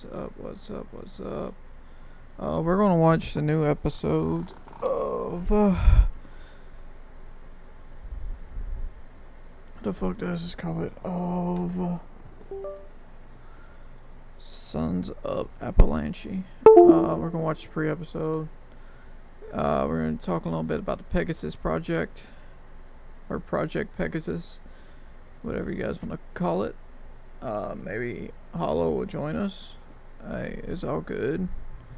What's up? We're gonna watch the new episode of what the fuck does this call it? Of Sons of Appalachia. We're gonna watch the pre-episode. We're gonna talk a little bit about the Pegasus project, or Project Pegasus, whatever you guys want to call it. Maybe Hollow will join us. It's all good.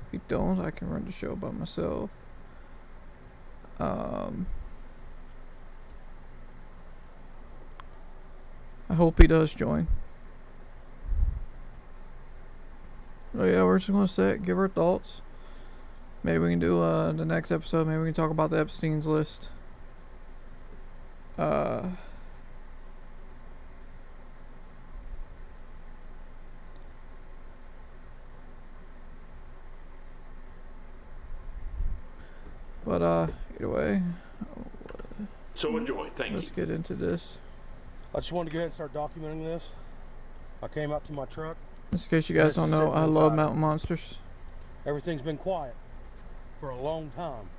If you don't, I can run the show by myself. I hope he does join. Oh yeah, we're just gonna give our thoughts. Maybe we can do the next episode. Maybe we can talk about the Epstein's list. But either way, so enjoy. Thank you. Let's get into this. I just wanted to go ahead and start documenting this. I came up to my truck. Just in case you guys don't know, I love mountain monsters. Everything's been quiet for a long time.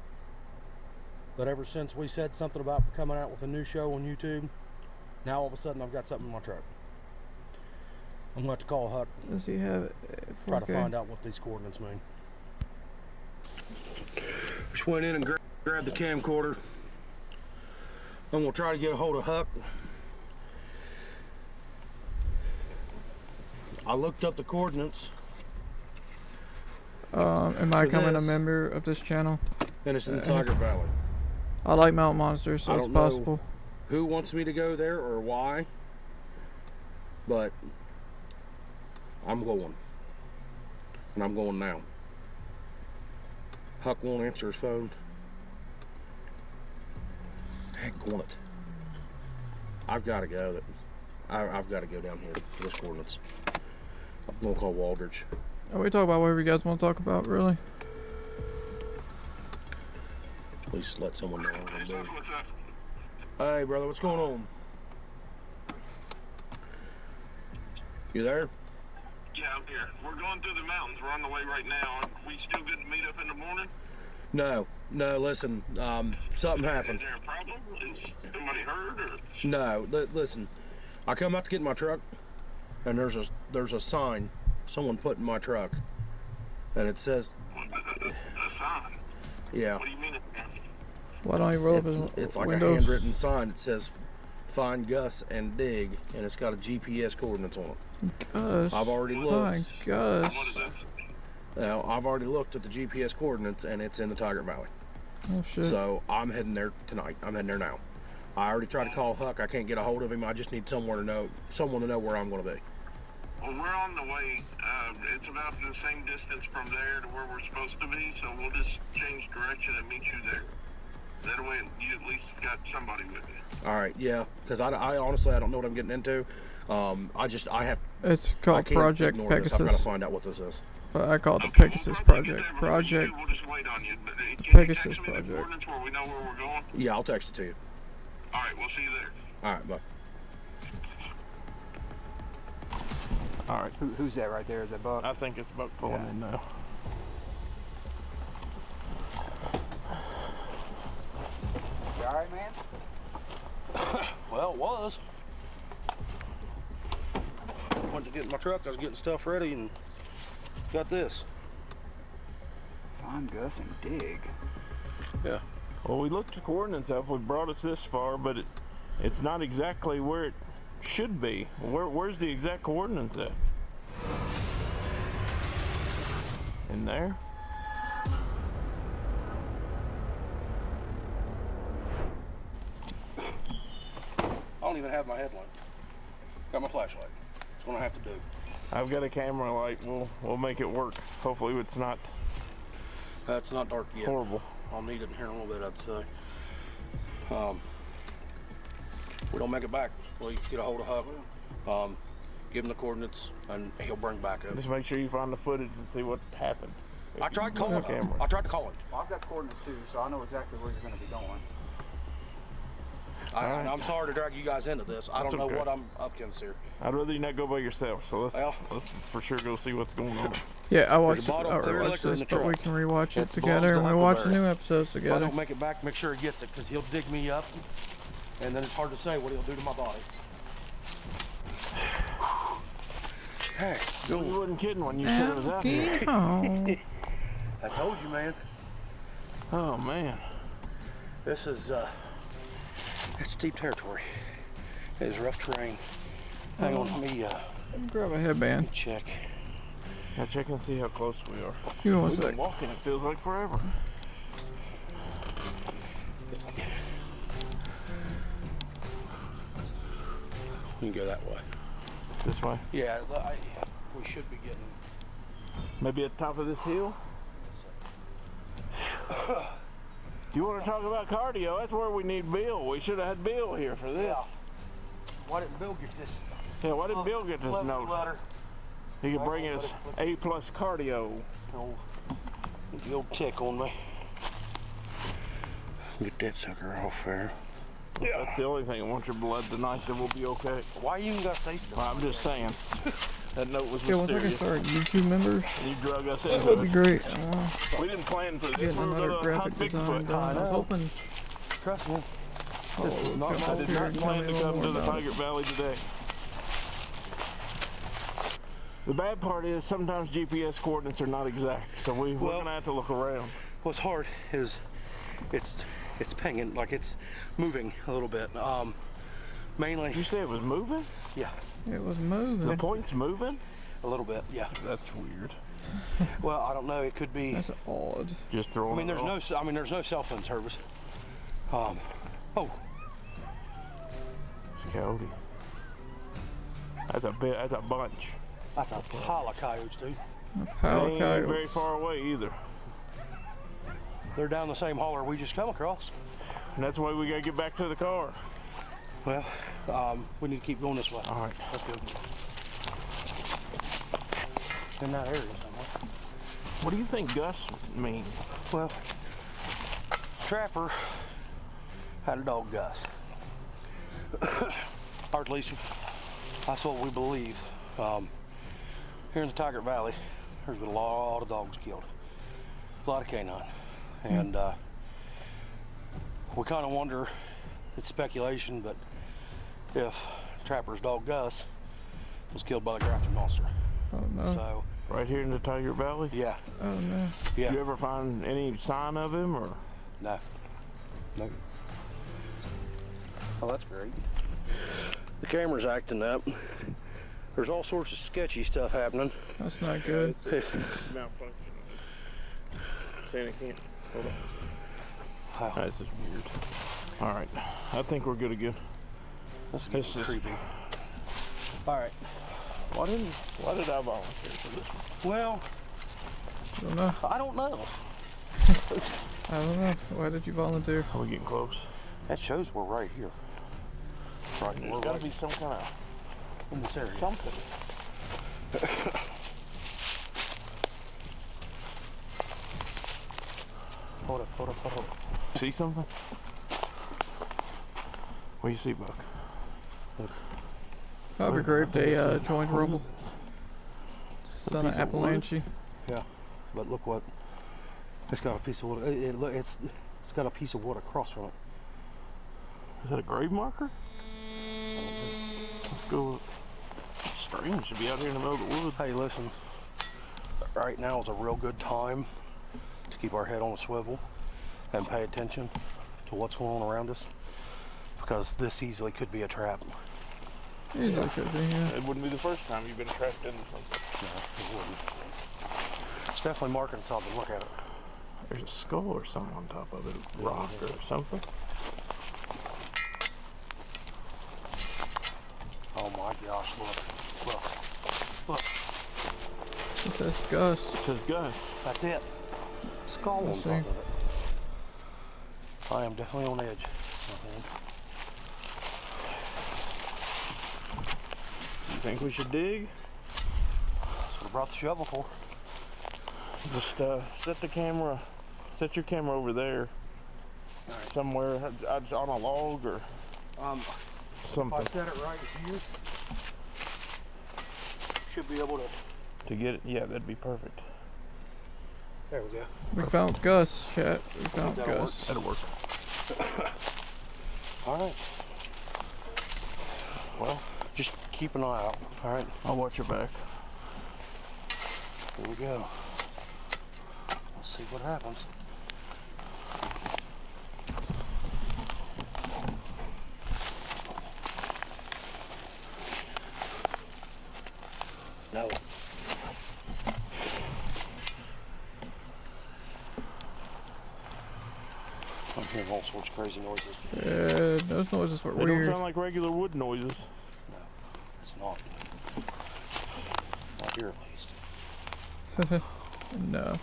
But ever since we said something about coming out with a new show on YouTube, now all of a sudden I've got something in my truck. I'm going to have to call Huck. Does he have it? Try to find out what these coordinates mean. Just went in and grabbed the camcorder. I'm going to try to get a hold of Huck. I looked up the coordinates. Am I becoming a member of this channel? And it's in the Tiger Valley. I like mountain monsters, so it's possible. Who wants me to go there or why? But I'm going. And I'm going now. Huck won't answer his phone. Heck on it. I've got to go. I've got to go down here for those coordinates. I'm going to call Waldridge. We talk about whatever you guys want to talk about, really. Please let someone know what I'm doing. Hey, brother, what's going on? You there? Yeah, I'm here. We're going through the mountains. We're on the way right now. Are we still good to meet up in the morning? No, listen, something happened. Is there a problem? Is somebody hurt or? No, listen. I come out to get in my truck, and there's a sign someone put in my truck, and it says. A sign? Yeah. What do you mean? Why don't you roll up his windows? It's like a handwritten sign. It says, "Find Gus and dig," and it's got a GPS coordinates on it. Gus. I've already looked. My Gus. What is that? Now, I've already looked at the GPS coordinates, and it's in the Tiger Valley. Oh shit. So I'm heading there tonight. I'm heading there now. I already tried to call Huck. I can't get a hold of him. I just need someone to know where I'm going to be. Well, we're on the way. It's about the same distance from there to where we're supposed to be, so we'll just change direction and meet you there. That way, you at least got somebody with you. All right, yeah, because I honestly don't know what I'm getting into. It's called Project Pegasus. I've got to find out what this is. But I call it the Pegasus Project. We'll just wait on you. Pegasus Can you text me the coordinates where we know where we're going? Yeah, I'll text it to you. All right, we'll see you there. All right, bye. All right, who's that right there? Is that Buck? I think it's Buck pulling in now. You all right, man? Well, it was. Went to get in my truck. I was getting stuff ready and got this. Find Gus and dig. Yeah. Well, we looked the coordinates up. We brought us this far, but it's not exactly where it should be. Where's the exact coordinates at? In there? I don't even have my headlight. Got my flashlight. That's what I have to do. I've got a camera light. We'll make it work. Hopefully it's not It's not dark yet. horrible. I'll need it in here in a little bit, I'd say. We don't make it back. Well, you get a hold of Huck, give him the coordinates, and he'll bring back up. Just make sure you find the footage and see what happened. I tried calling him. I tried to call him. Well, I've got coordinates too, so I know exactly where you're going to be going. Alright. I'm sorry to drag you guys into this. I That's don't know okay. what I'm up against here. I'd rather you not go by yourself. So let's Well. let's for sure go see what's going on. Yeah, I watched. I bottle of clear rewatched liquor in this, the but we truck. can rewatch it It together, and belongs to we'll watch the Huckleberry. new episodes If I together. don't make it back, make sure he gets it, because he'll dig me up, and then it's hard to say what he'll do to my body. Hey, You wasn't kidding when you said it was out here. Get home. I told you, man. Oh man. This is it's steep territory. It is rough terrain. Hang on, let me Grab a headband. check. Now check and see how close we are. Give me one We've been sec. walking. It feels like forever. We can go that way. This way. Yeah, we should be getting. Maybe at the top of this hill. Do you want to talk about cardio? That's where we need Bill. We should have had Bill here for this. Yeah. Why didn't Bill get this? Yeah, why didn't Bill get this note? Letter. He could bring us A+ cardio. Oh, the old tick on me. Get that sucker off there. That's the only thing. I want your blood tonight, then we'll be okay. Why you even got to say stuff? Well, I'm just saying. That note was Yeah, once I can mysterious. start YouTube members, And you drug us that into would be it. great. We didn't plan for this. Getting We were another going to graphic hunt design Bigfoot. done. I was hoping. Trust me. Oh, I jump did up here not and tell plan me to a little come to more the about it. Tiger Valley today. The bad part is sometimes GPS coordinates are not exact, so we're Well- gonna have to look around. What's hard is it's pinging, like it's moving a little bit. Mainly, Did you say it was moving? yeah, It was The moving. point's moving? a little bit, yeah. That's weird. Well, I don't know. It could be. That's odd. Just throwing. I mean, it there's off. no. I mean, there's no cell phone service. Oh, It's a coyote. That's a bit. That's a bunch. that's a pile of coyotes, dude. A pile They of ain't very coyotes. far away either. They're down the same holler we just come across. And that's why we gotta get back to the car. Well, we need to keep going this way. All right. Let's go. In that area somewhere. What do you think Gus means? Well, Trapper had a dog, Gus. Or at least that's what we believe. Here in the Tiger Valley, there's been a lot of dogs killed. A lot of canine. And we kind of wonder, it's speculation, but if Trapper's dog Gus was killed by the grafted monster. Oh no. So, Right here in the Tiger Valley? yeah, Oh no. yeah. You ever find any sign of him or? No. No. Oh, that's great. The camera's acting up. There's all sorts of sketchy stuff happening. That's not good. It's malfunction. It's saying it can't. Hold on. Wow. This is weird. All right. I think we're good again. This is creepy. All right. Why did I volunteer for this one? Well, I don't know. I don't know. I don't know. Why did you volunteer? Are we getting close? That shows we're right here. Right, There's we're got to right be some kind of in this area. something. Hold up. See something? What do you see, Buck? That'd be great if they joined Rumble. Son of piece of wood? Appalachia. Yeah, but look what. It's got a piece of wood. It's got a piece of wood across from it. Is that a grave marker? Let's go. It's strange to be out here in the middle of the woods. Hey, listen. Right now is a real good time to keep our head on a swivel and pay attention to what's going on around us, because this easily could be a trap. Easily could be, yeah. It wouldn't be the first time you've been trapped into something. No, it wouldn't. It's definitely marking something. Look at it. There's a skull or something on top of it, a rock or something. Oh my gosh, look. It says Gus. It says Gus. That's it. Skull on Let's top see. of it. I am definitely on edge. You think we should dig? That's what I brought the shovel for. Just set your camera over there somewhere on a log or If Something I set it right here, should be able to. to get it. Yeah, that'd be perfect. There we go. We found Gus, chat. We found That'll work. Gus. That'll work. All right. Well, just keep an eye out. All right. I'll watch your back. Here we go. Let's see what happens. No. I'm hearing all sorts of crazy noises. Those noises were They don't weird. sound like regular wood noises. No, it's not. Not here at least. No.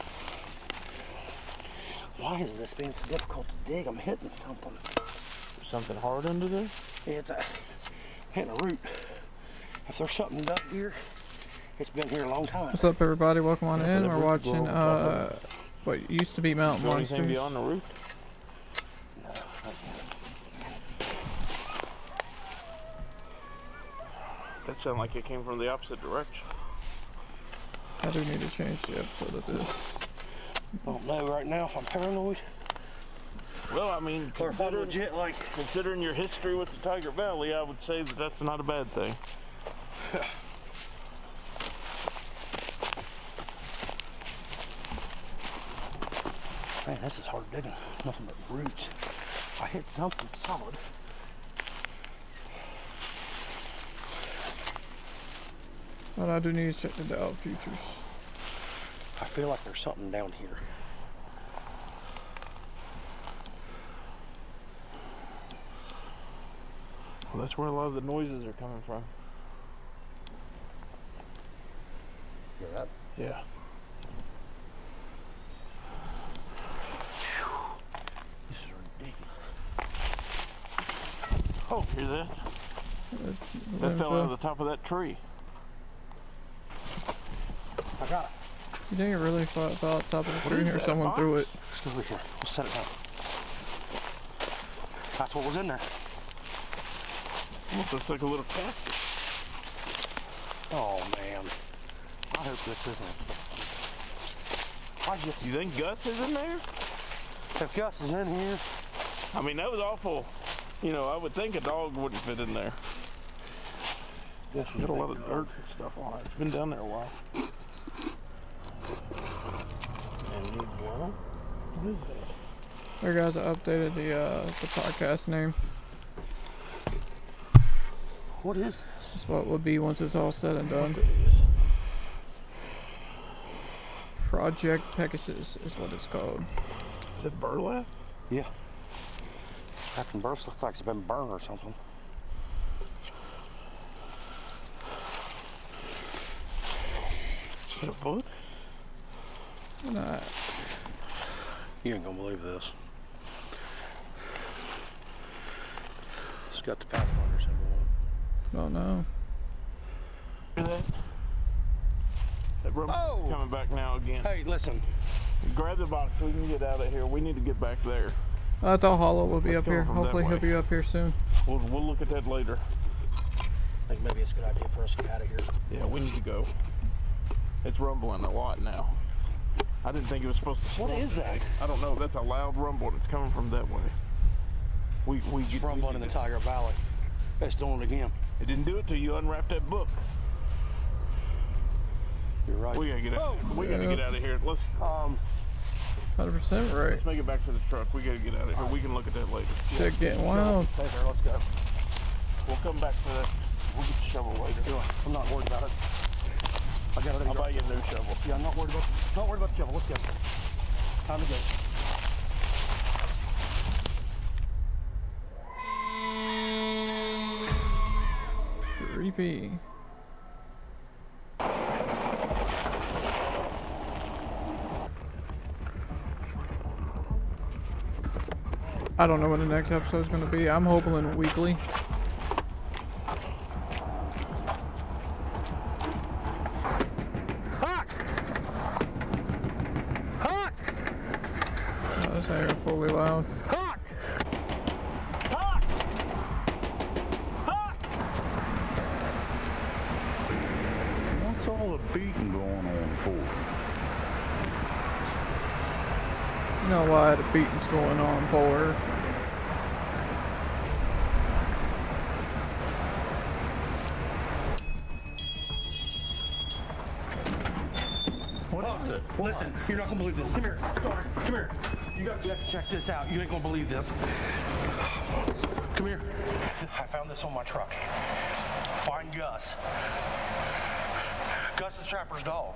Why is this being so difficult to dig? I'm hitting something. There's something hard under there. It's hitting a root. If there's something up here, it's been here a long time. What's up, everybody? Welcome on Yeah, in. that We're root could watching grow on top of what used to be Mountain Is there anything Monsters. beyond the roof? No, not yet. That sounded like it came from the opposite direction. I do need to change the episode of this. I don't know right now if I'm paranoid Well, I mean, or if I'm legit like. considering your history with the Tiger Valley, I would say that that's not a bad thing. Man, this is hard digging. Nothing but roots. I hit something solid. But I do need to check the Dow futures. I feel like there's something down here. Well, that's where a lot of the noises are coming from. Hear that? Yeah. This is ridiculous. Oh, hear that? That fell out of the top of that tree. I got it. You think it really fell off the top of the What tree is or that, someone box? threw it? Let's go over here. We'll set it down. That's what was in there. Almost looks like a little casket. Oh man. I hope this isn't. Why'd you? You think Gus is in there? If Gus is in here, I mean, that was awful. You know, I would think a dog wouldn't fit in there. yes, It's got a lot of dirt and stuff on it. It's been down there a while. What is that? There, guys, I updated the podcast name. What is this? That's what it will be once it's all said and done. Project Pegasus is what it's called. Is it burlap? Yeah. Captain Burst looks like it's been burned or something. Is it a book? Nah, You ain't gonna believe this. It's got the Pathfinder symbol on don't know. Hear that? That rubber's Oh! coming back now again. it. Hey, listen. Grab the box so we can get out of here. We need to get back there. I thought Hollow will be Let's up go here. from that Hopefully he'll way. be up here soon. We'll look at that later. I think maybe it's a good idea for us to get out of here. Yeah, we need to go. It's rumbling a lot now. I didn't think it was supposed to What slow is that? today. I don't know. That's a loud rumble. It's coming from that way. We It's rumbling in the Tiger Valley. It's doing it again. It didn't do it till you unwrapped that book. You're right. We gotta get out. We gotta Yeah. get out of here. Let's 100% right. let's make it back to the truck. We gotta get out of here. We can look at that later. Shit getting wild. Stay there, let's go. We'll come back to that. We'll get the shovel later. I'm not worried about it. I got it. I'll buy you a new shovel. Yeah, I'm not worried about the shovel. Let's go. Time to go. Creepy. I don't know when the next episode's gonna be. I'm hoping weekly. Hawk! Hawk! This ain't fully loud. Hawk! Hawk! You know why the beating's going on for her. Listen, you're not gonna believe this. Come here. Sorry. Come here. You have to check this out. You ain't gonna believe this. Come here. I found this on my truck. Find Gus. Gus is Trapper's dog.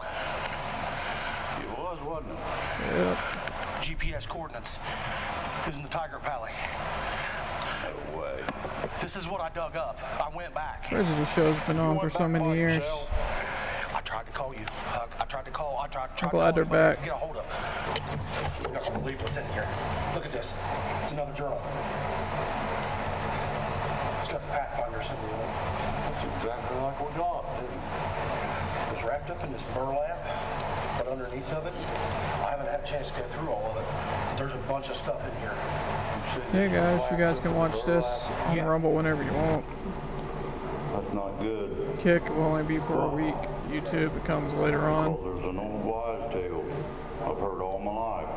It was, wasn't it? Yep. GPS coordinates. He was in the Tiger Valley. No way. This is what I dug up. I went back. Prejudice show's been on for so many years. I tried to call you. I tried to call. I tried I'm to glad call they're you, but I back. couldn't get a hold of. You're not gonna believe what's in here. Look at this. It's another journal. It's got the Pathfinder symbol in it. That's exactly like we got, didn't it? It was wrapped up in this burlap, but underneath of it, I haven't had a chance to go through all of it. There's a bunch of stuff in here. Hey guys, you guys can watch this on Yeah. Rumble whenever you want. That's not good. Kick will only be for a week. YouTube it comes later on. Well, there's an old wise tale I've heard all my life.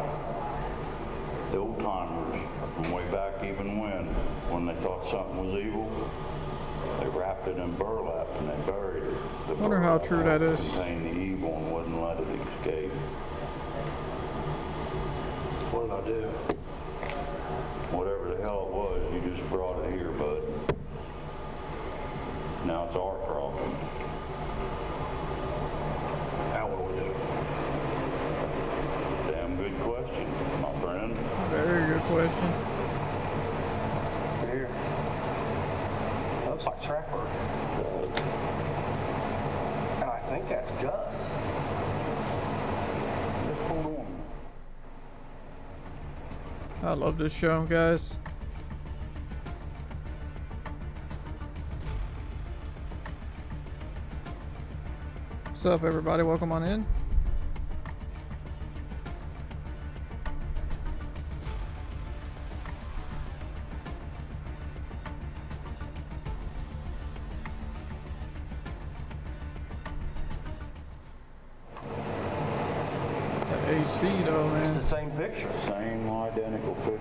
The old timers, from way back even when they thought something was evil, they wrapped it in burlap and they buried it. The Wonder how burlap true that is. contained the evil and wouldn't let it escape. What did I do? Whatever the hell it was, you just brought it here, bud. Now it's our problem. Now what do we do? Damn good question, my friend. Very good question. Here. That looks like Trapper. And I think that's Gus. Just hold on. I love this show, guys. What's up, everybody? Welcome on in. The AC though, It's the man. same picture. Same identical picture.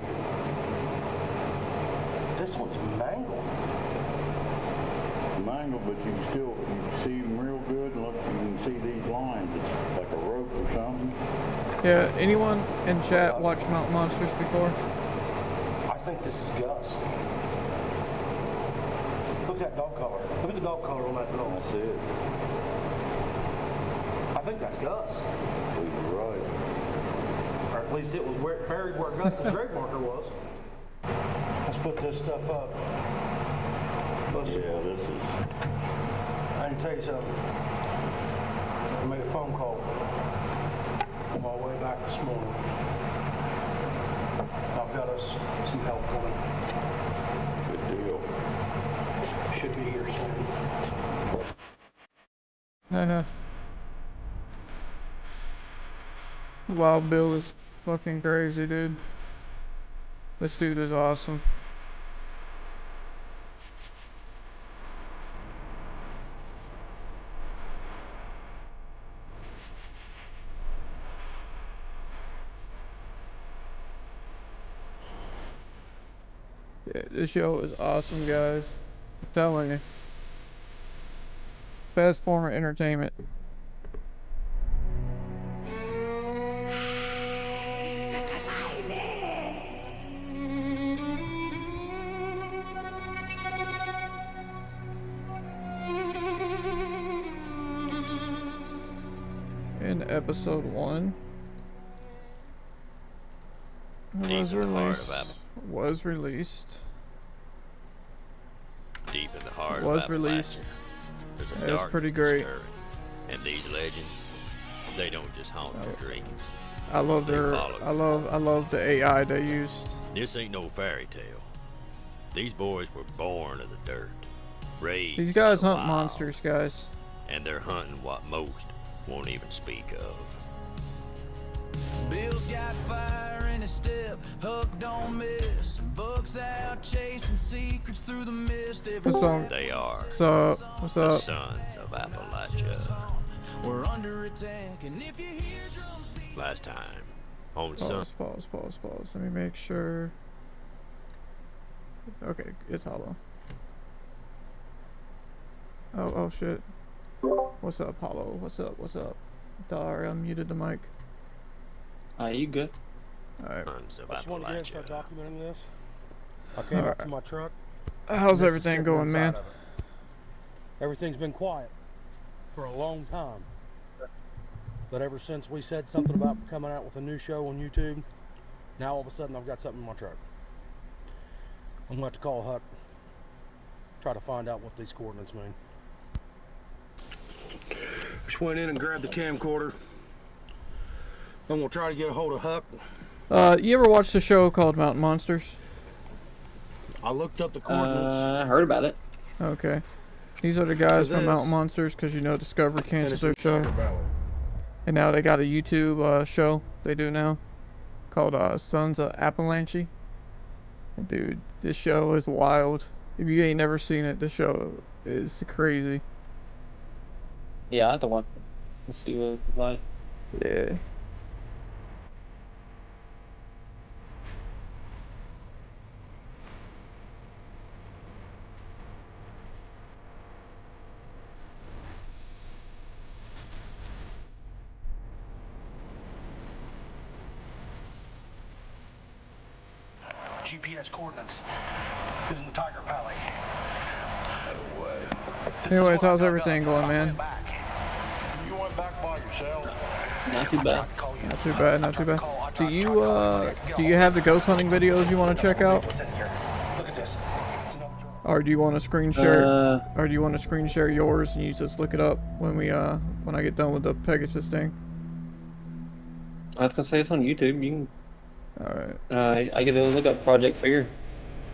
This one's mangled. Mangled, but you can see them real good, and look, you can see these lines. It's like a rope or something. Yeah, anyone in chat watch Mountain Monsters before? I think this is Gus. Look at that dog collar. Look at the dog collar on that dog. That's it. I think that's Gus. You're right. Or at least it was buried where Gus's grave marker was. Let's put this stuff up. Yeah, this is. I can tell you something. I made a phone call on my way back this morning. I've got us some help coming. Good deal. Should be here soon. Wild Bill is fucking crazy, dude. This dude is awesome. Yeah, this show is awesome, guys. I'm telling you. Best form of entertainment. In episode 1 was released. Deep in the heart Was of released. Appalachia, there's a It was darkness pretty that's great. stirring. And these legends, they don't just haunt your dreams. I love They their follow I love the AI they used. This ain't no fairy tale. These boys were born in the dirt, raised These guys in the hunt wild, monsters, guys. and they're hunting what most won't even speak of. Bill's got fire in his step, Huck don't miss. Bucks out chasing secrets through the mist. What's up? They are What's up? What's the up? sons of Appalachia. We're under attack, and if you hear drums beat, Last time on some. Pause. Let me make sure. Okay, it's hollow. Oh shit. What's up, Hollow? What's up? Dar, I muted the mic. You good? Alright. Sons of I just wanted to go ahead and start Appalachia. documenting this. I came up to my truck. How's This is everything sitting going, inside man? of it. Everything's been quiet for a long time. But ever since we said something about coming out with a new show on YouTube, now all of a sudden I've got something in my truck. I'm going to have to call Huck, try to find out what these coordinates mean. Just went in and grabbed the camcorder. I'm going to try to get a hold of Huck. You ever watch the show called Mountain Monsters? I looked up the coordinates. I heard about it. Okay. These are the guys For from this. Mountain Monsters, because you know Discovery and canceled it's their in show. Tiger Valley. And now they got a YouTube show they do now called Sons of Appalachia. And dude, this show is wild. If you ain't never seen it, this show is crazy. Yeah, I have to watch it. Let's see what it's like. Yeah. GPS coordinates is in the Tiger Valley. No way. Anyways, how's everything going, man? You went back by yourself? Not too bad. Not too bad. Do you have the ghost hunting videos you want to check out? Look at this. Or do you want to screen share? Or do you want to screen share yours and you just look it up when I get done with the Pegasus thing? I was gonna say it's on YouTube. You All right. can. I can look up Project Fear.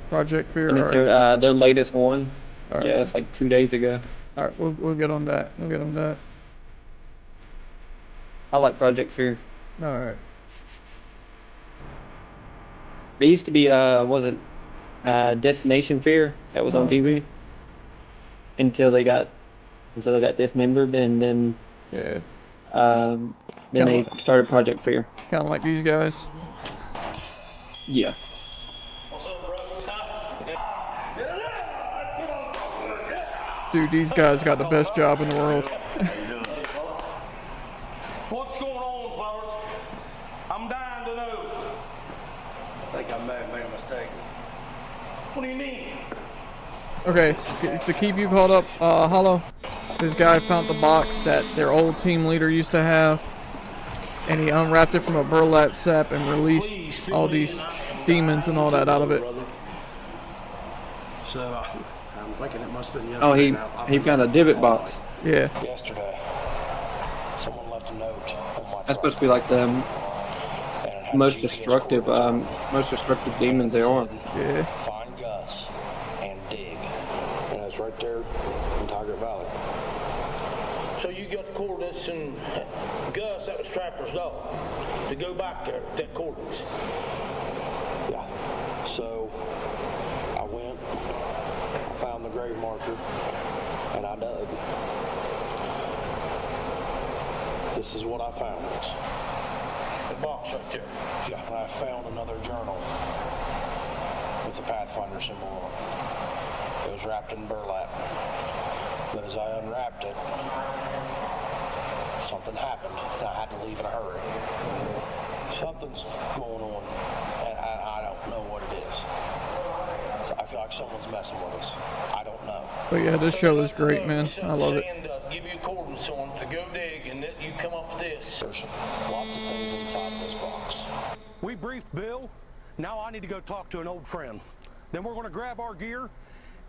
Project Fear. And it's All right. their latest one. All right. Yeah, it's like 2 days ago. All right. We'll get on that. We'll get on that. I like Project Fear. All right. There used to be was it Destination Fear that was on TV until they got dismembered, and then Yeah. then they started Project Fear. Kind of like these guys. Yeah. Dude, these guys got the best job in the world. What's going on, fellas? I'm dying to know. I think I may have made a mistake. What do you mean? Okay, to keep you caught up, Hollow, this guy found the box that their old team leader used to have, and he unwrapped it from a burlap sack and released all these demons and all that out of it. So I'm thinking it must have been Oh, yesterday. he found a divot box. Yeah. Yesterday, someone left a note on my That's supposed to be like the most destructive demons there are. Yeah. Find Gus and dig. And it's right there in Tiger Valley. So you got the coordinates, and Gus, that was Trapper's dog, to go back there, that coordinates. Yeah. So I went, found the grave marker, and I dug. This is what I found. The box right there. Yeah. And I found another journal with the Pathfinder symbol on it. It was wrapped in burlap. But as I unwrapped it, something happened. I had to leave in a hurry. Something's going on, and I don't know what it is. So I feel like someone's messing with us. I don't know. But yeah, this show is great, man. I love it. And give you coordinates on to go dig, and that you come up with this. There's lots of things inside of this box. We briefed Bill. Now I need to go talk to an old friend. Then we're going to grab our gear,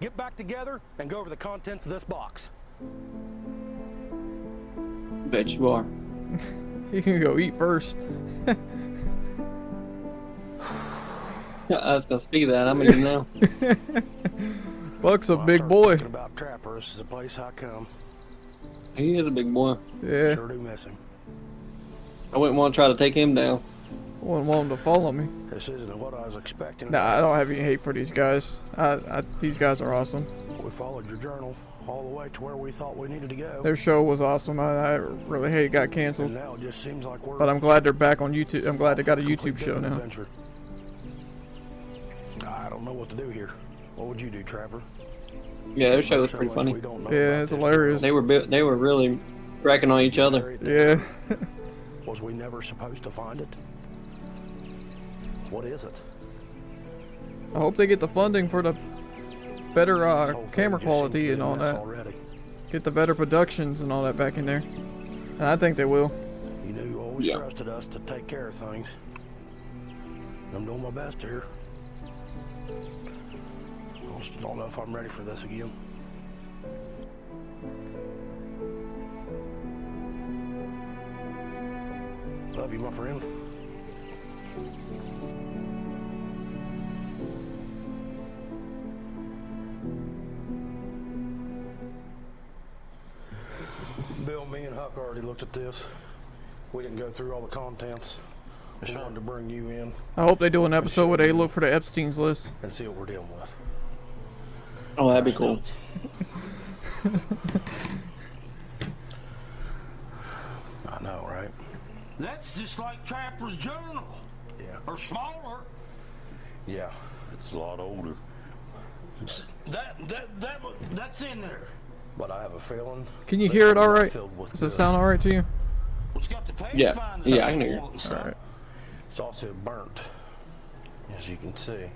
get back together, and go over the contents of this box. Bet you are. You can go eat first. I was gonna speak of that. I'm eating now. Buck's a big boy. Thinking about Trapper. This is the place I come. He is a big boy. Yeah. Sure do miss him. I wouldn't want to try to take him down. Wouldn't want him to follow me. This isn't what I was expecting. Nah, I don't have any hate for these guys. These guys are awesome. We followed your journal. all the way to where we thought we needed to go. Their show was awesome. I really hate it got canceled. And now it just seems like we're But I'm glad they're back on YouTube. I'm glad they got a YouTube show now. adventure. I don't know what to do here. What would you do, Trapper? Yeah, their show was pretty So much funny. we don't know Yeah, about it's this hilarious. They were really cracking on each other. Yeah. Was we never supposed to find it? What is it? I hope they get the funding for the better This whole thing camera just seems to quality be a and all mess that. already. Get the better productions and all that back in there. And I think they will. You know, you always Yeah. trusted us to take care of things. I'm doing my best here. I just don't know if I'm ready for this again. Love you, my friend. Bill, me and Huck already looked at this. We didn't go through all the contents. We wanted to bring you in I hope they do an episode where they look for the Epstein's list. and see what we're dealing with. Oh, that'd be cool. I know, right? That's just like Trapper's Journal. Yeah. Or smaller. Yeah. It's a lot older. That's in there. But I have a feeling. Can you this hear it one's all right? filled with Does it good. sound all right to you? It's got the page Yeah. finder Yeah, I can symbol hear you. on it and stuff. All right. It's also burnt, as you can see.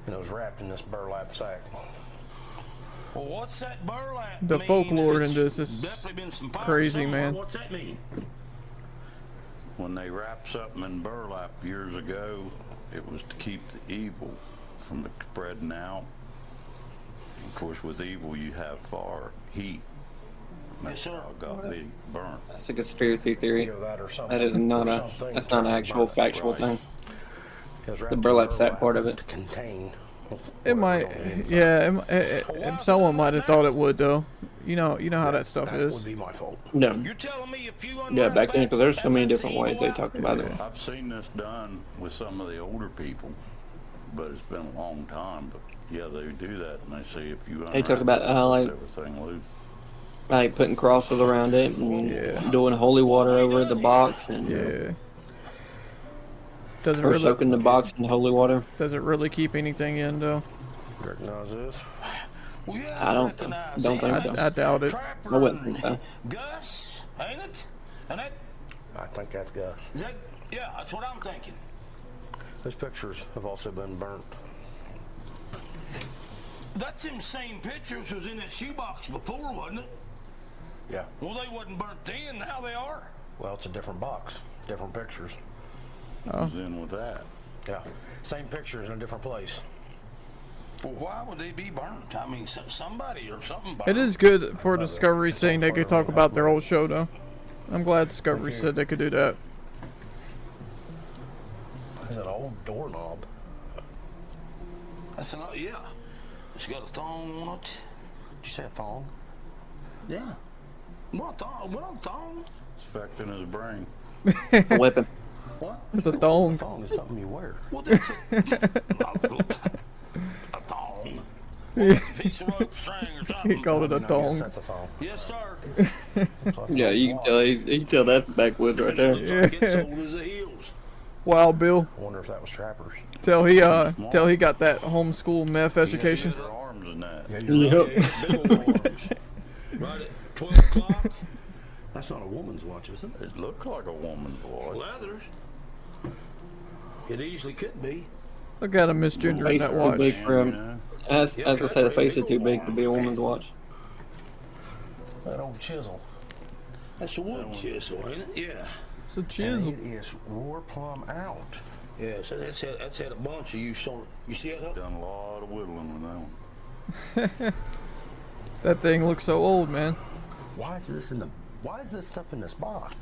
And it was wrapped in this burlap sack. Well, what's that burlap The mean? folklore in It's this is definitely been some fire crazy, somewhere. man. What's that mean? When they wrapped something in burlap years ago, it was to keep the evil from the spreading out. Of course, with evil, you have fire, heat. That's Yes, sir. how it got big, burnt. That's a conspiracy theory. Either that or something. That is not or a. something That's not an actual burnt. factual Right. thing. It was wrapped The in burlap sack part of it. to contain. It whatever's might. on the inside. Yeah. Someone might have thought it would though. You know how that stuff That is. would be my fault. No. You're telling me if you Yeah, unwrap back then, that, because there's so that many lets different the ways evil they out? talked about it. I've seen this done with some of the older people, but it's been a long time. But yeah, they do that, and they say if you They talk about, like- everything loose. Like putting crosses around it and Yeah. doing holy water over the box and Yeah. Doesn't or really soaking the box in holy water. doesn't really keep anything in though. Recognize this? Well, yeah, I don't recognize don't it. think so. I doubt it. Trapper I wouldn't think so. and Gus, ain't it? And that, I think that's Gus. is that, yeah, that's what I'm thinking. Those pictures have also been burnt. That's them same pictures was in that shoebox before, wasn't it? Yeah. Well, they wasn't burnt then, now they are. Well, it's a different box, different pictures. Who's in with that? Yeah. Same pictures in a different place. Well, why would they be burnt? I mean, somebody or something burnt. It is good for Discovery saying they could talk about their old show though. I'm glad Discovery said they could do that. There's an old doorknob. That's an, yeah. It's got a thong on it. Did you say a thong? Yeah. Well, thong. It's affecting his brain. A weapon. What? It's a thong. A thong is something you wear. Well, that's a thong. Well, it's a piece of rope string or something. He called it a Yes, thong. that's a thong. Yes, sir. Yeah, you can tell that's backwoods right there. Looks like it's old as the hills. Wild Bill. I wonder if that was Trappers. Till he got that homeschool meth education. Better arms than that. Yep. Yeah, big old arms. Right at 12 o'clock. That's not a woman's watch, is it? It looked like a woman's watch. Leathers. It easily could be. Look at him misgendering Face that too watch. big for You him. know? As I say, the face is too big to be a woman's watch. That old chisel. That's a wood chisel, ain't it? Yeah. It's a chisel. And it is wore plumb out. Yeah, so that's had a bunch of use on it. You see it? Done a lot of whittling with that one. That thing looks so old, man. Why is this stuff in this box?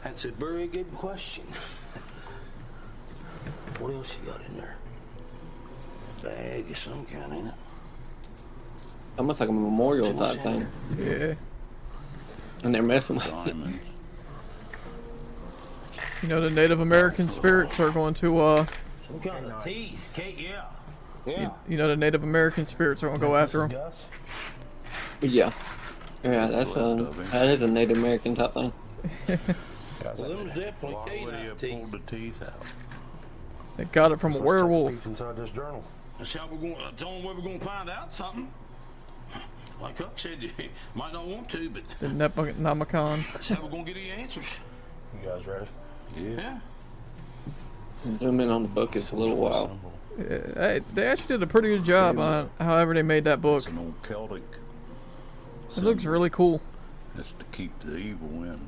That's a very good question. What else you got in there? Bag of some kind, ain't it? Almost like a memorial type thing. Yeah. And they're messing with it. Diamonds. You know the Native American spirits are going to Some kind of teeth. Cake, yeah. Yeah. you know the Native American spirits are going to go after him. Gus? Yeah. Yeah, that's that is a Native American type thing. Well, them was definitely Why would he canine have teeth. pulled the teeth out? They got it from a werewolf. Inside this journal. That's how we're going. That's the only way we're going to find out something. Like Huck said, you might not want to, but The Namacon. that's how we're going to get the answers. You guys ready? Yeah. Zoom in on the book is a little wild. Yeah, hey, they actually did a pretty good job on however they made that book. It's an old Celtic. It looks really cool. It's to keep the evil in.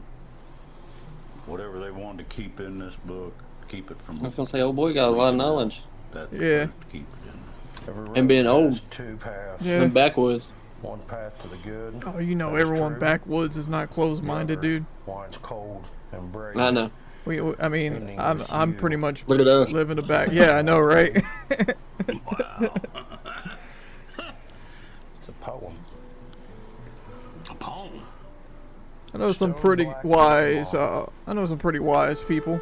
Whatever they wanted to keep in this book, keep it from. I was gonna say, old boy got a lot of knowledge. That Yeah. to keep it in. Every And being road old. has two paths. Yeah. And backwoods. One path to the good. Oh, you know that is everyone true. backwoods is not closed-minded, The dude. other winds cold and brave. I know. I mean, I'm pretty much Look at us. living the back. Yeah, I know, right? Wow. It's a poem. A poem. I know some Stone pretty black wise. law. I know some pretty wise people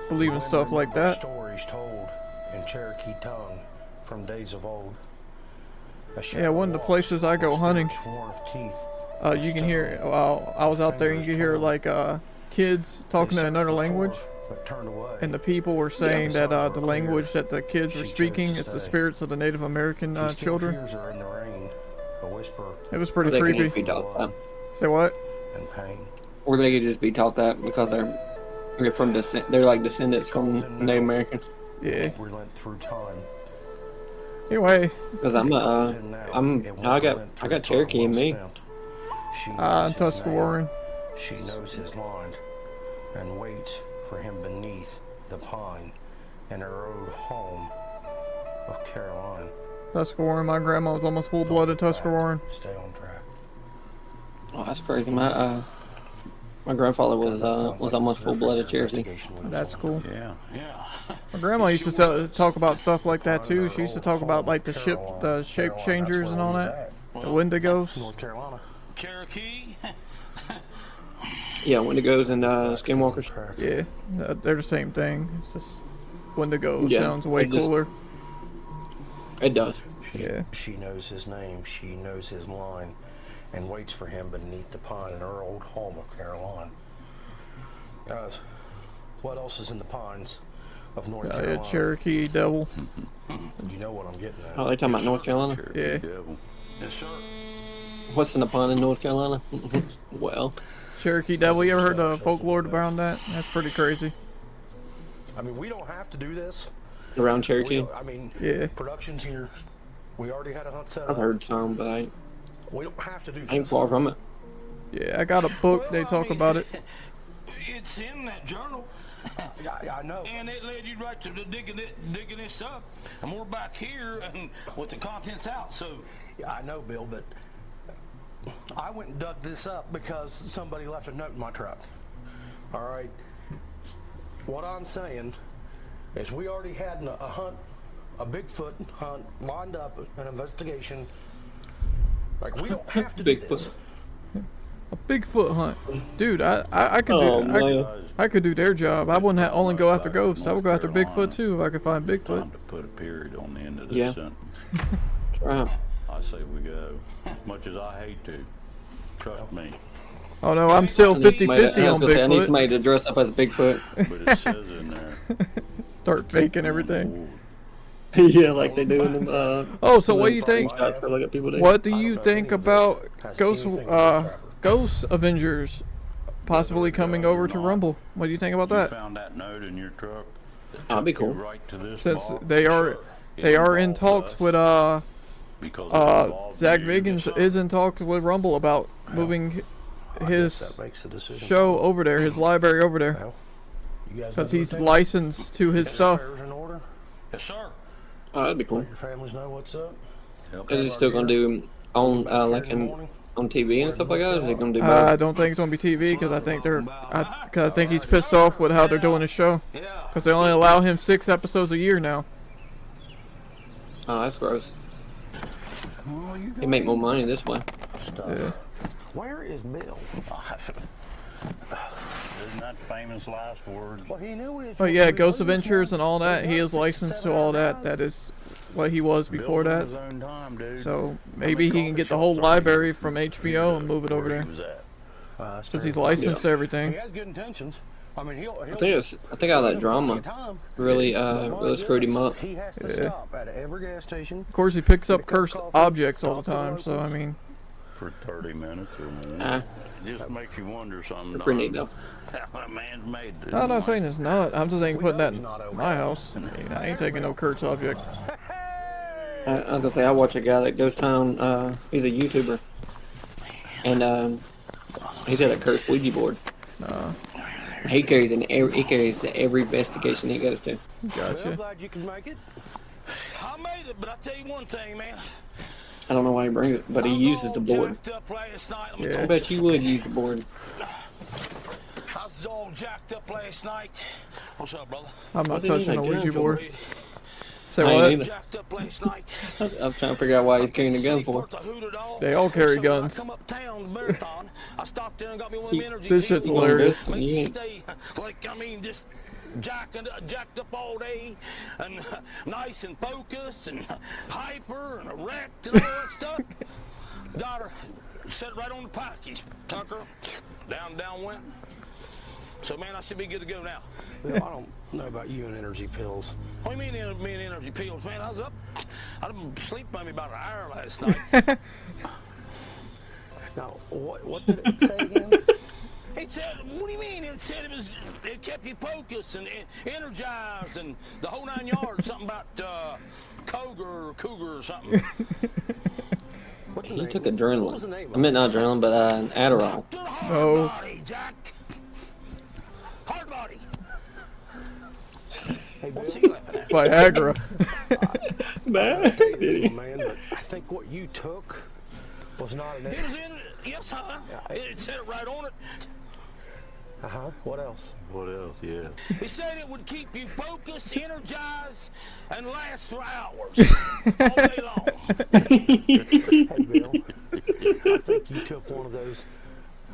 believe in stuff like that. Stories told in Cherokee tongue from days of old. Yeah, one of the places I go hunting, Teeth. you can hear. I was out there, and you can hear like kids talking in another language, and the people were saying that the language that the kids were speaking, it's the spirits of the Native American children. It was pretty They could just creepy. be taught that. Say what? And pain. Or they could just be taught that because they're from they're like descendants from Native Americans. Yeah. Relent through time. Anyway, Because I got Cherokee in me. Tuscaroran. She knows his line and waits for him beneath the pine in her old home of Caroline. Tuscaroran. My grandma was almost full-blooded Tuscaroran. Stay on track. Oh, that's crazy. My grandfather was almost full-blooded Cherokee. That's cool. Yeah. Yeah. My grandma used to talk about stuff like that too. She used to talk about like the shape changers and all that, the Wendigos. North Carolina. Cherokee. Yeah, Wendigos and Skinwalkers. Yeah, they're the same thing. It's just Wendigo Yeah, sounds way it just- cooler. It does. Yeah. She knows his name, she knows his line, and waits for him beneath the pine in her old home of Caroline. Guys, what else is in the pines of North Yeah, Carolina? Cherokee Devil. You know what I'm getting at. Oh, they talking about North Carolina? Cherokee Yeah. Devil. Yes, sir. What's in the pond in North Carolina? Well, Cherokee Devil. You ever heard the folklore around that? That's pretty crazy. I mean, we don't have to do this. around Cherokee. I mean, Yeah. production's here. We already had a hunt set up. I've heard some, but We don't have to do I ain't this. far from it. Yeah, I got a book. They Well, I talk mean, about it. It's in that journal. Yeah, I know. And it led you right to the digging this up. And we're back here and with the contents out, so Yeah, I know, Bill, but I went and dug this up because somebody left a note in my truck. All right. What I'm saying is we already had a hunt, a Bigfoot hunt lined up, an investigation. Like, we don't have to do this. A Bigfoot hunt, dude. I could Oh, do. man. I could do their job. I wouldn't only go after ghosts. I would go after Bigfoot too if I could find Bigfoot. Time to put a period on the end of this Yeah. sentence. Right. I say we go. As much as I hate to. Trust me. Oh no, I'm still 50-50 on I need Bigfoot. somebody to dress up as a Bigfoot. But it says in there. Start faking everything. Yeah, like they do in them. Oh, so what do you think? Shots that look at people do. What do you think about Ghost Avengers possibly coming over to Rumble? What do you think about You that? found that note in your truck? that That'd be took you cool. Right to this Since box? they are in Involved talks us with because it involved Zach you. Vigans is in talks with Rumble about moving his That makes the decision. show over there, his library over there, Well, you guys because know he's what they- licensed to his Get stuff. affairs in order. yes, sir. Oh, that'd be cool. Let your families know what's up. Yep. Is he still gonna do on like on TV and stuff like that? Or is he gonna do I both? don't think it's gonna be TV because I think I think he's pissed off with how they're doing his show Yeah. because they only allow him 6 episodes a year now. Oh, that's gross. Well, you He make more money this way. stuff. Yeah. Where is Bill? that famous last words. Well, he knew he was Oh yeah, supposed to Ghost be leaving Adventures this and all that. morning. He is 6, licensed to 7 all that. hours. That is what he was before Built that. on his own time, dude. So How maybe many he can get the coffee whole shops are library you- from HBO and move it over where there. he was at? That's Because true. he's licensed to He everything. has good intentions. I mean, he'll I think all that drama really really screwed him up. He has to Yeah. stop at every gas station. Of course, he picks Get a up cup of cursed coffee, objects all the talk to the time. So I locals. mean, For 30 minutes or more. Ah. It just makes you wonder something. Pretty neat, Don, how a man's made it. I'm not saying it's not. I'm just ain't We putting know that he's in not over. my house. I ain't taking no cursed object. I was gonna say I watch a guy that goes town. He's a YouTuber, and he's got a cursed Ouija board. He carries to every investigation he goes to. Well, Gotcha. glad you can make it. I made it, but I tell you one thing, man. I don't know why he brings it, but he uses the board. Jacked up last night. Let me Yeah. tell I you bet you would use the board. I was all jacked up last night. What's up, brother? I'm not What do you touching a mean, a Ouija gun? board. Say I ain't what? either. Jacked up last night. I'm trying to figure out why he's carrying a gun for. They all carry So guns. When I come uptown the marathon, I stopped there and got me one of them energy This pills. shit's hilarious. Makes You you ain't- stay, just jacked up all day and nice and focused and hyper and erect and all that stuff. Got her, set it right on the package. Tucker, down went. So, man, I should be good to go now. Well, I don't know about you and energy pills. What do you mean, me and energy pills? Man, I was up. I didn't sleep maybe about an hour last night. Now, what did it say again? It said, what do you mean? It said it kept you focused and energized and the whole 9 yards. Something about cougar or something. What's the He name? took What was the adrenaline. name I meant not adrenaline, but an Adderall. To the hard Oh. body, Jack. Hard body. Hey, What's Bill? he laughing at? Viagra. Man, but I think what you took was not an. It was in it. Yes, sir. It said it right on it. What else? What else? Yeah. It said it would keep you focused, energized, and last for hours. All day long. Hey, Bill. I think you took one of those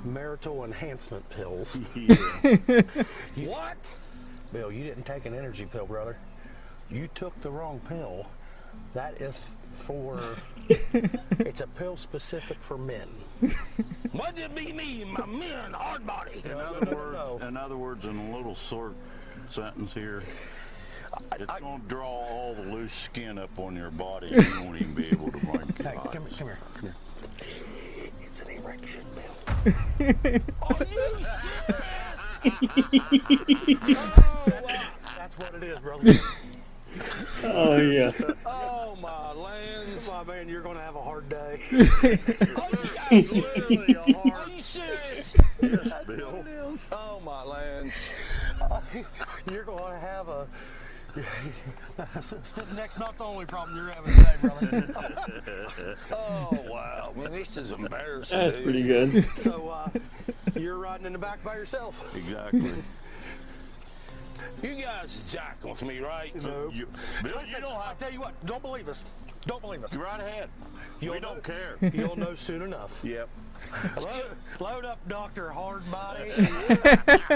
marital enhancement pills. What? Bill, you didn't take an energy pill, brother. You took the wrong pill. That is for. It's a pill specific for men. What did it be me, my men, hard body? In other words, in a little short sentence here, it's going to draw all the loose skin up on your body and you won't even be able to blink your Hey, eyes. come here. It's an erection pill. Are you serious? That's what it is, brother. Oh yeah. Oh, my lands. My man, you're gonna have a hard day. Are you guys serious? Are you serious? Yes, Bill. Oh, my lands. You're gonna have a. Stiff neck's not the only problem you're having today, brother. Oh, wow. Man, this is embarrassing. That's dude. pretty good. So, you're riding in the back by yourself. Exactly. You guys is jacking with me, right? No. Bill, you don't I have tell you what, don't believe us. Don't believe us. to. Right ahead. We don't care. You'll know soon enough. Yep. Load up, Dr. Hardbody.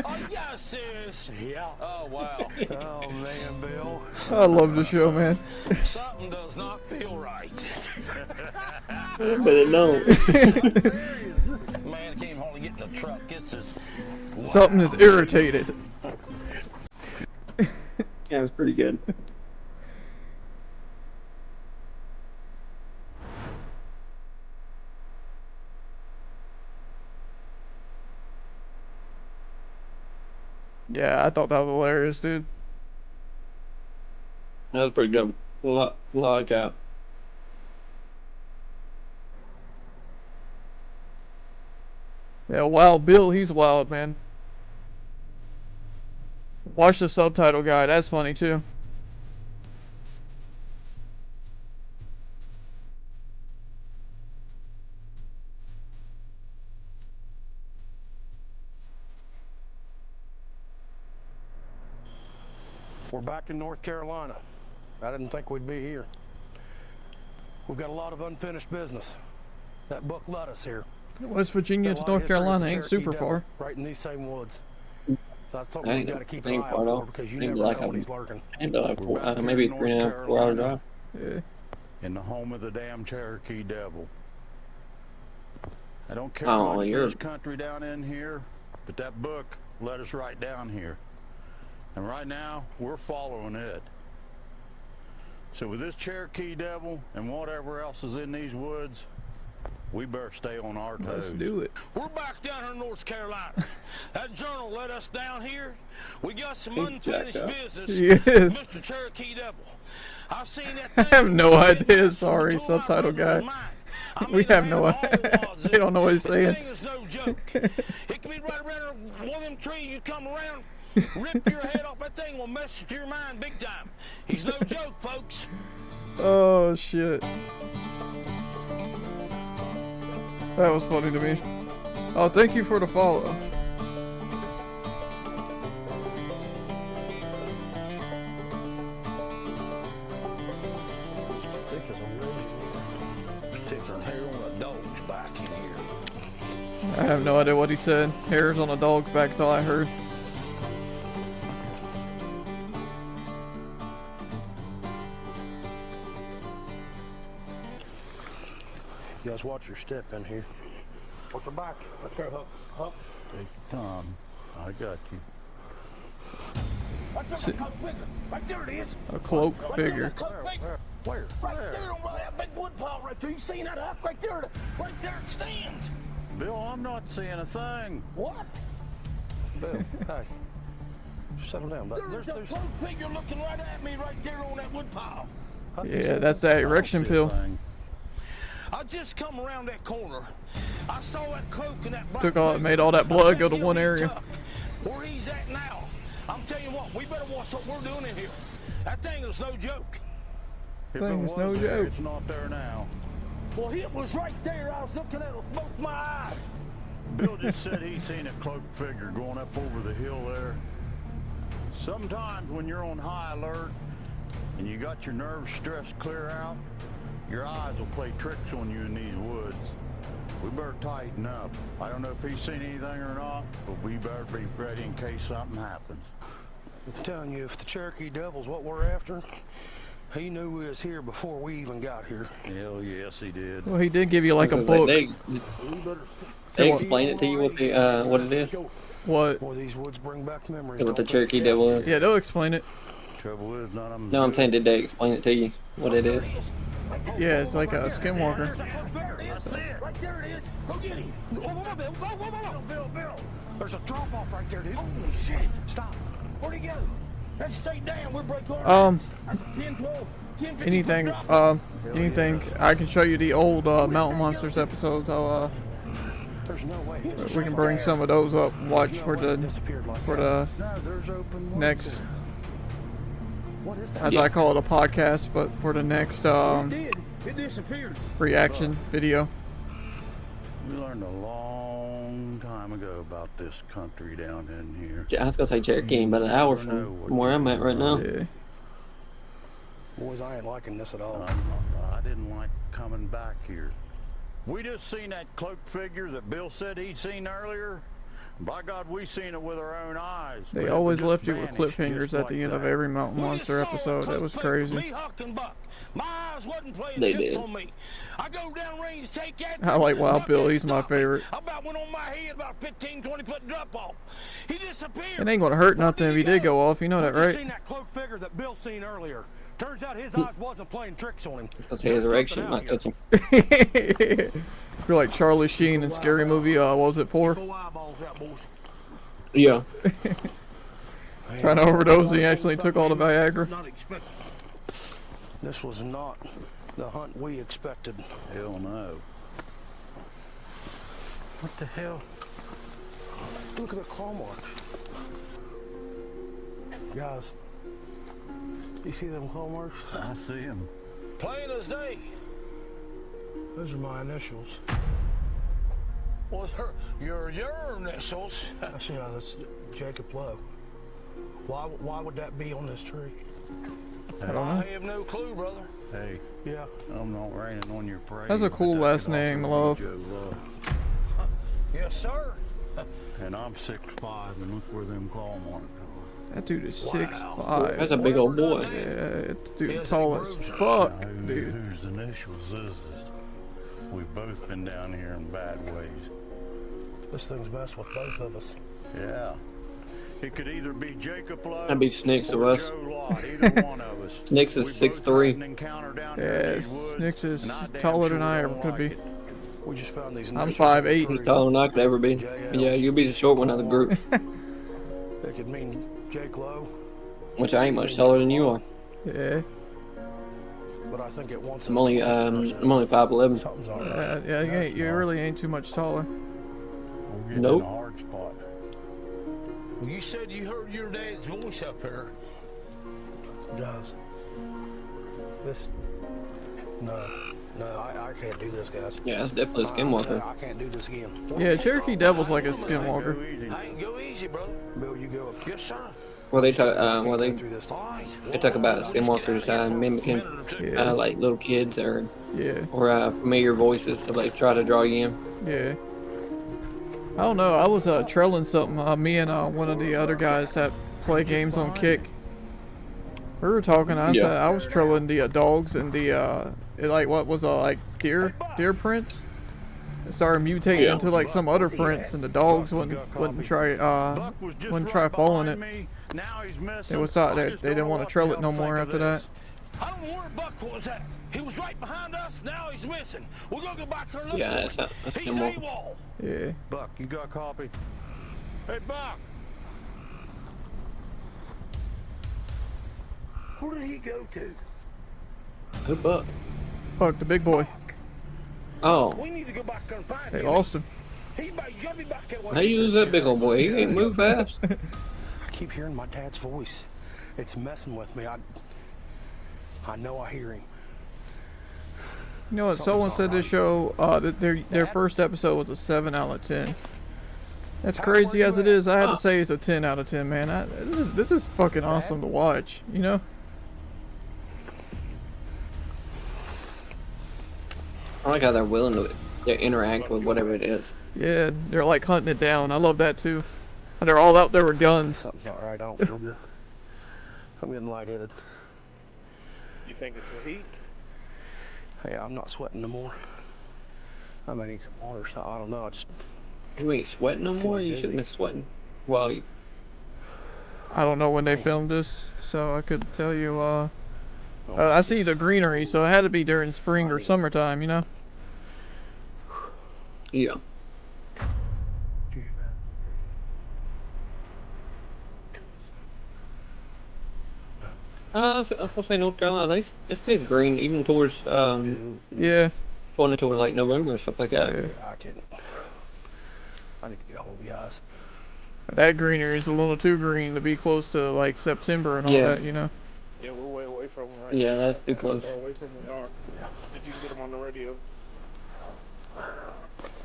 Are you guys serious? Yeah. Oh, wow. Oh, man, Bill. I love the show, man. Something does not feel right. But it don't. Man, I can't even hardly get in the truck. It's just... Something is irritated. Yeah, it was pretty good. Yeah, I thought that was hilarious, dude. That was pretty good. Like out. Yeah, Wild Bill, he's wild, man. Watch the subtitle guy, that's funny too. We're back in North Carolina. I didn't think we'd be here. We've got a lot of unfinished business. That book led us here. West Virginia Got a to lot of North history with Carolina the ain't Cherokee super Devil, far. Right in these same woods. That's I something we ain't, got to keep I an ain't eye far out for off. because you Ain't never like know when I'm- he's lurking. Ain't like We're back here maybe in North 3 hour Carolina. drive. Yeah. In the home of the damn Cherokee Devil. I don't care Oh, much for you're- this country down in here, but that book led us right down here. And right now, we're following it. So with this Cherokee Devil and whatever else is in these woods, we better stay on our toes. Let's do it. We're back down here in North Carolina. That journal led us down here. We got some Hey, unfinished Jack, business. Yes. Mr. Cherokee Devil. I've seen that I thing. have no idea. From Sorry, the tool my subtitle brother's guy. mind. I We mean, have the no man idea. all was They don't know what he's This saying. thing is no joke. It can be right around one of them trees. You come around, rip your head off. That thing will mess with your mind big time. He's no joke, folks. Oh shit. That was funny to me. Oh, thank you for the follow. It's thick as a razor. Particular hair on a dog's back in here. I have no idea what he said. Hairs on a dog's back's all I heard. You guys watch your step in here. Watch your back. Right there, Huck. Huck. Take your time. I got you. Right there, Sit. my cloak figure. Right there it is. A cloak Right there, figure. my cloak figure. Where? Right there on that big wood pile right there. You seen that, Huck? Right there. Right there it stands. Bill, I'm not seeing a thing. What? Bill, hey. Settle down. There's a cloak figure looking right at me right there on that wood pile. Yeah, that's that erection pill. I just come around that corner. I saw that cloak and that black Took all- figure. made all that blood I think go to he'll one be area. Tuck. Where he's at now. I'm telling you what, we better watch what we're doing in here. That thing is no joke. If Thing it is no was there, joke. it's not there now. Well, it was right there. I was looking at it with both my eyes. Bill just said he seen a cloaked figure going up over the hill there. Sometimes when you're on high alert and you got your nerves stressed clear out, your eyes will play tricks on you in these woods. We better tighten up. I don't know if he's seen anything or not, but we better be ready in case something happens. I'm telling you, if the Cherokee Devil's what we're after, he knew we was here before we even got here. Hell yes, he did. Well, he did give you like a Because, book. They explain it to you what it is. What? Boy, these woods bring back memories. What the don't they? Cherokee Devil is. Yeah, they'll explain it. Trouble is, none of them. No, I'm saying, did they explain it to you what it is? Yeah, it's like a skinwalker. There's that cloak figure. That's it. Right there it is. Go get him. Oh, whoa, Bill. Whoa. Bill. There's a drop off right there, dude. Holy shit. Stop. Where'd he go? Let's stay down. We're break our That's a 10, 12, 10, 15 Anything, foot drop. anything. I can show you the old Mountain Monsters episodes. I'll, There's no way. we can bring some of those up. And watch for the Disappeared like for that. the No, there's open woods next, there. What is that? as I call it, a podcast, but for the next It did. It disappeared. reaction video. We learned a long time ago about this country down in here. I was gonna say Cherokee, ain't about an hour from where I'm at right now. Yeah. Boys, I ain't liking this at all. I didn't like coming back here. We just seen that cloaked figure that Bill said he'd seen earlier. By God, we seen it with our own eyes. But They it always just left you with vanished cliffhangers just at the like end of that. every Mountain We Monster just saw a episode. That cloak was figure, crazy. Me, Huck, and Buck. My eyes wasn't playing They tricks did. on me. I go down range, take that. I like Wild Buck Bill. didn't He's my stop me. favorite. I about went on my head about 15, 20 foot drop off. He disappeared. It ain't gonna hurt Where nothing if he did go off. You know that, I just right? seen that cloak figure that Bill seen earlier. Turns out his eyes wasn't playing tricks on him. Let's say his There's erection, something not out here. touching. You're like Charlie Sheen in Scary Movie. What was it for? Full eyeballs out, boys. Yeah. Trying to overdose. He actually took all the Viagra. Not expecting. This was not the hunt we expected. Hell no. What the hell? Look at the claw marks. Guys, you see them claw marks? I see him. Plain as day. Those are my initials. Well, your initials. Actually, no, that's Jacob Lowe. Why would that be on this tree? I don't know. I have no clue, brother. Hey, Yeah. I'm not raining on your parade. That's a cool but last that's name, awesome, Love. Joe Love. Yes, sir. And I'm 6'5", and look where them claw marks are. That dude is Wow. 6'5". That's a big old boy. Yeah, that dude Yes, tall he as grows. fuck, Now, dude. whose initials is this? We've both been down here in bad ways. This thing's messed with both of us. Yeah. It could either be Jacob Lowe That'd be Snicks of or us. Joe Lott, either one of us. Snicks is We both 6'3". had an encounter down here Yeah, in these woods, Snicks is and I damn taller sure than I don't ever could like be. it. We just found these. I'm initials on the 5'8". tree. He's taller than I could ever be. Yeah, you'll be the short one of the group, It could mean Jake Lowe, which I ain't much taller than you are. Yeah. but I think it wants us I'm only to question I'm only ourselves. 5'11". Something's all right. Yeah, you really ain't too much taller. We're getting Nope. in a hard spot. You said you heard your dad's voice up here. Guys, this. No, I can't do this, guys. Yeah, that's definitely a skinwalker. I can't do this again. Yeah, Cherokee Devil's like a Go skinwalker. easy. I ain't go easy, brother. Bill, you go up. Yes, sir. Well, they talk Through this. All right. they talk about skinwalkers mimicking Yeah. like little kids or Yeah, familiar voices, so they try to draw you in. yeah. I don't know. I was trailing something. Me and one of the other guys that play games on Kick. We were talking. I said I was trailing the dogs and the what was like deer prints. It started mutating into like some other prints, and the dogs wouldn't try following it. Now he's missing. They was thought I they just didn't don't want know to trail what it no y'all more think after of that. this. I don't know where Buck was at. He was right behind us. Now he's missing. We're gonna go back there and look Yeah, for him. that's He's skinwalker. AWOL. Yeah. Buck, you got a copy? Hey, Buck. Where did he go to? Who Buck? Fuck the big boy. Oh, We need to go back there and find They him. lost him. You gotta be back there. how you lose that big old boy? He can't move fast. I keep hearing my dad's voice. It's messing with me. I know I hear him. You know what? Someone said this show, that their first episode was a 7 out of 10. As crazy as it is, I had to say it's a 10 out of 10, man. This is fucking awesome to watch, you know? I like how they're willing to interact with whatever it is. Yeah, they're like hunting it down. I love that too. And they're all out there with guns. Something's not right. I don't feel good. I'm getting lightheaded. You think it's the heat? Hey, I'm not sweating no more. I may need some water. So I don't know. I just. You ain't sweating no more. You shouldn't be sweating. Well, I don't know when they filmed this, so I couldn't tell you. I see the greenery, so it had to be during spring or summertime, you know? yeah. I was gonna say North Carolina. It stays green even towards Yeah. going into like November and stuff like that. Yeah. I can't. I need to get a hold of you guys. That greenery is a little too green to be close to like September and all Yeah. that, you know? Yeah, we're way away from them right Yeah, that's too close. Far away from the ark. If you can get them on the radio.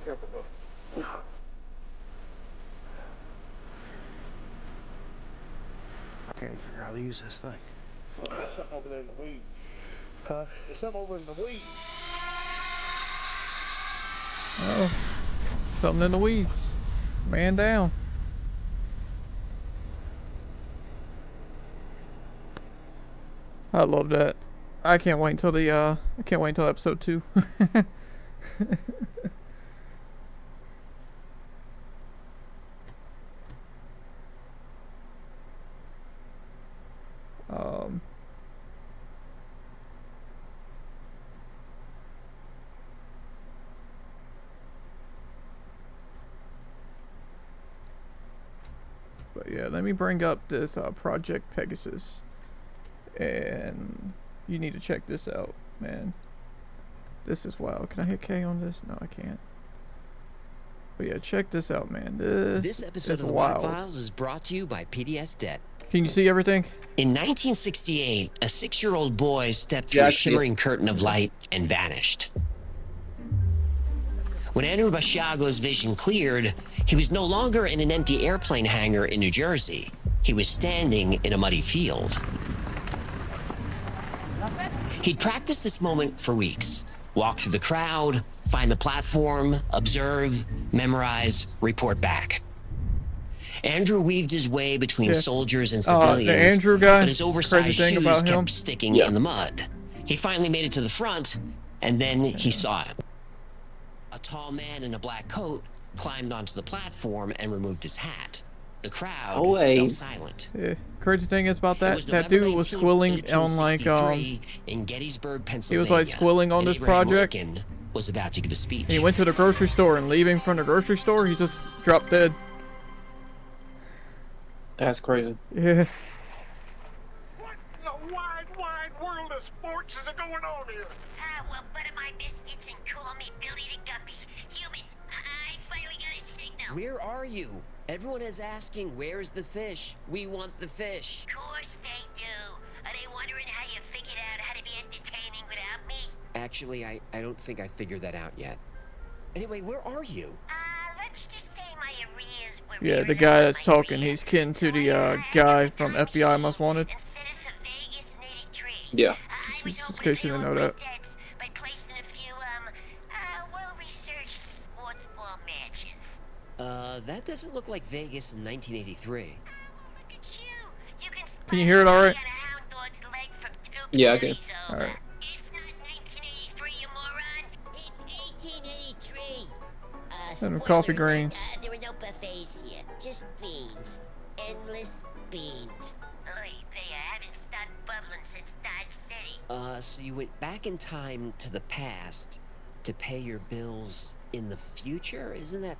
Careful, bud. I can't figure out how to use this thing. There's something over there in the weeds. Huh? There's something over in the weeds. Oh. Something in the weeds. Man down. I love that. I can't wait until episode 2. But yeah, let me bring up this Project Pegasus, and you need to check this out, man. This is wild. Can I hit K on this? No, I can't. But yeah, check this out, man. This episode is of the wild. White Files is brought to you by PDS Debt. Can you see everything? In 1968, a 6-year-old boy stepped through a shimmering curtain of light and vanished. When Andrew Basiago's vision cleared, he was no longer in an empty airplane hangar in New Jersey. He was standing in a muddy field. He'd practiced this moment for weeks. Walked through the crowd, Find the platform, observe, memorize, report back. Andrew weaved his way between soldiers and civilians, the Andrew guy, but his oversized crazy thing shoes about kept him. sticking in the mud. He finally made it to the front, and then he saw it. A tall man in a black coat climbed onto the platform and removed his hat. The crowd fell silent. Yeah. Crazy thing is about that, that November dude was squilling on like in Gettysburg, he was like squilling on this project. Was about to give a speech. He went to the grocery store, and leaving from the grocery store, he just dropped dead. That's crazy. Yeah. What in the wide world of sports is going on here? Well, butter my biscuits and call me Billy the Guppy. Human, I finally got a signal. Where are you? Everyone is asking, where's the fish? We want the fish. Of course they do. Are they wondering how you figured out how to be entertaining without me? Actually, I don't think I figured that out yet. Anyway, where are you? Let's just say my arrears were... Yeah, the guy that's talking, he's kin to the guy from FBI Most Wanted. Yeah. Just in case you didn't know that. By placing a few, well-researched sports ball matches. That doesn't look like Vegas in 1983. Look at you. You Can you hear it all right? Yeah, I can. All right. It's not 1983, you moron. It's 1883. Some coffee grains. There were no buffets here. Just beans. Endless beans. Oy, I haven't stopped bubbling since Dodge City. So you went back in time to the past to pay your bills in the future? Isn't that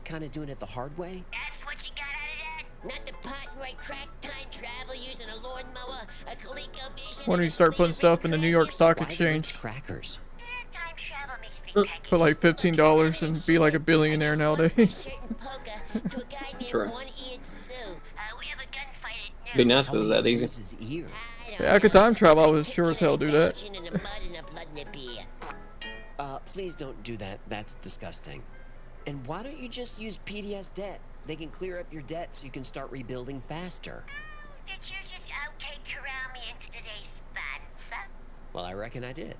kind of doing it the hard way? That's what you got out of that? Not the part where I crack time travel using a lawnmower, a ColecoVision. Why don't you start putting stuff in the New York Stock Why do you Exchange? like crackers? Time travel makes me For like $15 and be like a billionaire nowadays. True. One-eared Sue. We have a gunfight at Be nice if it was that easy. His ear. Yeah, I could time travel. I would sure as hell do that. Please don't do that. That's disgusting. And why don't you just use PDS debt? They can clear up your debt so you can start rebuilding faster. Did you just okay corral me into today's sponsor? Well, I reckon I did.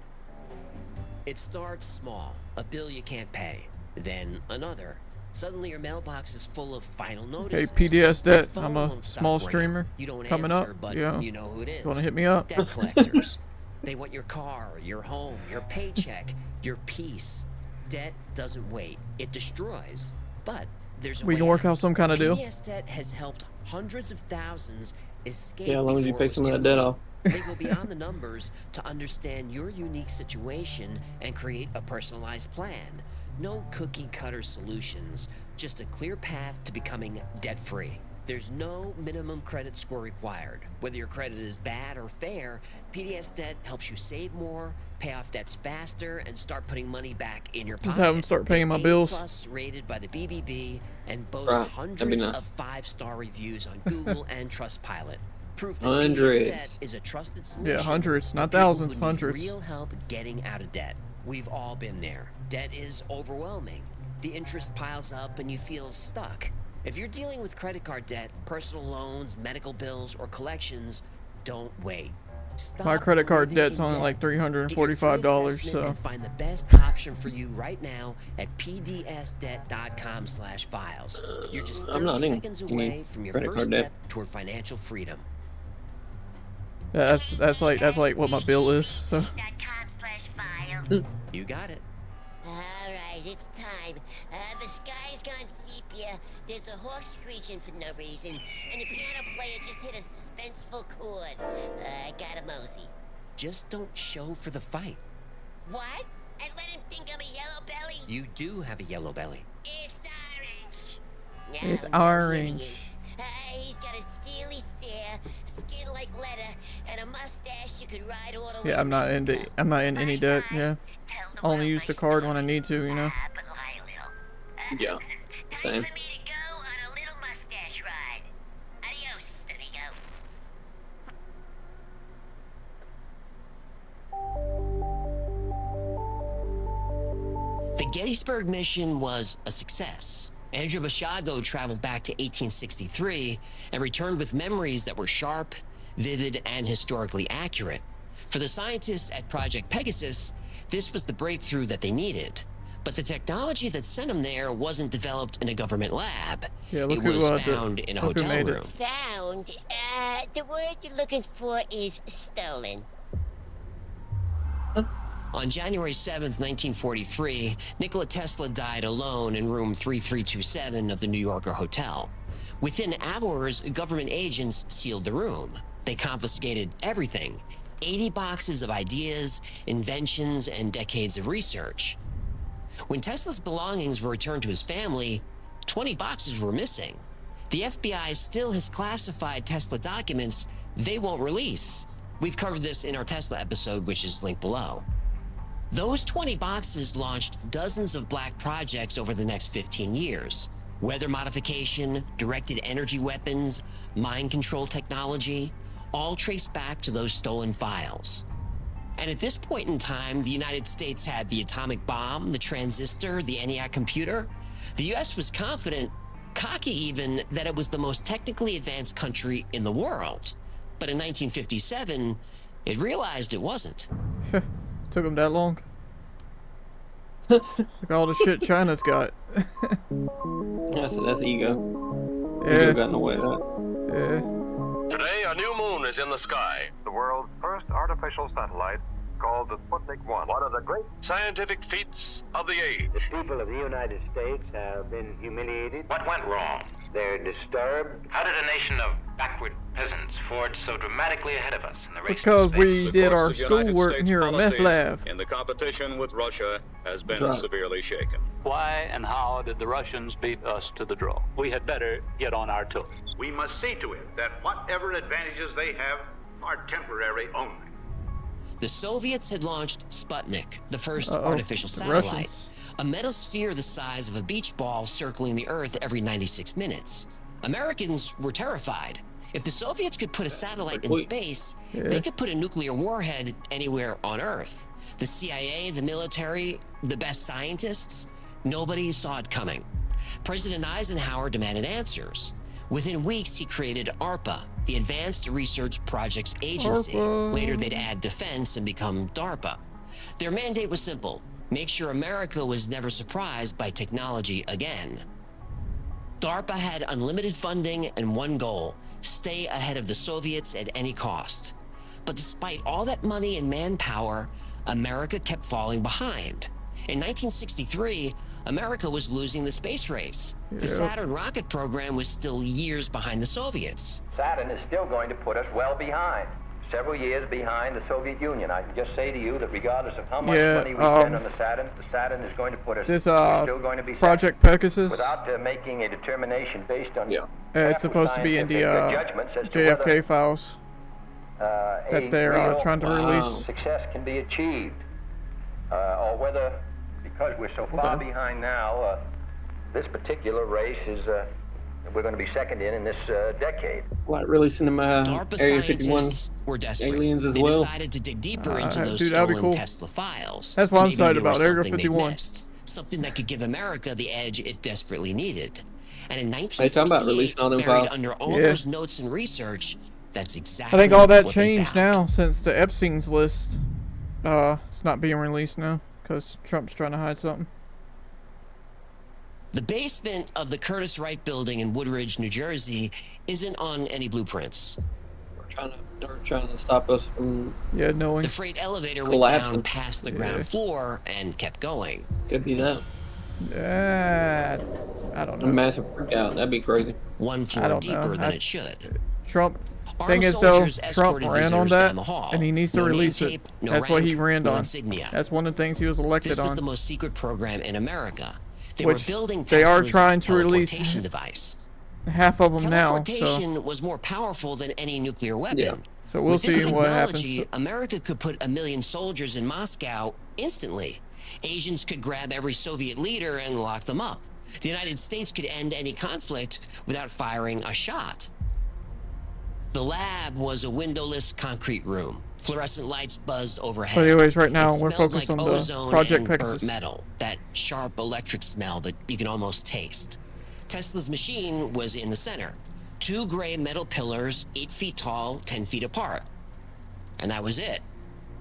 It starts small, a bill you can't pay. Then another. Suddenly your mailbox is full of final Hey, notices. PDS debt. Your I'm phone a won't stop small ringing. streamer. You don't Coming answer, up. but Yeah. you know who it is. You want to hit me up? Debt collectors. They want your car, your home, your paycheck, your peace. Debt doesn't wait. It destroys. But there's a We way can work out some kind of deal. PDS debt has helped hundreds of thousands escape. Yeah, as long as you before pay it was some of too that debt late. off. They go beyond the numbers to understand your unique situation and create a personalized plan. No cookie cutter solutions, just a clear path to becoming debt free. There's no minimum credit score required. Whether your credit is bad or fair, PDS debt helps you save more, pay off debts faster, and start putting money back in your pocket. Just have them start paying my bills. A+ rated by the BBB and boasts Right, hundreds that'd be nice. of 5-star reviews on Google and Trustpilot. Proof that Hundreds. PDS debt is a trusted solution. Yeah, hundreds, for not people thousands, who need hundreds. Real help getting out of debt. We've all been there. Debt is overwhelming. The interest piles up and you feel stuck. If you're dealing with credit card debt, personal loans, medical bills, or collections, don't wait. Stop My credit card living debt's in only debt. like Get your free $345, assessment so and find the best option for you right now at pdsdebt.com/files. You're just 30 I'm not in seconds any away from your credit first card debt. step toward financial freedom. yeah, that's like what my bill is. So .com/file. You got it. Alright, it's time. The sky's gone sepia. There's a hawk screeching for no reason. And the piano player just hit a suspenseful chord. I got a mosey. Just don't show for the fight. What? And let him think I'm a yellow belly? You do have a yellow belly. It's orange. It's Now, here orange. he is. He's got a steely stare, skin like leather, and a mustache you could ride all the way. yeah, I'm not in any debt. Yeah, only use the card when I need to. You know. But lie a little. Yeah, Time same. for me to go on a little mustache ride. Adios, amigo. The Gettysburg mission was a success. Andrew Bashago traveled back to 1863 and returned with memories that were sharp, vivid, and historically accurate. For the scientists at Project Pegasus, this was the breakthrough that they needed. But the technology that sent him there wasn't developed in a government lab. Yeah, look It who, was the- found in a look who hotel made it. room. Found? The word you're looking for is stolen. On January 7th, 1943, Nikola Tesla died alone in room 3327 of the New Yorker hotel. Within hours, government agents sealed the room. They confiscated everything: 80 boxes of ideas, inventions, and decades of research. When Tesla's belongings were returned to his family, 20 boxes were missing. The FBI still has classified Tesla documents they won't release. We've covered this in our Tesla episode, which is linked below. Those 20 boxes launched dozens of black projects over the next 15 years. Weather modification, directed energy weapons, mind control technology, all traced back to those stolen files. And at this point in time, the United States had the atomic bomb, the transistor, the ENIAC computer. The US was confident, cocky even, that it was the most technically advanced country in the world. But in 1957, it realized it wasn't. Took him that long. Look at all the shit China's got. That's ego. Yeah. Ego got in the way of that. Yeah. Today, a new moon is in the sky. The world's first artificial satellite, called the Sputnik 1. One of the great scientific feats of the age. The people of the United States have been humiliated. What went wrong? They're disturbed. How did a nation of backward peasants forge so dramatically ahead of us in the race? Because we did our schoolwork here at Meth Lab. In the competition with Russia has been severely shaken. Why and how did the Russians beat us to the draw? We had better get on our toes. We must see to it that whatever advantages they have are temporary only. The Soviets had launched Sputnik, the first Uh-oh. artificial The satellite. Russians. A metal sphere the size of a beach ball circling the Earth every 96 minutes. Americans were terrified. If the Soviets could put a satellite in space, they could put a nuclear warhead anywhere on Earth. The CIA, the military, the best scientists, nobody saw it coming. President Eisenhower demanded answers. Within weeks, he created ARPA, the Advanced Research Projects Agency. ARPA. Later, they'd add defense and become DARPA. Their mandate was simple: make sure America was never surprised by technology again. DARPA had unlimited funding and one goal: stay ahead of the Soviets at any cost. But despite all that money and manpower, America kept falling behind. In 1963, America was losing the space race. The Saturn rocket program was still years behind the Soviets. Saturn is still going to put us well behind. Several years behind the Soviet Union. I can just say to you that regardless of how much money we spend on the Saturn is going to put us. This we're still going to be Project Pegasus. without making a determination based on. It's supposed to be in the JFK files that they're trying to release. Success can be achieved, or whether because we're so far behind now, this particular race is we're going to be second in this decade. Like releasing them DARPA Area 51 scientists were desperate. aliens as They well. decided to dig deeper into those dude, that'd be stolen cool. Tesla files. That's what I'm Maybe excited there was about, Area something they 51. missed, something that could give America the edge it desperately needed. And in They talking about 1968, releasing all them buried files. under all Yeah. those notes and research, that's exactly I think all that what they changed found. now since the Epstein's list. It's not being released now because Trump's trying to hide something. The basement of the Curtis Wright building in Woodridge, New Jersey, isn't on any blueprints. They're trying to stop us from knowing. The freight elevator went collapsing. down past the ground floor and kept going. Could be that. I don't A know. massive freak out. That'd be crazy. One I floor don't deeper know. than it should. Trump. Armed Thing is though, soldiers Trump escorted ran on visitors that, down the hall. and he needs to No name release it. tape, no That's what he rank, ran no on. insignia. That's one of the things he was elected This was on. the most secret program in America. They Which were building they are Tesla's trying to release teleportation device. half of them now. Teleportation So was more powerful than any nuclear weapon. Yeah. So we'll With this see what happens. technology, America could put 1 million soldiers in Moscow instantly. Asians could grab every Soviet leader and lock them up. The United States could end any conflict without firing a shot. The lab was a windowless concrete room. Fluorescent lights buzzed overhead. But anyways, right now It we're smelled focused like on the ozone Project and Pegasus. burnt metal, that sharp electric smell that you can almost taste. Tesla's machine was in the center. 2 gray metal pillars, 8 feet tall, 10 feet apart. And that was it.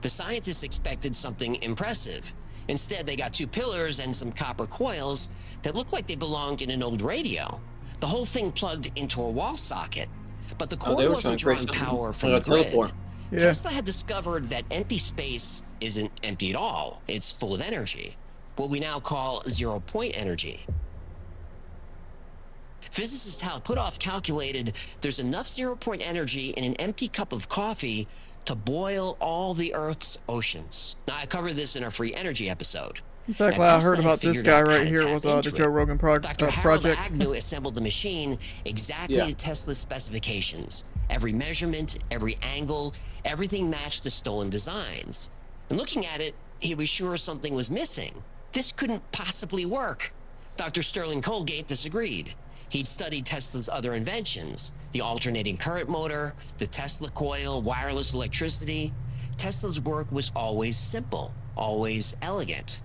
The scientists expected something impressive. Instead, they got 2 pillars and some copper coils that looked like they belonged in an old radio. The whole thing plugged into a wall socket, but the core wasn't drawing power from the grid. Yeah. Tesla had discovered that empty space isn't empty at all. It's full of energy, what we now call zero-point energy. Physicist Hal Puthoff calculated there's enough zero-point energy in an empty cup of coffee to boil all the Earth's oceans. Now, I covered this in our free energy episode. Exactly. I heard about this guy right here with the Joe Rogan Dr. project. Harold Agnew assembled the machine exactly to Tesla's specifications. Every measurement, every angle, everything matched the stolen designs. And looking at it, he was sure something was missing. This couldn't possibly work. Dr. Sterling Colgate disagreed. He'd studied Tesla's other inventions, the alternating current motor, the Tesla coil, wireless electricity. Tesla's work was always simple, always elegant.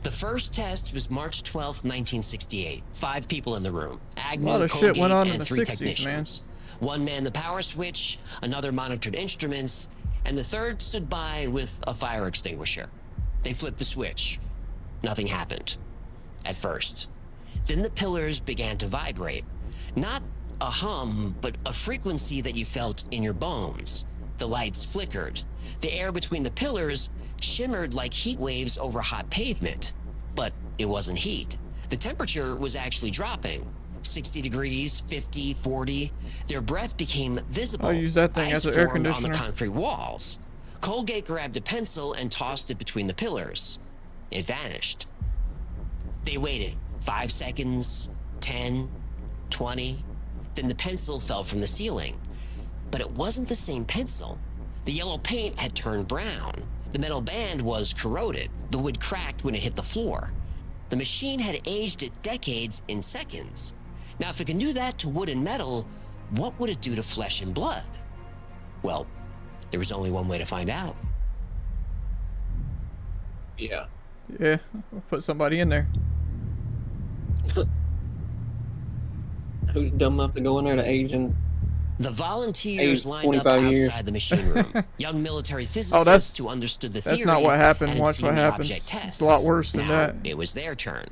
The first test was March 12, 1968. 5 people in the room. Agnew, A lot of Colgate, shit went on in and the 3 60s, technicians. One manned the power switch, another monitored instruments, and the third stood by with a fire extinguisher. They flipped the switch. Nothing happened. At first. Then the pillars began to vibrate. Not a hum, but a frequency that you felt in your bones. The lights flickered. The air between the pillars shimmered like heat waves over hot pavement. But it wasn't heat. The temperature was actually dropping. 60 degrees, 50, 40. Their breath became visible. I'll use that thing Ice as an air formed on the conditioner. concrete walls. Colgate grabbed a pencil and tossed it between the pillars. It vanished. They waited 5 seconds, 10, 20. Then the pencil fell from the ceiling. But it wasn't the same pencil. The yellow paint had turned brown. The metal band was corroded. The wood cracked when it hit the floor. The machine had aged it decades in seconds. Now, if it can do that to wood and metal, what would it do to flesh and blood? Well, there was only one way to find out. Yeah. Yeah, we'll put somebody in there. Who's dumb enough to go in there to age and The volunteers age lined up 25 years? outside the machine room. Young military physicists Oh, that's- who understood the that's theory. not what happened. and had Watch seen what the happens. object tests. It's a lot worse than Now, that. It was their turn.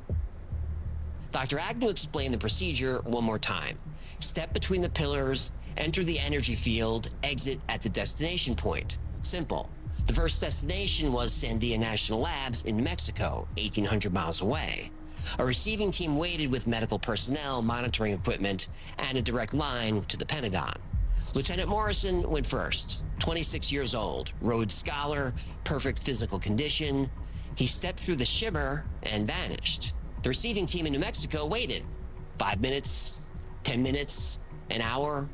Dr. Agnew explained the procedure one more time. Step between the pillars, enter the energy field, exit at the destination point. Simple. The first destination was Sandia National Labs in New Mexico, 1,800 miles away. A receiving team waited with medical personnel, monitoring equipment, and a direct line to the Pentagon. Lieutenant Morrison went first, 26 years old, Rhodes Scholar, perfect physical condition. He stepped through the shimmer and vanished. The receiving team in New Mexico waited. 5 minutes, 10 minutes, an hour.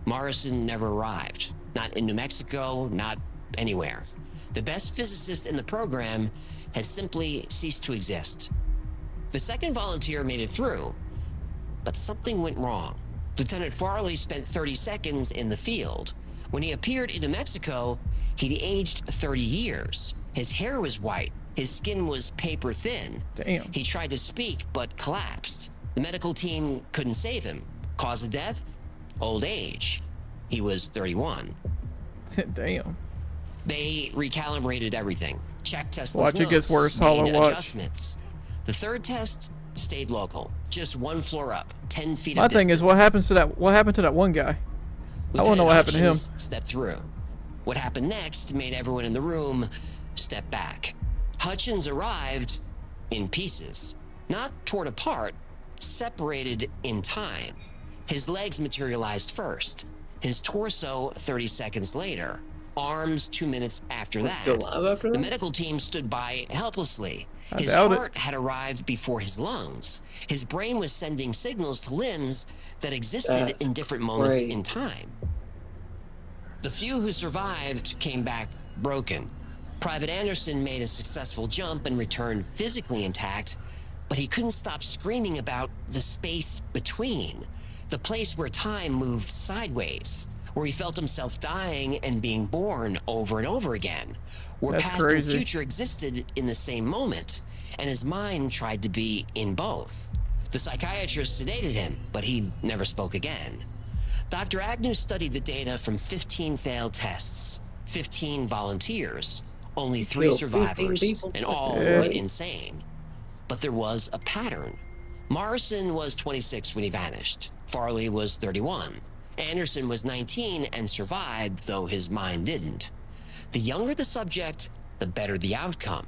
Morrison never arrived. Not in New Mexico, not anywhere. The best physicist in the program had simply ceased to exist. The second volunteer made it through, but something went wrong. Lieutenant Farley spent 30 seconds in the field. When he appeared in New Mexico, he'd aged 30 years. His hair was white. His skin was paper thin. Damn. He tried to speak, but collapsed. The medical team couldn't save him. Cause of death? Old age. He was 31. Damn. They recalibrated everything. Checked Tesla's Watch, it notes, gets worse. Hollow made watch. adjustments. The third test stayed local, just 1 floor up, 10 feet My of thing distance. is, what happened to that one guy? I want to know what happened to him. Hutchins stepped through. What happened next made everyone in the room step back. Hutchins arrived in pieces, not torn apart, separated in time. His legs materialized first, his torso 30 seconds later, arms 2 minutes after that. Still alive after The that? medical team stood by helplessly. I His doubt it. heart had arrived before his lungs. His brain was sending signals to limbs that existed That's in different moments crazy. in time. The few who survived came back broken. Private Anderson made a successful jump and returned physically intact, but he couldn't stop screaming about the space between, the place where time moved sideways, where he felt himself dying and being born over and over again, where That's past and crazy. future existed in the same moment, and his mind tried to be in both. The psychiatrist sedated him, but he never spoke again. Dr. Agnew studied the data from 15 failed tests, 15 volunteers, Only 3 killed 15 survivors, people? and That's all crazy. went insane. But there was a pattern. Morrison was 26 when he vanished. Farley was 31. Anderson was 19 and survived, though his mind didn't. The younger the subject, the better the outcome.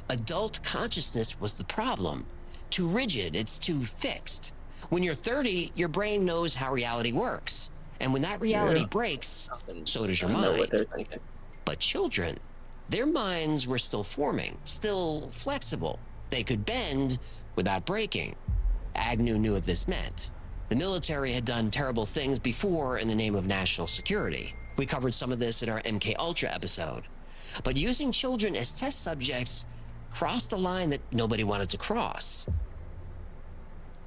Adult consciousness was the problem. Too rigid, it's too fixed. When you're 30, your brain knows how reality works. And when that reality breaks, so does your I know what mind. they're thinking. But children, their minds were still forming, still flexible. They could bend without breaking. Agnew knew what this meant. The military had done terrible things before in the name of national security. We covered some of this in our MK Ultra episode. But using children as test subjects crossed a line that nobody wanted to cross.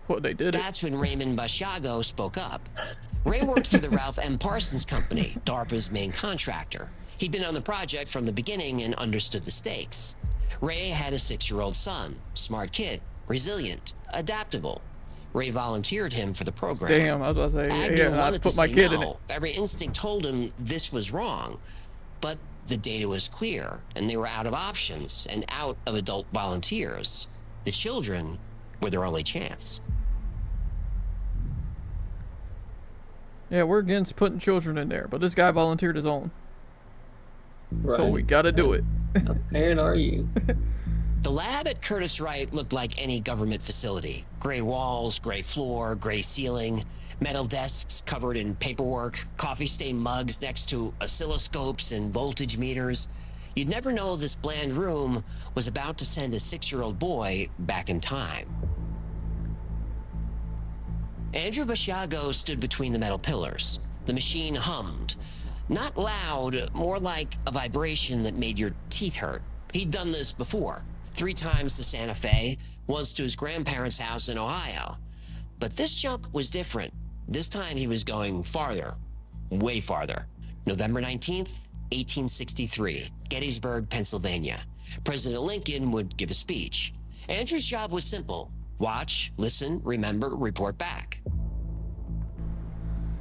Well, they did. That's when Raymond Basiago spoke up. Ray worked for the Ralph M. Parsons Company, DARPA's main contractor. He'd been on the project from the beginning and understood the stakes. Ray had a 6-year-old son, smart kid, resilient, adaptable. Ray volunteered him for the program. Damn, I was about to say, Agnew yeah, I wanted put to my say kid no. in it. Every instinct told him this was wrong. But the data was clear, and they were out of options and out of adult volunteers. The children were their only chance. Yeah, we're against putting children in there, but this guy volunteered his own. So Right. we gotta do it. How parent are you? The lab at Curtis Wright looked like any government facility. Gray walls, gray floor, gray ceiling, metal desks covered in paperwork, coffee-stained mugs next to oscilloscopes and voltage meters. You'd never know this bland room was about to send a 6-year-old boy back in time. Andrew Basiago stood between the metal pillars. The machine hummed. Not loud, more like a vibration that made your teeth hurt. He'd done this before. 3 times to Santa Fe, once to his grandparents' house in Ohio. But this jump was different. This time he was going farther. Way farther. November 19th, 1863, Gettysburg, Pennsylvania. President Lincoln would give a speech. Andrew's job was simple. Watch, listen, remember, report back.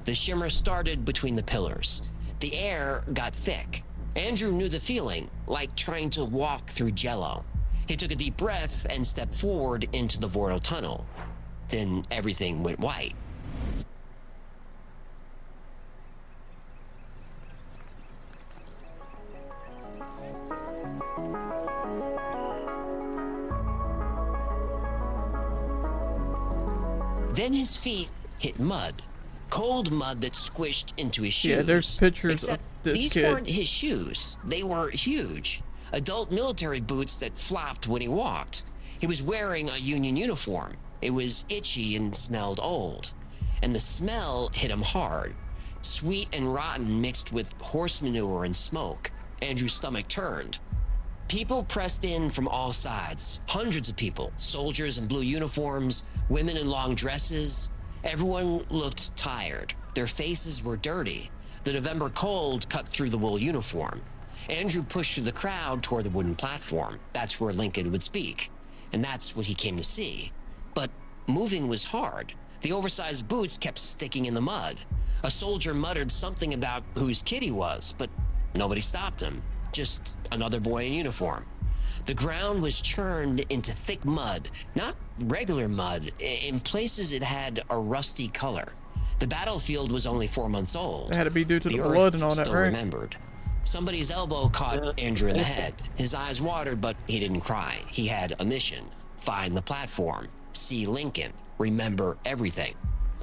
The shimmer started between the pillars. The air got thick. Andrew knew the feeling, like trying to walk through jello. He took a deep breath and stepped forward into the Voidal tunnel. Then everything went white. Then his feet hit mud. Cold mud that squished into his shoes. Yeah, there's pictures Except of this these kid. weren't his shoes. They were huge. Adult military boots that flopped when he walked. He was wearing a Union uniform. It was itchy and smelled old. And the smell hit him hard. Sweet and rotten mixed with horse manure and smoke. Andrew's stomach turned. People pressed in from all sides. Hundreds of people. Soldiers in blue uniforms, women in long dresses. Everyone looked tired. Their faces were dirty. The November cold cut through the wool uniform. Andrew pushed through the crowd toward the wooden platform. That's where Lincoln would speak. And that's what he came to see. But moving was hard. The oversized boots kept sticking in the mud. A soldier muttered something about whose kid he was, but nobody stopped him. Just another boy in uniform. The ground was churned into thick mud, not regular mud. In places it had a rusty color. The battlefield was only 4 months old. It had to be due to the earth blood and all that, still right? remembered. Somebody's elbow caught Andrew in the head. His eyes watered, but he didn't cry. He had a mission. Find the platform. See Lincoln. Remember everything.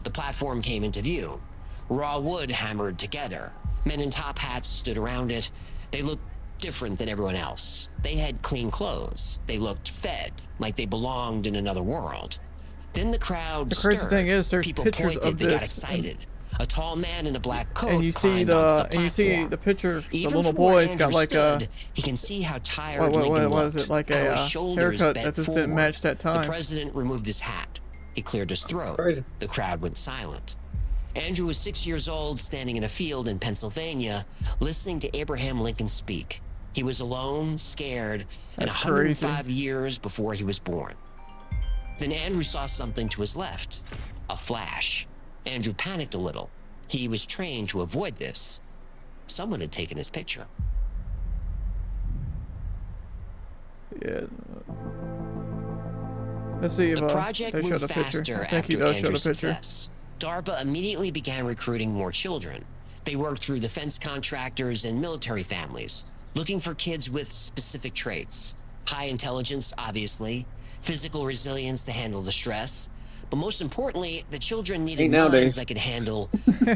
The platform came into view. Raw wood hammered together. Men in top hats stood around it. They looked different than everyone else. They had clean clothes. They looked fed, like they belonged in another world. Then the crowd The crazy stirred. thing is, there's People pictures pointed, of they got this, excited. A tall man in a black coat and you see climbed onto the the and you see platform. the picture. The Even little from where boy's Andrew got like stood, he can see how tired what Lincoln was looked. it? Like how a his shoulders haircut bent that just didn't forward. match that time. The president removed his hat. He cleared his throat. Crazy. The crowd went silent. Andrew was 6 years old, standing in a field in Pennsylvania, listening to Abraham Lincoln speak. He was alone, scared, and That's 105 years before he was born. Then Andrew saw something to his left. A flash. Andrew panicked a little. He was trained to avoid this. Someone had taken his picture. Yeah. Let's see if The project they showed moved a picture. faster I think he after does show the Andrew's picture. success. DARPA immediately began recruiting more children. They worked through defense contractors and military families, looking for kids with specific traits. High intelligence, obviously, physical resilience to handle the stress, but most importantly, the children needed Ain't minds nowadays. that could handle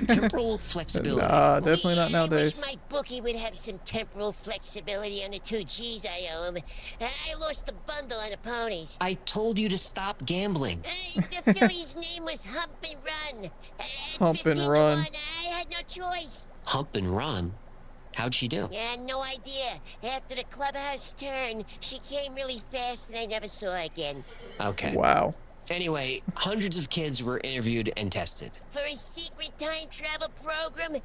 temporal flexibility. Definitely not I wish nowadays. my bookie would have some temporal flexibility on the 2 G's I owe him. I lost the bundle on the ponies. I told you to stop gambling. The filly's name was Hump and Run. At Hump 15 and to Run. 1, I had no choice. Hump and Run? How'd she do? Yeah, no idea. After the clubhouse turn, she came really fast and I never saw her again. Okay. Wow. Anyway, hundreds of kids were interviewed and tested. For a secret time travel program?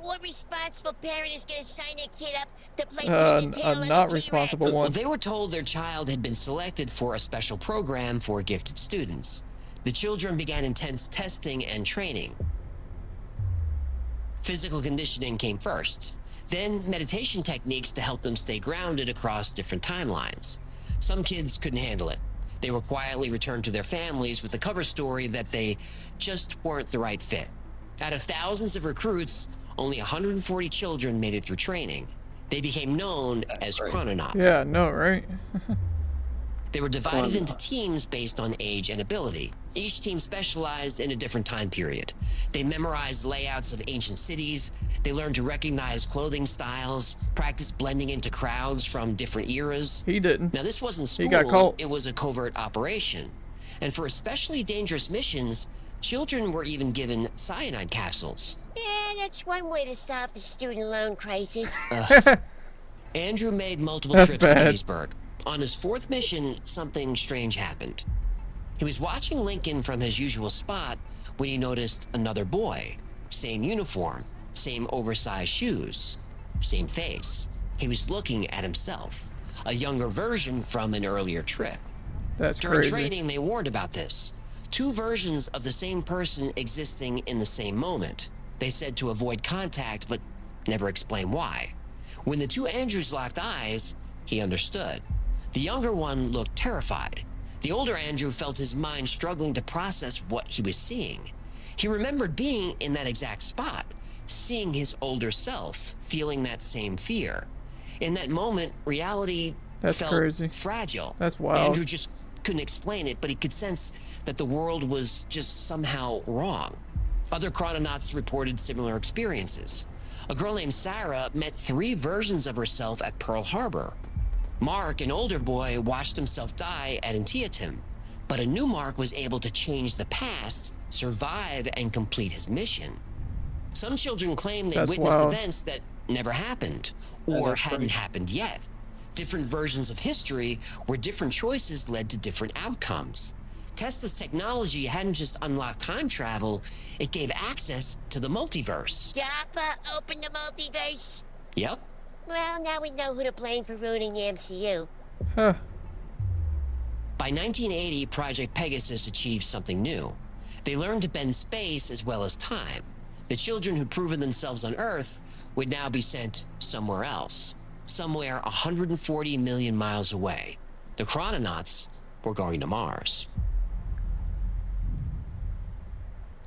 What responsible parent is gonna sign their kid up to play a not responsible Well, one. they were told their child had been selected for a special program for gifted students. The children began intense testing and training. Physical conditioning came first, then meditation techniques to help them stay grounded across different timelines. Some kids couldn't handle it. They were quietly returned to their families with the cover story that they just weren't the right fit. Out of thousands of recruits, only 140 children made it through training. They became known as chrononauts. Yeah, no, right? They were divided into teams based on age and ability. Each team specialized in a different time period. They memorized layouts of ancient cities. They learned to recognize clothing styles, practice blending into crowds from different eras. He didn't. Now, this wasn't school. He got caught. It was a covert operation. And for especially dangerous missions, children were even given cyanide capsules. Yeah, that's one way to solve the student loan crisis. Andrew made multiple That's trips to bad. Gettysburg. On his fourth mission, something strange happened. He was watching Lincoln from his usual spot when he noticed another boy. Same uniform, same oversized shoes, same face. He was looking at himself, a younger version from an earlier trip. That's During crazy. training, they warned about this. 2 versions of the same person existing in the same moment. They said to avoid contact, but never explained why. When the 2 Andrews locked eyes, he understood. The younger one looked terrified. The older Andrew felt his mind struggling to process what he was seeing. He remembered being in that exact spot, seeing his older self, feeling that same fear. In that moment, reality That's felt crazy. fragile. That's wild. Andrew just couldn't explain it, but he could sense that the world was just somehow wrong. Other chrononauts reported similar experiences. A girl named Sarah met 3 versions of herself at Pearl Harbor. Mark, an older boy, watched himself die at Antietam, but a new Mark was able to change the past, survive, and complete his mission. Some children claim they That's witnessed wild. events that never happened That or is hadn't crazy. happened yet. Different versions of history where different choices led to different outcomes. Tesla's technology hadn't just unlocked time travel, it gave access to the multiverse. DARPA opened the multiverse. Yep. Well, now we know who to blame for ruining the MCU. Huh. By 1980, Project Pegasus achieved something new. They learned to bend space as well as time. The children who'd proven themselves on Earth would now be sent somewhere else, somewhere 140 million miles away. The chrononauts were going to Mars.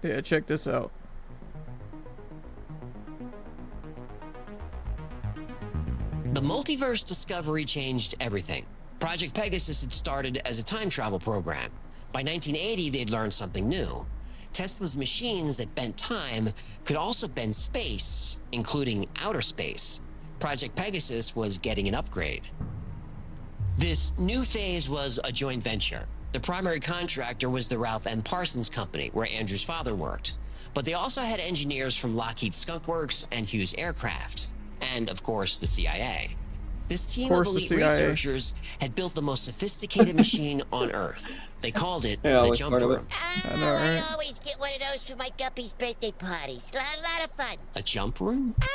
Yeah, check this out. The multiverse discovery changed everything. Project Pegasus had started as a time travel program. By 1980, they'd learned something new. Tesla's machines that bent time could also bend space, including outer space. Project Pegasus was getting an upgrade. This new phase was a joint venture. The primary contractor was the Ralph M. Parsons Company, where Andrew's father worked. But they also had engineers from Lockheed Skunk Works and Hughes Aircraft. And, of course, the CIA. This team of elite researchers had built the most sophisticated machine on Earth. They called it the Jump Room. I know, right? I always get one of those for my guppy's birthday parties. A lot of fun. A jump room? Oh,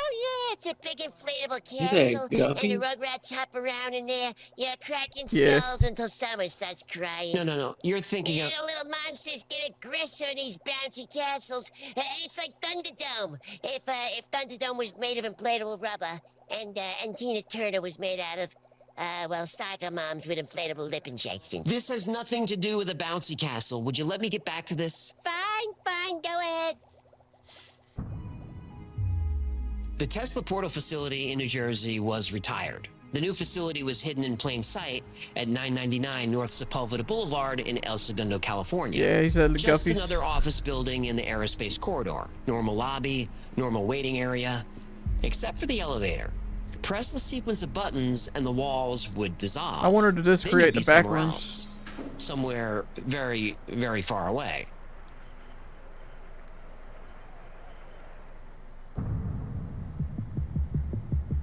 yeah, it's a big inflatable said castle, and guppy? the Rugrats hop around in there. Yeah, cracking Yeah. skulls until Summer starts crying. No. You're thinking Yeah, of... the little monsters get aggressive in these bouncy castles. It's like Thunderdome. If Thunderdome was made of inflatable rubber, and Tina Turner was made out of Well, soccer moms with inflatable lip injections. This has nothing to do with a bouncy castle. Would you let me get back to this? Fine, go ahead. The Tesla Portal facility in New Jersey was retired. The new facility was hidden in plain sight at 999 North Sepulveda Boulevard in El Segundo, California. Yeah, he said Just Guffey's. another office building in the aerospace corridor. Normal lobby, normal waiting area, except for the elevator. Press a sequence of buttons and the walls would dissolve. I wondered, did this Then create you'd the be back somewhere rooms? else, somewhere very, very far away.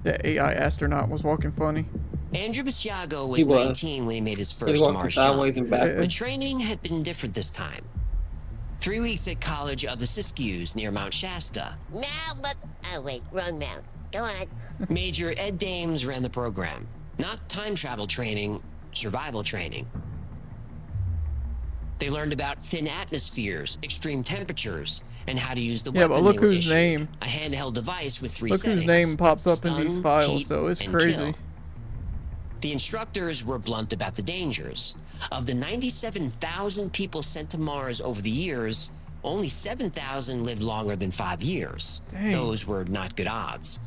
The AI astronaut was walking funny. Andrew Basiago was He was. 19 when he made his He first walked Mars sideways jump. and backwards. The training had been different this time. 3 weeks at College of the Siskiyous near Mount Shasta. Oh, wait, wrong mount. Go on. Major Ed Dames ran the program. Not time travel training, survival training. They learned about thin atmospheres, extreme temperatures, and how to use the Yeah, weapon but look they were whose issued. name. A handheld device with 3 Look settings. whose name pops up in these Stun, files, heat, so it's and crazy. kill. The instructors were blunt about the dangers. Of the 97,000 people sent to Mars over the years, only 7,000 lived longer than 5 years. Dang. Those were not good odds.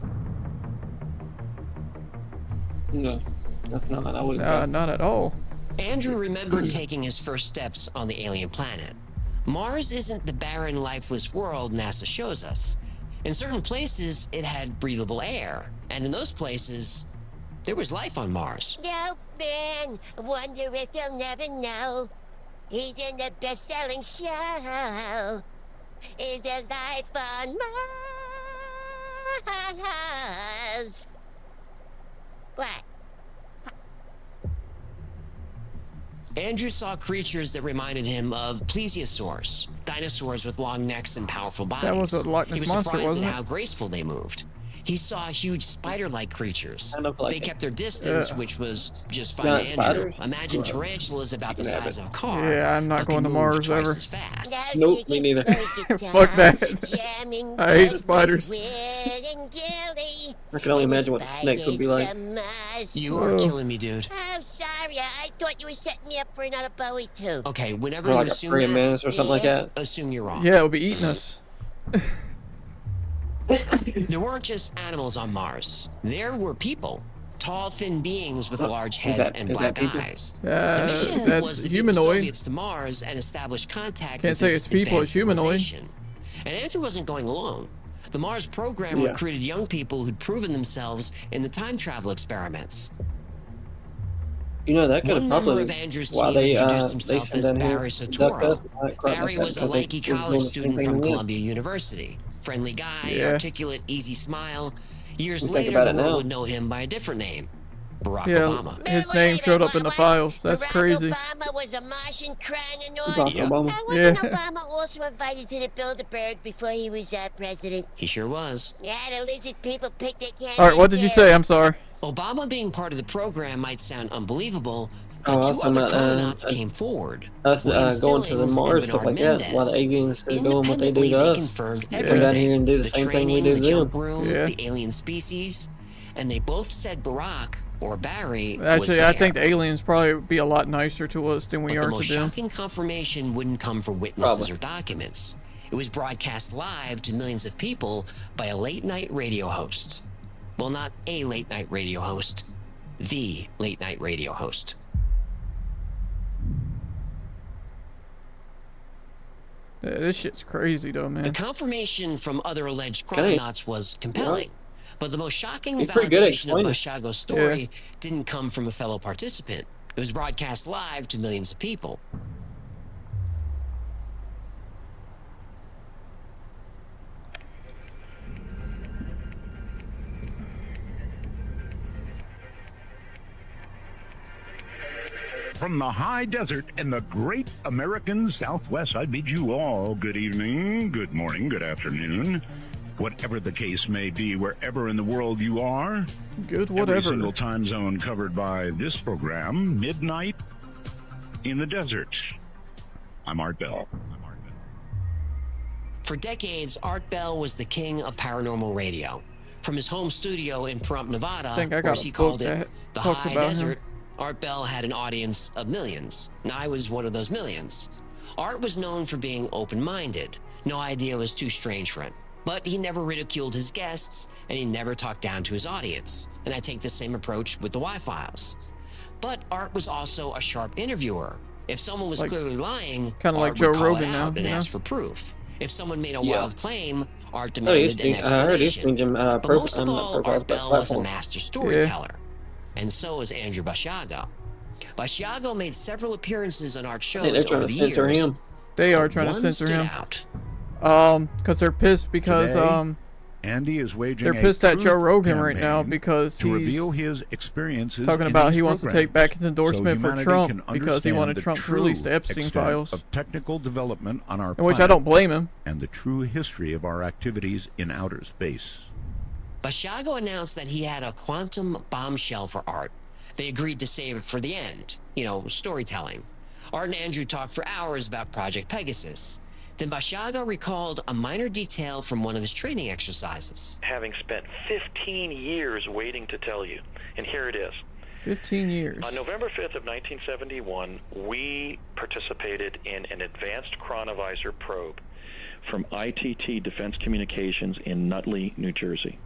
No, that's not. I wouldn't. Not at all. Andrew remembered taking his first steps on the alien planet. Mars isn't the barren, lifeless world NASA shows us. In certain places, it had breathable air, and in those places, there was life on Mars. No, man. Wonder if you'll never know. He's in the best-selling show. Is there life on Mars? What? Andrew saw creatures that reminded him of plesiosaurs, dinosaurs with long necks and powerful bodies. That was a Loch Ness he was Monster, surprised wasn't at it? how graceful they moved. He saw huge spider-like creatures. Kind of like They kept their distance, Yeah. which was just fine Giant to Andrew. spiders? Imagine Gross. tarantulas about the You can have size it. of a car. Yeah, I'm not but going can to move Mars twice ever. as fast. Nope, me neither. Fuck that. I hate spiders. I can only imagine what the snakes would be like. You are killing me, dude. I'm sorry. I thought you were setting me up for another Bowie too. Okay, whenever Or you like a assume praying that, mantis or something like that. assume you're wrong. Yeah, it'll be eating us. There weren't just animals on Mars. There were people. Tall, thin beings with large heads and black eyes. The mission That's was to get the humanoid. Soviets to Mars and establish contact Can't with say this it's people, it's advanced humanoid. civilization. And Andrew wasn't going alone. The Mars program Yeah. recruited young people who'd proven themselves in the time travel experiments. You know, that could One have member probably of Andrew's why team they introduced they himself sent as down here Barry to duck us. Sotoro. Crap Barry like was that, a 'cause they lanky was doing college the same student thing from we did. Columbia University. Friendly guy, Yeah. articulate, easy smile. Years You think later, about the it world now. would know him by a different name, Barack Yeah, Obama. his name showed up in the files. That's Barack crazy. Obama was a Martian crying annoyed. Barack Obama. Wasn't Yeah. Obama also invited to the Bilderberg before he was president? He sure was. Yeah, the lizard people picked their candidates. All right, what did you say? I'm sorry. Obama being part of the program might sound unbelievable, Oh, but I two was talking other about cosmonauts came forward. us William going to the Stillings Mars and stuff like Bernard that. Why the Mendez. aliens are doing what they do Independently, to they us. confirmed Come everything. down here and do the same thing training, we do the to them. jump room, Yeah. the alien species, and they both said Barack or Barry was Actually, there. I think the aliens probably be a lot nicer to us than we But are the to most them. shocking confirmation wouldn't come from witnesses Probably. or documents. It was broadcast live to millions of people by a late-night radio host. Well, not a late-night radio host, the late-night radio host. Yeah, this shit's crazy though, The man. confirmation from other alleged Okay. chrononauts was compelling, but the most shocking He's pretty good at validation of explaining. Basiago's story didn't come from a fellow participant. It was broadcast live to millions of people. From the high desert in the great American Southwest, I bid you all good evening, good morning, good afternoon. Whatever the case may be, wherever in the world you are. Good, Every whatever. single time zone covered by this program, midnight in the desert. I'm Art Bell. For decades, Art Bell was the king of paranormal radio. From his home studio in Pahrump, Nevada, I think I or got as a he book called it, that the talks High about Desert, him. Art Bell had an audience of millions. And I was one of those millions. Art was known for being open-minded. No idea was too strange for him. But he never ridiculed his guests, and he never talked down to his audience. And I take the same approach with the Y-Files. But Art was also a sharp interviewer. If someone was clearly lying, Kind of like Art Joe would call Rogan it now, out and you know? ask for proof. If someone made a Yeah. wild claim, Art Oh, he's demanded an seen, I heard he's explanation. seen him But most of all, profiles Art by Bell was a platform. master storyteller. And so is Andrew Basiago. Basiago made several appearances on Art I think they're shows trying over to the censor years. him. They are trying to One censor stood him. out. Because they're pissed because Today, Andy is waging they're pissed a at Joe truth Rogan right now campaign because to he's reveal his experiences talking in about these he wants to take back his programs, endorsement so for humanity Trump can because he understand wanted the Trump to release the true Epstein extent files. of technical development on our In which I planet don't blame him. and the true history of our activities in outer space. Basiago announced that he had a quantum bombshell for Art. They agreed to save it for the end. You know, storytelling. Art and Andrew talked for hours about Project Pegasus. Then Basiago recalled a minor detail from one of his training exercises. Having spent 15 years waiting to tell you, and here it is. 15 years. On November 5th of 1971, we participated in an advanced chronovisor probe from ITT Defense Communications in Nutley, New Jersey.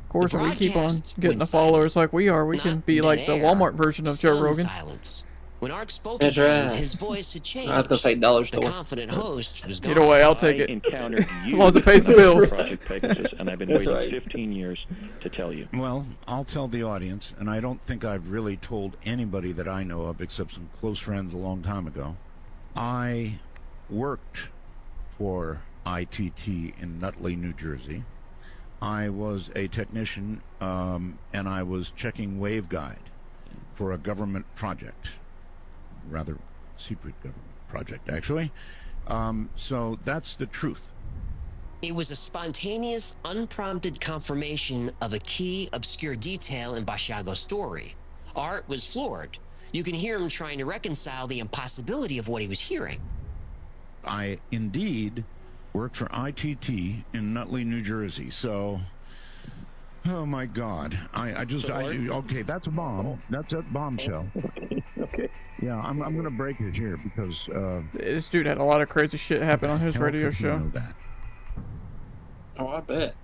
Of course, if we keep on broadcast getting the went followers like we are, we can be like the Dead Walmart air. version of Joe Stunned Rogan. silence. When Art spoke That's again, right. his voice had changed. I was gonna say dollar The store. confident host was gone. Either way, I'll take I it. encountered As you long as it pays the on bills. Project Pegasus, and I've been That's waiting right. 15 years to tell you. Well, I'll tell the audience, and I don't think I've really told anybody that I know of except some close friends a long time ago. I worked for ITT in Nutley, New Jersey. I was a technician, and I was checking waveguide for a government project. Rather secret government project, actually. So that's the truth. It was a spontaneous, unprompted confirmation of a key, obscure detail in Basiago's story. Art was floored. You can hear him trying to reconcile the impossibility of what he was hearing. I indeed worked for ITT in Nutley, New Jersey. So, oh my God, okay, that's a bomb. That's a bombshell. Okay. Yeah, I'm going to break it here because This dude had a lot of crazy shit happen on his hell radio could you show. know that? Oh, I bet.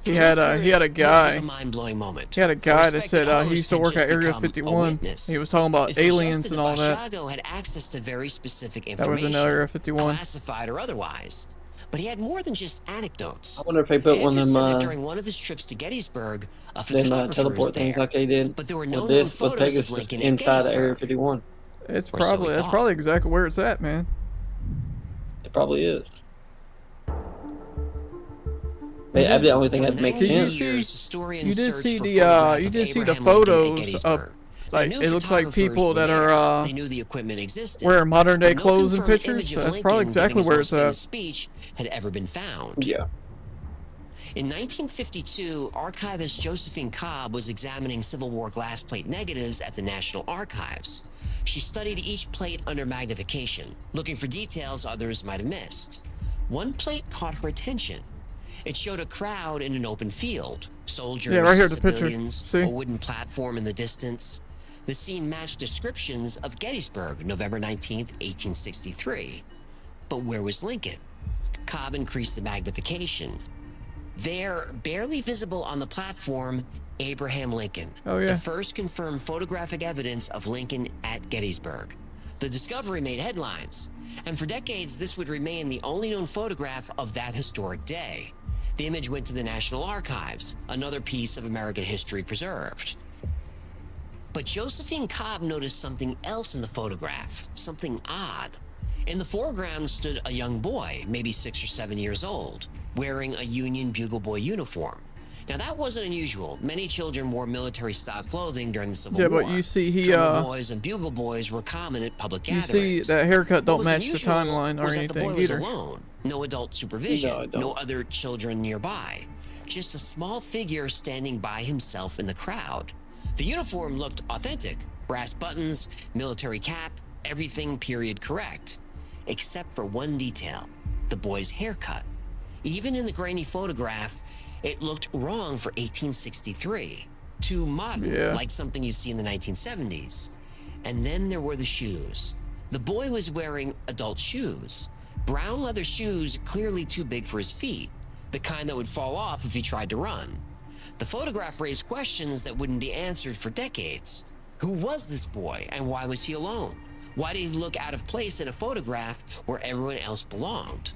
He had a This was a guy. mind-blowing moment. He had a guy that respected said he host used to had work just at Area become a 51. witness. He was talking about It aliens suggested and all that. Basiago had access to very specific That was information, in Area 51. classified or otherwise. But he had more than just anecdotes. I wonder if they put one Andrew of said that them during one of his trips to Gettysburg, a them photographer was teleport there. things like they did But there were no with known this with photos of Pegasus Lincoln at inside of Area Gettysburg. 51. It's Or so probably we that's thought. probably exactly where it's at, man. It probably is. But the only thing that makes sense. You did see the photos of like it looks like people that are They knew the equipment existed. wearing modern day but no clothes and confirmed pictures. image of That's Lincoln probably giving exactly his where most it's famous at. speech had ever been found. Yeah. In 1952, archivist Josephine Cobb was examining Civil War glass plate negatives at the National Archives. She studied each plate under magnification, looking for details others might have missed. One plate caught her attention. It showed a crowd in an open field, soldiers, Yeah, right here, the picture. civilians, See? a wooden platform in the distance. The scene matched descriptions of Gettysburg, November 19th, 1863. But where was Lincoln? Cobb increased the magnification. There, barely visible on the platform, Abraham Lincoln. Oh, yeah. The first confirmed photographic evidence of Lincoln at Gettysburg. The discovery made headlines, and for decades this would remain the only known photograph of that historic day. The image went to the National Archives, another piece of American history preserved. But Josephine Cobb noticed something else in the photograph, something odd. In the foreground stood a young boy, maybe 6 or 7 years old, wearing a Union Bugle Boy uniform. Now that wasn't unusual. Many children wore military-style clothing during the Civil Yeah, War. but you see he Drummer boys and bugle boys were common at public you gatherings. see that haircut What don't was match the unusual timeline or was that the anything boy was either. alone. No adult supervision, No, I don't. no other children nearby. Just a small figure standing by himself in the crowd. The uniform looked authentic. Brass buttons, military cap, everything period correct. Except for one detail, the boy's haircut. Even in the grainy photograph, It looked wrong for 1863. Too modern, like something you'd see in the 1970s. And then there were the shoes. The boy was wearing adult shoes. Brown leather shoes clearly too big for his feet, the kind that would fall off if he tried to run. The photograph raised questions that wouldn't be answered for decades. Who was this boy, and why was he alone? Why did he look out of place in a photograph where everyone else belonged?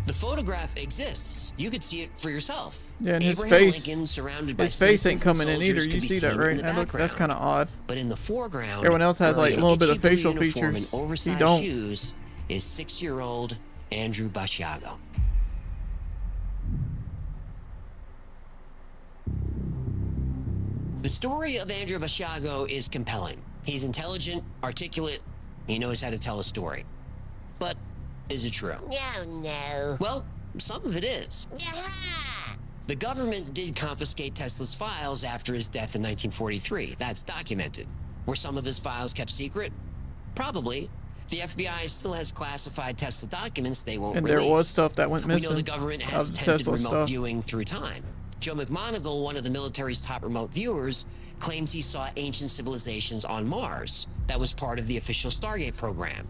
The photograph exists. You could see it for yourself. Yeah, and his Abraham face, Lincoln surrounded by his face ain't citizens and coming in either. soldiers You could be see that, seen right? in the That's background. kind of odd. But in the foreground, Everyone else has like a little bit of wearing facial itchy blue uniform features. and He oversized don't. shoes is 6-year-old Andrew Basiago. The story of Andrew Basiago is compelling. He's intelligent, articulate, he knows how to tell a story. But is it true? No, no. Well, some of it is. The government did confiscate Tesla's files after his death in 1943. That's documented. Were some of his files kept secret? Probably. The FBI still has classified Tesla documents they won't release. And there was stuff that went We know missing the government of has the attempted Tesla remote stuff. viewing through time. Joe McMoneagle, one of the military's top remote viewers, claims he saw ancient civilizations on Mars. That was part of the official Stargate program.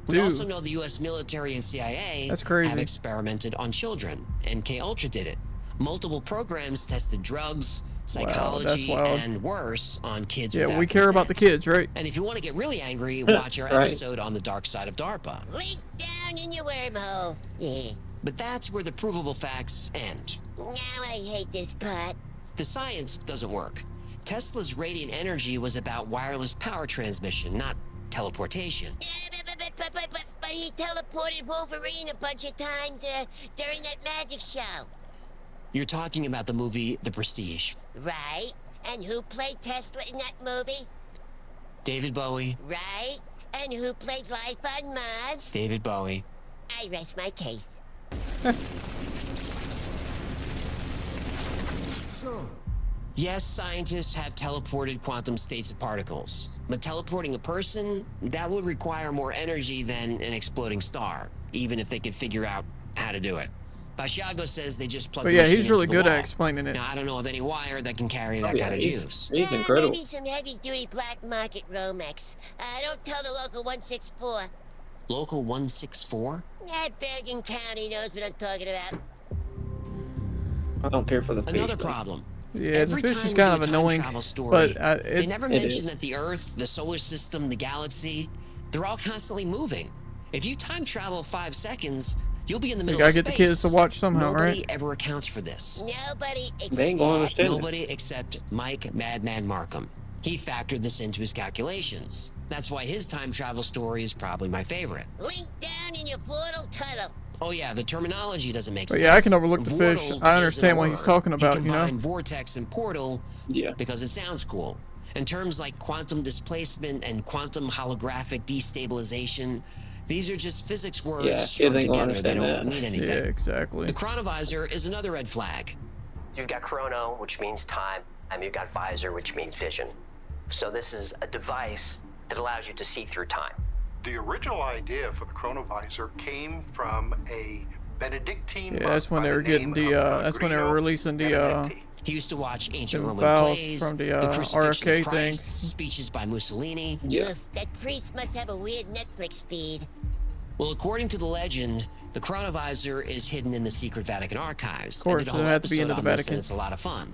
We Dude. also know the U.S. military and CIA That's crazy. have experimented on children. MK Ultra did it. Multiple programs tested drugs, psychology, wild. and worse on kids. Yeah, without we care about the consent. kids, right? And if you want to get really angry, watch our Right. episode on the dark side of DARPA. Link down in your wormhole. Yeah. But that's where the provable facts end. Now I hate this part. The science doesn't work. Tesla's radiant energy was about wireless power transmission, not teleportation. But he teleported Wolverine a bunch of times during that magic show. You're talking about the movie The Prestige. Right? And who played Tesla in that movie? David Bowie. Right? And who played Life on Mars? David Bowie. I rest my case. Yes, scientists have teleported quantum states of particles, but teleporting a person, that would require more energy than an exploding star, even if they could figure out how to do it. Basiago says they just plug But the yeah, machine he's really into the good at wall. explaining it. Now, I don't know of any wire that can carry that kind of juice. He's incredible. Maybe some heavy-duty black market Romex. Don't tell the local 164. Local 164? Bergen County knows what I'm talking about. I don't care for the fish. Another though. problem. Yeah, Every the fish time is we kind do of a time annoying, travel story, but they never it mention is. that the Earth, the solar system, the galaxy, they're all constantly moving. If you time travel 5 seconds, you'll be in the You middle gotta of get the space. kids to watch somehow, Nobody right? ever accounts for this. Nobody They ain't gonna except... understand it. Nobody except Mike Madman Markham. He factored this into his calculations. That's why his time travel story is probably my favorite. Link down in your portal tunnel. Oh yeah, the terminology doesn't make But sense. yeah, I can overlook the fish. Vortal I isn't understand a what he's word. talking about, He you know? combined vortex and portal Yeah. because it sounds cool. And terms like quantum displacement and quantum holographic destabilization, these are just physics words Yeah, kids strung ain't gonna together. They understand don't that. mean anything. Yeah, exactly. The chronovisor is another red flag. You've got chrono, which means time, and you've got visor, which means vision. So this is a device that allows you to see through time. The original idea for the chronovisor came from a Benedictine Yeah, that's when they were getting the. That's when they were releasing the. He used to watch ancient Them Roman files plays, from the, the crucifixion RFK of Christ, thing. speeches by Mussolini. Oof, that priest must have a weird Netflix feed. Well, according to the legend, the chronovisor is hidden in the secret Vatican archives. Of course, I did a it whole had to be episode into the on this, Vatican. and it's a lot of fun.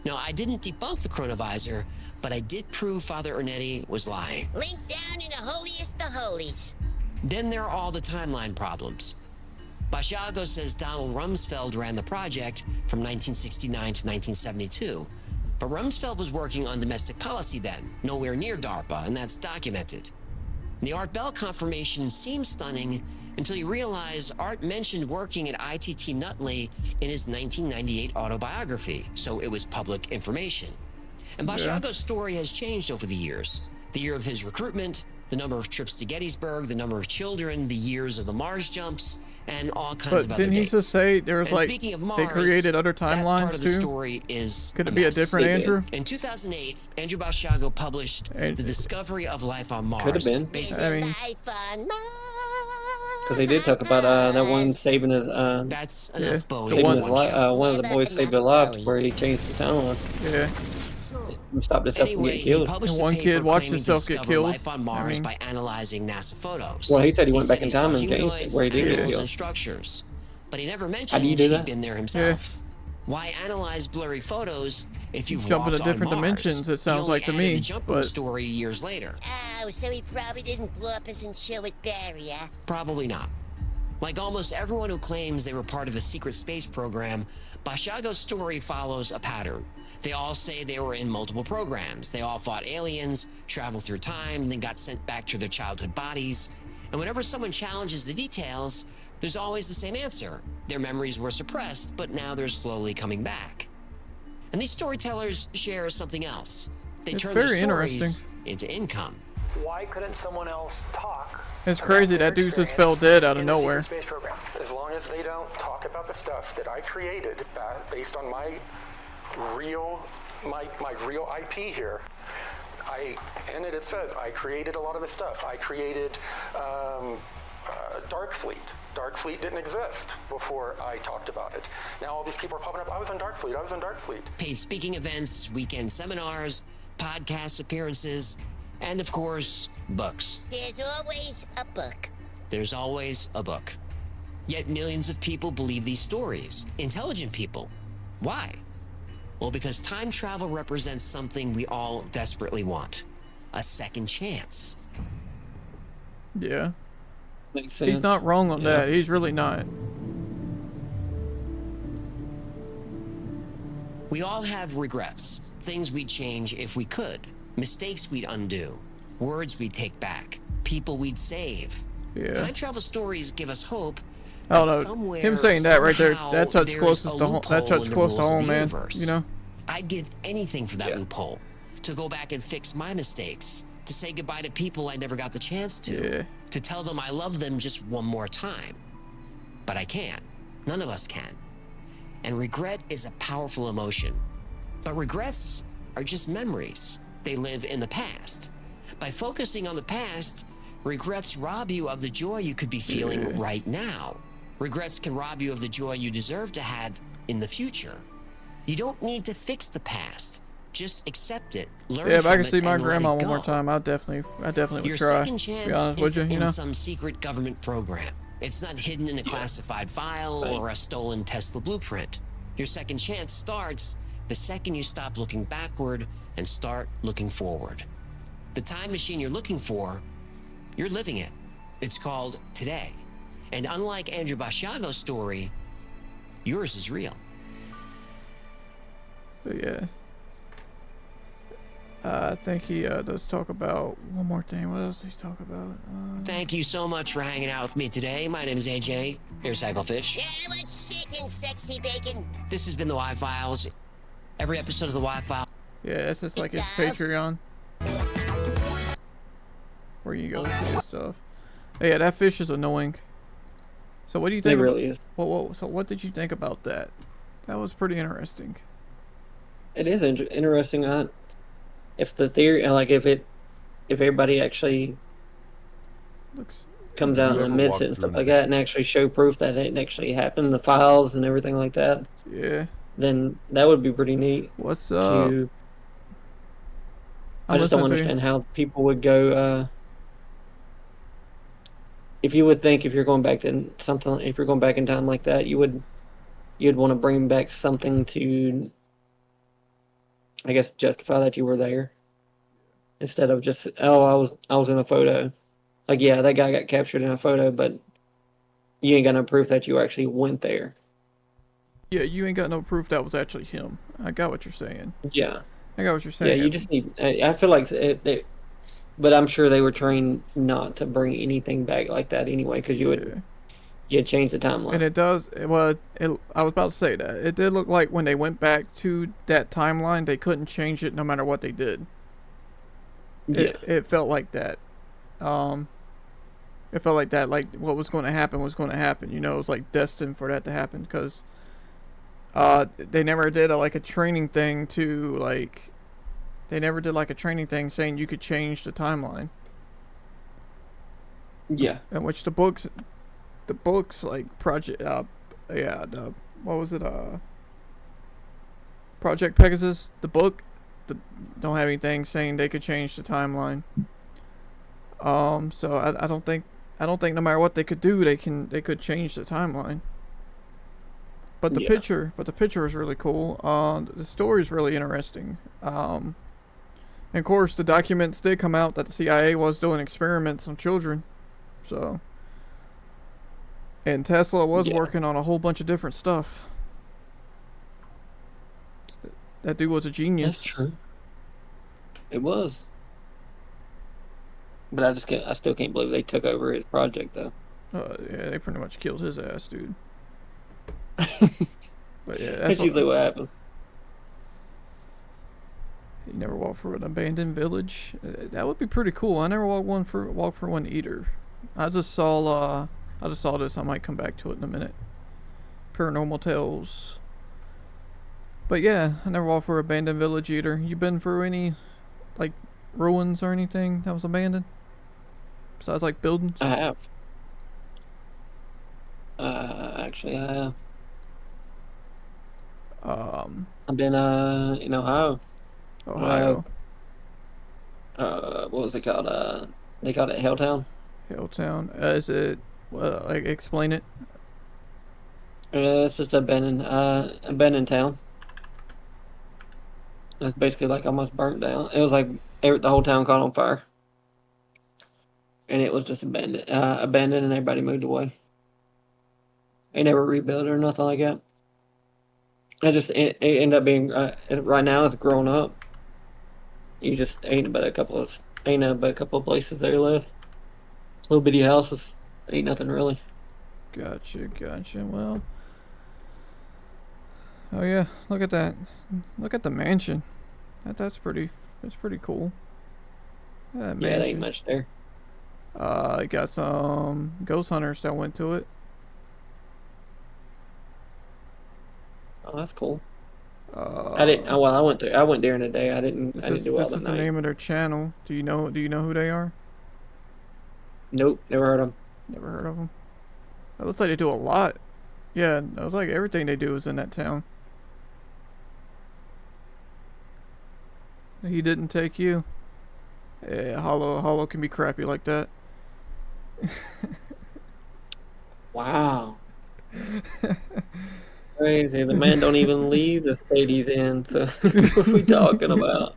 Now, I didn't debunk the chronovisor, but I did prove Father Ernetti was lying. Link down in the holiest of holies. Then there are all the timeline problems. Basiago says Donald Rumsfeld ran the project from 1969 to 1972. But Rumsfeld was working on domestic policy then, nowhere near DARPA, and that's documented. The Art Bell confirmation seems stunning until you realize Art mentioned working at ITT Nutley in his 1998 autobiography, so it was public information. And Basiago's story has changed over the years. The year of his recruitment, the number of trips to Gettysburg, the number of children, the years of the Mars jumps, and all kinds of But other didn't he dates. just say there was And like speaking of they Mars, created other that part timelines of the too? story is Could it be a mess. different Andrew? In 2008, Andrew Basiago published The Discovery of Life on Mars. Could've been. Based I mean, Life on Mars. Because they did talk about that one saving his That's enough Bowie saving for his one show. one of the boys saved his life where he changed the timeline. Yeah. Stopped himself from Anyway, getting he killed. published And a one paper kid watched claiming to himself get discover killed. life on Mars I mean- by analyzing NASA photos. Well, he said he went back said in saw time and changed it humanoids, where he did get animals, killed. and structures, but he never How mentioned do you do he'd that? been there himself. Why analyze blurry photos if you've Jump walked into on different Mars? dimensions, it He sounds only like to added me, the jumping but- story years later. Oh, so he probably didn't blow up his insured barrier. Probably not. Like almost everyone who claims they were part of a secret space program, Bashago's story follows a pattern. They all say they were in multiple programs. They all fought aliens, traveled through time, then got sent back to their childhood bodies. And whenever someone challenges the details, there's always the same answer. Their memories were suppressed, but now they're slowly coming back. And these storytellers share something else. They It's turn their very stories interesting. into income. Why couldn't someone else talk? It's crazy that dude just fell dead out of in the nowhere. secret space program? As long as they don't talk about the stuff that I created based on my real IP here. And it says I created a lot of the stuff. I created Dark Fleet. Dark Fleet didn't exist before I talked about it. Now all these people are popping up. I was on Dark Fleet. I was on Dark Fleet. Paid speaking events, weekend seminars, podcast appearances, and of course, books. There's always a book. There's always a book. Yet millions of people believe these stories. Intelligent people. Why? Well, because time travel represents something we all desperately want. A second chance. Yeah. Makes He's sense. not wrong on that. He's really not. We all have regrets. Things we'd change if we could. Mistakes we'd undo. Words we'd take back. People we'd save. Yeah. Time travel stories give us hope. I don't that know. somewhere, Him saying that right there, somehow, that touched there's closest a to home. That loophole touched in the close to rules of home, the man. universe. You know. I'd give anything for that loophole. To go back and fix my mistakes. To say goodbye to people I never got the chance to. Yeah. To tell them I love them just one more time. But I can't. None of us can. And regret is a powerful emotion. But regrets are just memories. They live in the past. By focusing on the past, regrets rob you of the joy you could be feeling right now. Regrets can rob you of the joy you deserve to have in the future. You don't need to fix the past. Just accept it. Learn Yeah, if from I could it see my and let grandma it one more go. time, I definitely Your would try. second To be chance honest with isn't you, in you know. some secret government program. It's not hidden in a classified file or a stolen Tesla blueprint. Your second chance starts the second you stop looking backward and start looking forward. The time machine you're looking for, you're living it. It's called today. And unlike Andrew Bashago's story, yours is real. So yeah. I think he does talk about one more thing. What else does he talk about? Thank you so much for hanging out with me today. My name is AJ, your Cyclefish. Yeah, I want chicken, sexy bacon. This has been the Y-Files. Every episode of the Y-Files. Yeah, that's just like his Patreon. Where you go see his stuff. Hey, yeah, that fish is annoying. So what do you think? It really is. So what did you think about that? That was pretty interesting. It is interesting. If the theory, like if everybody actually comes out and admits it and stuff like that, and actually show proof that it actually happened, the files and everything like that. Yeah. Then that would be pretty neat. What's up? I just don't understand how people would go. If you would think if you're going back to something, if you're going back in time like that, you'd want to bring back something to, I guess, justify that you were there, instead of just, oh, I was in a photo. Like, yeah, that guy got captured in a photo, but you ain't got no proof that you actually went there. Yeah, you ain't got no proof that was actually him. I got what you're saying. Yeah. I got what you're saying. Yeah, you just need. I feel like but I'm sure they were trained not to bring anything back like that anyway, because you'd change the timeline. And it does. I was about to say that it did look like when they went back to that timeline, they couldn't change it no matter what they did. Yeah. It felt like that. It felt like that. Like what was going to happen was going to happen. You know, it was like destined for that to happen because they never did a training thing to like. They never did like a training thing saying you could change the timeline. Yeah. In which the books the books, like Project, what was it, Project Pegasus, the book, don't have anything saying they could change the timeline. So I don't think no matter what they could do, they could change the timeline. But the picture is really cool. The story is really interesting. And of course, the documents did come out that the CIA was doing experiments on children. So, and Tesla was working on a whole bunch of different stuff. That dude was a genius. That's true. It was. But I still can't believe they took over his project, though. Yeah, they pretty much killed his ass, dude. But yeah, that's usually what happens. You never walk through an abandoned village. That would be pretty cool. I never walked for one either. I just saw this. I might come back to it in a minute. Paranormal Tales. But yeah, I never walked for abandoned village either. You been through any, like, ruins or anything that was abandoned? Besides, like, buildings? I have. Actually, I have. I've been in Ohio. Ohio. What was it called? They called it Helltown. Helltown. Is it? Like, explain it. It's just abandoned town. It's basically like almost burnt down. It was like the whole town caught on fire, and it was just abandoned, and everybody moved away. They never rebuilt it or nothing like that. It ended up being right now it's grown up. You just ain't but a couple of places there left. Little bitty houses, ain't nothing really. Gotcha. Well, oh yeah, look at that. Look at the mansion. That's pretty cool. Yeah, it ain't much there. I got some ghost hunters that went to it. Oh, that's cool. I didn't. Well, I went there in a day. I didn't do all the night. This is the name of their channel. Do you know who they are? Nope, never heard of them. Never heard of them. It looks like they do a lot. Yeah, it looks like everything they do is in that town. He didn't take you. Yeah, Hollow can be crappy like that. Wow. Crazy. The man don't even leave the state he's in. So what are we talking about?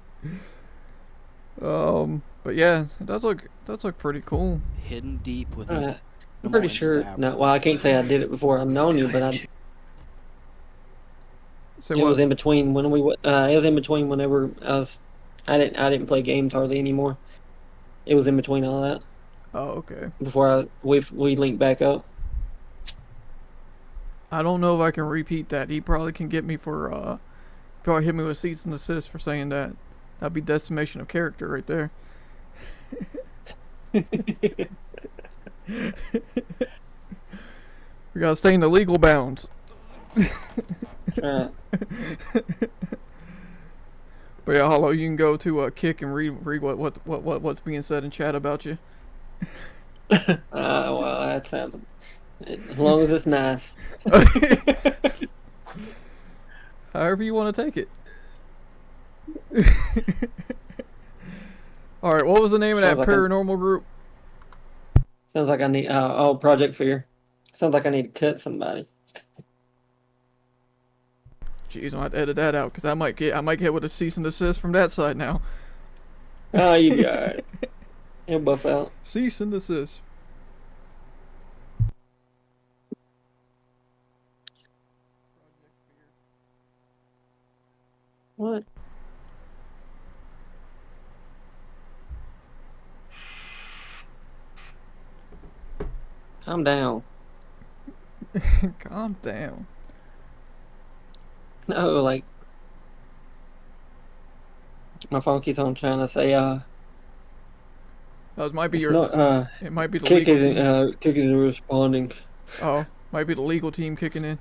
But yeah, it does look pretty cool. Hidden deep within. I'm pretty sure. No, well, I can't say I did it before I've known you, but it was in between when we. It was in between whenever I didn't play games hardly anymore. It was in between all that. Oh, okay. Before we linked back up. I don't know if I can repeat that. He probably can get me for probably hit me with cease and desist for saying that. That'd be decimation of character right there. We gotta stay in the legal bounds. But yeah, Hollow, you can go to Kick and read what's being said in chat about you. Well, that sounds. As long as it's nice. However you want to take it. All right, what was the name of that paranormal group? Sounds like I need. Project Fear. Sounds like I need to cut somebody. Jeez, I'll have to edit that out because I might get with a cease and desist from that side now. Oh, you be alright. He'll buff out. Cease and desist. What? Calm down. Calm down. No, like my phone keeps on trying to say It might be it might be the Kick legal team. Kick isn't responding. Oh, might be the legal team kicking in.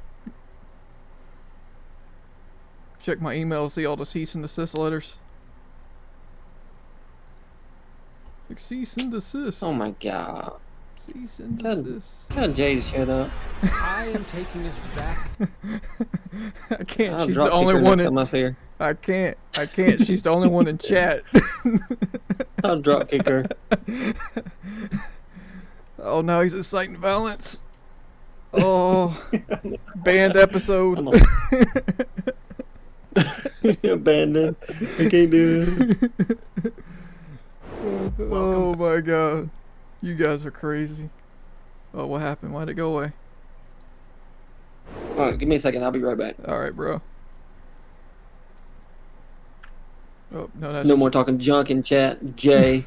Check my email, see all the cease and desist letters. Like cease and desist. Oh my god. Cease and desist. Tell Jay to shut up. I am taking this back. I can't. I'll She's drop the only kick her one. next time I see her. I can't. She's the only one in chat. I'll drop kick her. Oh no, he's inciting violence. Oh, banned episode. Abandoned. I can't do this. Oh my god. You guys are crazy. Oh, what happened? Why'd it go away? Alright, give me a second. I'll be right back. Alright, bro. Oh, no, that's No more talking junk in chat, Jay.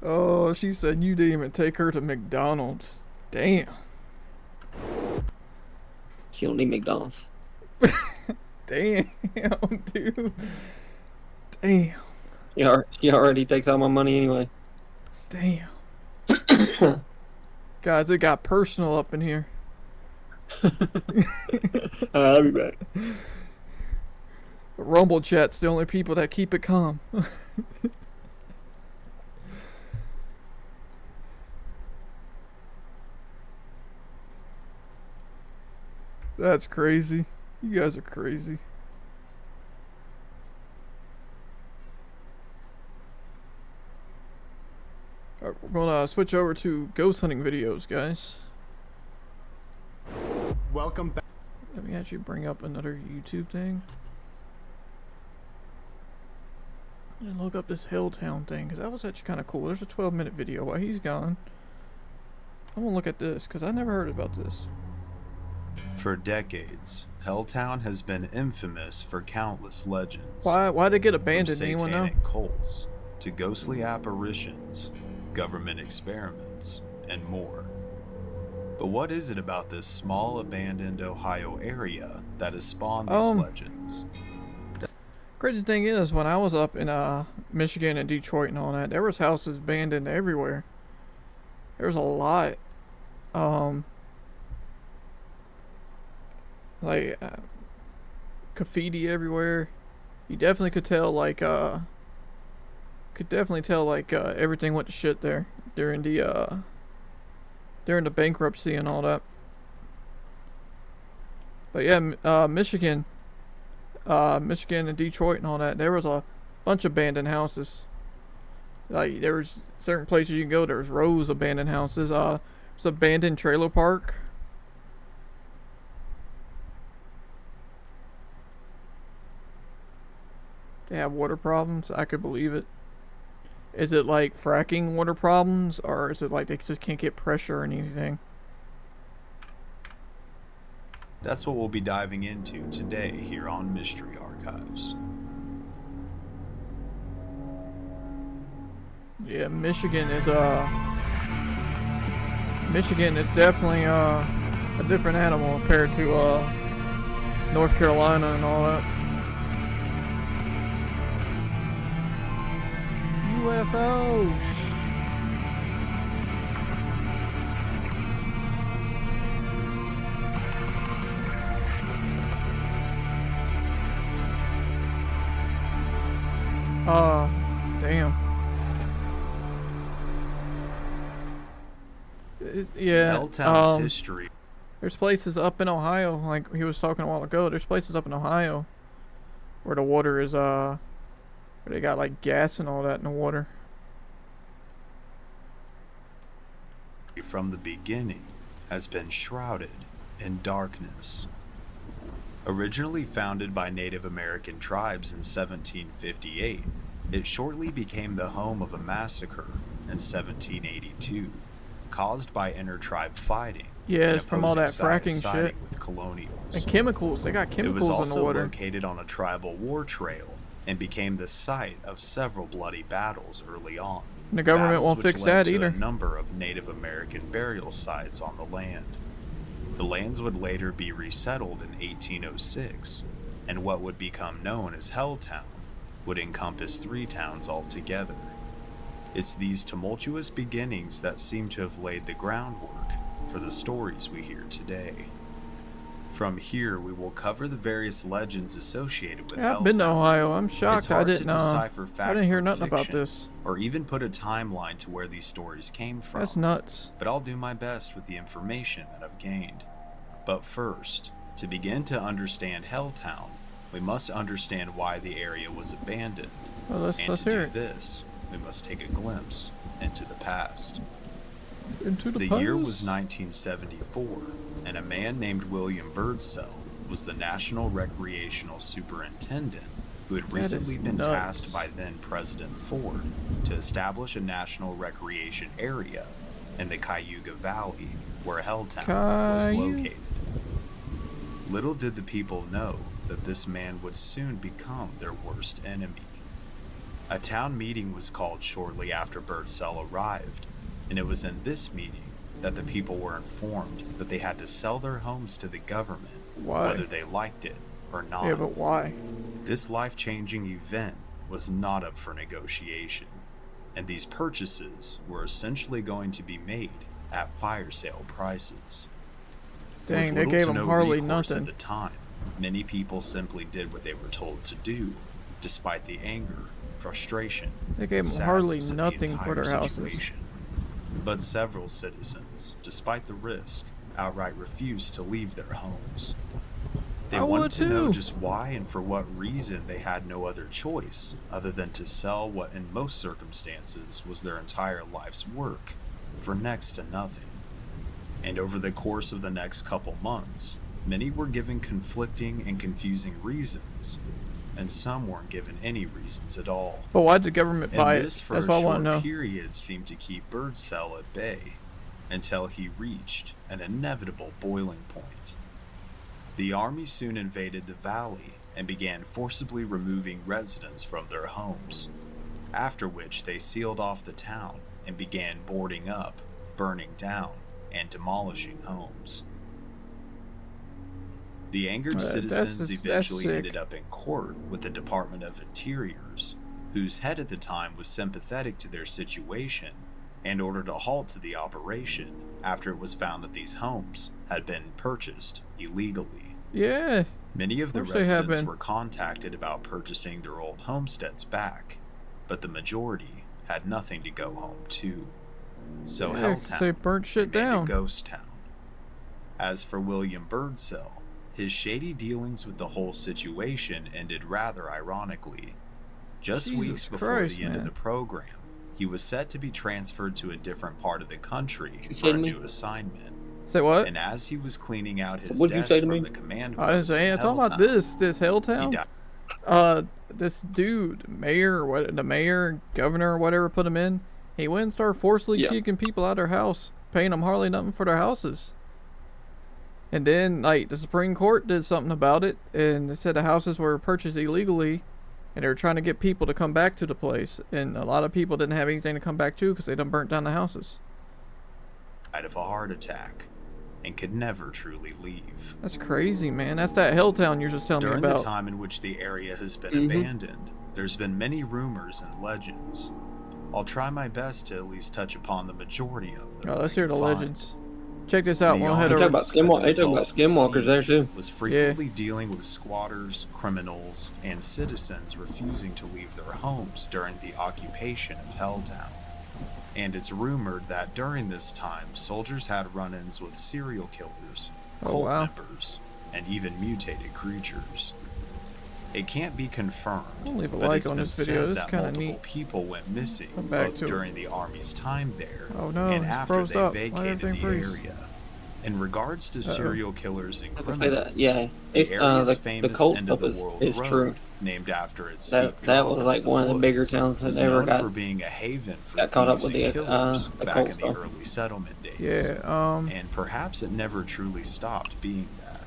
Oh, she said you didn't even take her to McDonald's. Damn. She don't need McDonald's. Damn, dude. Damn. She already takes all my money anyway. Damn. Guys, it got personal up in here. Alright, I'll be back. Rumble chat's the only people that keep it calm. That's crazy. You guys are crazy. Alright, we're gonna switch over to ghost hunting videos, guys. Welcome back. Let me actually bring up another YouTube thing. And look up this Helltown thing, because that was actually kind of cool. There's a 12-minute video while he's gone. I'm gonna look at this, because I never heard about this. For decades, Helltown has been infamous for countless legends. Why'd it get abandoned? From Anyone know? satanic cults to ghostly apparitions, government experiments, and more. But what is it about this small abandoned Ohio area that has spawned these legends? Crazy thing is, when I was up in Michigan and Detroit and all that, there was houses abandoned everywhere. There was a lot. Like graffiti everywhere. You definitely could tell everything went to shit there during the bankruptcy and all that. But yeah, Michigan and Detroit and all that, there was a bunch of abandoned houses. Like there was certain places you can go, there's rows of abandoned houses. There's an abandoned trailer park. They have water problems. I could believe it. Is it like fracking water problems, or is it like they just can't get pressure or anything? That's what we'll be diving into today here on Mystery Archives. Yeah, Michigan is definitely a different animal compared to North Carolina and all that. UFOs. Damn. Yeah. Helltown's history. There's places up in Ohio, like he was talking a while ago. There's places up in Ohio where the water is where they got like gas and all that in the water. From the beginning has been shrouded in darkness. Originally founded by Native American tribes in 1758, it shortly became the home of a massacre in 1782, caused by inter-tribe fighting. Yeah, it's from all that fracking siding shit. With colonials. And chemicals. They got chemicals in the water. It was also located on a tribal war trail and became the site of several bloody battles early on. The government won't fix that either. A number of Native American burial sites on the land. The lands would later be resettled in 1806, and what would become known as Helltown would encompass 3 towns altogether. It's these tumultuous beginnings that seem to have laid the groundwork for the stories we hear today. From here, we will cover the various legends associated with Yeah, I've been to Helltown. Ohio. I'm It's shocked I hard to didn't. decipher I fact didn't hear from nothing about fiction, this. or even put a timeline to where these stories came from. That's nuts. But I'll do my best with the information that I've gained. But first, to begin to understand Helltown, we must understand why the area was abandoned. Well, let's to hear do it. this, we must take a glimpse into the past. Into the year past? was 1974, and a man named William Birdsell was the National Recreational Superintendent who had recently been tasked by then President Ford to establish a national recreation area in the Cayuga Valley where Helltown was located. Little did the people know that this man would soon become their worst enemy. A town meeting was called shortly after Birdsell arrived, and it was in this meeting that the people were informed that they had to sell their homes to the government, Why? whether they liked it or not. Yeah, but why? This life-changing event was not up for negotiation, and these purchases were essentially going to be made at fire sale prices. Dang, With they little gave to them no hardly recourse nothing. At the time, many people simply did what they were told to do, despite the anger, frustration, They gave and them hardly sadness at the nothing for entire their houses. situation. But several citizens, despite the risk, outright refused to leave their homes. They I wanted would to know too. just why and for what reason they had no other choice other than to sell what in most circumstances was their entire life's work for next to nothing. And over the course of the next couple months, many were given conflicting and confusing reasons, and some weren't given any reasons at all. But why did the government buy And it? this, for That's a what I want short to know. period, seemed to keep Birdsell at bay until he reached an inevitable boiling point. The army soon invaded the valley and began forcibly removing residents from their homes, after which they sealed off the town and began boarding up, burning down, and demolishing homes. The angered citizens eventually sick. ended up in court with the Department of Interiors, whose head at the time was sympathetic to their situation and ordered a halt to the operation after it was found that these homes had been purchased illegally. Yeah. Many of the course they have residents been. were contacted about purchasing their old homesteads back, but the majority had nothing to go home to. So Yeah, 'cause Helltown they burnt shit remained down. a ghost town. As for William Birdsell, his shady dealings with the whole situation ended rather ironically. Just Jesus weeks before Christ, the end of man. the program, he was set to be transferred to a different part of the country for a kidding me? new assignment. Say what? And as he was cleaning out his What'd you desk say to from me? the command I didn't post say. in I'm talking about Helltown, this he Helltown. died. This dude, mayor, the mayor, governor, or whatever, put him in. He went and started forcibly Yeah. kicking people out of their house, paying them hardly nothing for their houses. And then, like, the Supreme Court did something about it, and they said the houses were purchased illegally, and they were trying to get people to come back to the place. And a lot of people didn't have anything to come back to because they done burnt down the houses. Died of a heart attack and could never truly leave. That's crazy, man. That's that Helltown you're just telling During me the about. time in which the area has been Mhm. abandoned, there's been many rumors and legends. I'll try my best to at least touch upon the majority of them. Oh, let's I hear can the find. legends. Check this out. The We'll head army, over. Talk about as a they talk result about of the skinwalkers there siege, too. was frequently dealing with squatters, criminals, and citizens refusing to leave their homes during the occupation of Helltown. And it's rumored that during this time, soldiers had run-ins with serial killers, Oh, cult wow. members, and even mutated creatures. It can't be confirmed, I'll leave a but like it's on been this video. said This that is kinda multiple neat. people went missing Come back both to it. during the Army's time there Oh, no, and it's after froze they up. Why vacated everything the freeze? area. In regards to serial killers and I can say criminals, that. Yeah, it's the area's the famous cult end of stuff the world is road, true. named after its That steep that drop was like into one of the bigger woods, towns that was ever known got for being a haven for got caught up thieves with and the killers cult back in the stuff. early settlement days. Yeah, and perhaps it never truly stopped being that.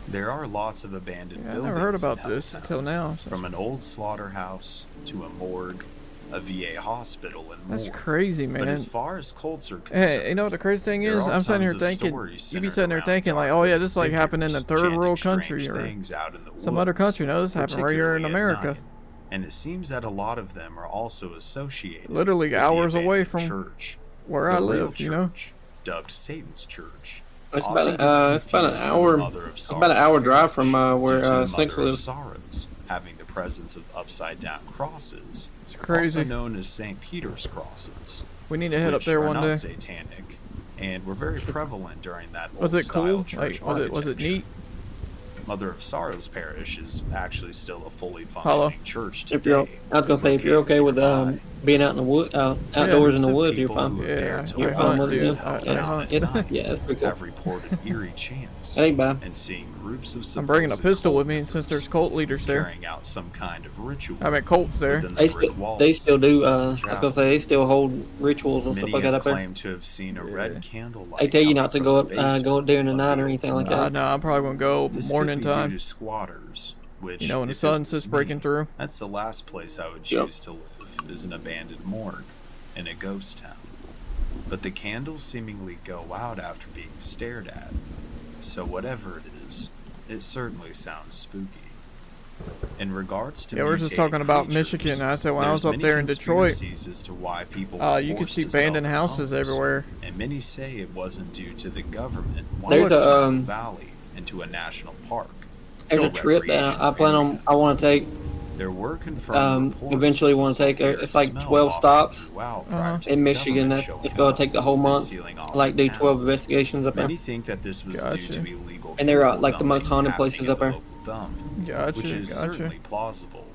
There are lots of abandoned Yeah, I buildings never heard in about this Helltown, until now. So. from an old slaughterhouse to a morgue, a VA hospital, and more. That's crazy, man. But as far as cults are concerned, Hey, you know what the crazy thing there is? are I'm sitting here tons of thinking, stories you be centered sitting there around thinking like, dark oh yeah, this like happened in a figures third chanting world strange country or things out in the some other woods, country. No, this happened right here in particularly at America. night. And it seems that a lot of them are also associated Literally with the hours away abandoned from church, where the I real live, you know? church, dubbed Satan's Church, It's often about gets it's about an confused with the hour. Mother of It's about an Sorrows hour drive from parish where due to the Snakes Mother of lives. Sorrows having the presence of upside-down crosses, It's crazy. also known as St. Peter's crosses. We need to head up which there are one not day. satanic, and were very prevalent during that Was it old-style cool? church Like, was it neat? Mother of Sorrows Parish is actually still a fully Hello. functioning church If you're, today. I was gonna say if you're okay with being out in the wood, outdoors in the woods, you're People fine. who have dared to You're walk fine with through it. Yeah, Helltown at yeah, night yeah, that's pretty cool. have reported eerie chants That ain't bad. and seeing groups of I'm bringing a supposed pistol cult with me since there's cult leaders there. carrying out some kind of ritual. I mean, cults there. within the They brick still, walls they still do. of I the was gonna chapel. say they still hold rituals and Many stuff like that have up there. claimed to have seen a red candlelight. They tell you coming not to from go the up, basement go up during the of night the or old anything like Nah, that. no, I'm probably gonna go This morning could be time. due to squatters, which, You know, when the if it sun's was just breaking me, through. That's the last place I would Yep. choose to live, is an abandoned morgue in a ghost town. But the candles seemingly go out after being stared at, so whatever it is, it certainly sounds spooky. In regards to Yeah, we're just mutating talking about creatures, Michigan. I said when I was there's up many there in Detroit, conspiracies as to why people were you can forced see to sell abandoned their houses homes. everywhere. And many say it wasn't due to the government There's wanting to a, turn the valley into a national park. There's No a trip that recreational I plan on. I want to take. There were confirmed reports Eventually of want to take. sulfuric It's like smell 12 wafting stops throughout prior to in the Michigan. government That's showing it's gonna up take the whole and month. sealing off Like the do town. 12 investigations up there. Many think that this was due to illegal And they're chemical like the most dumping haunted places happening up there. at the local dump, Gotcha, which is gotcha. certainly plausible.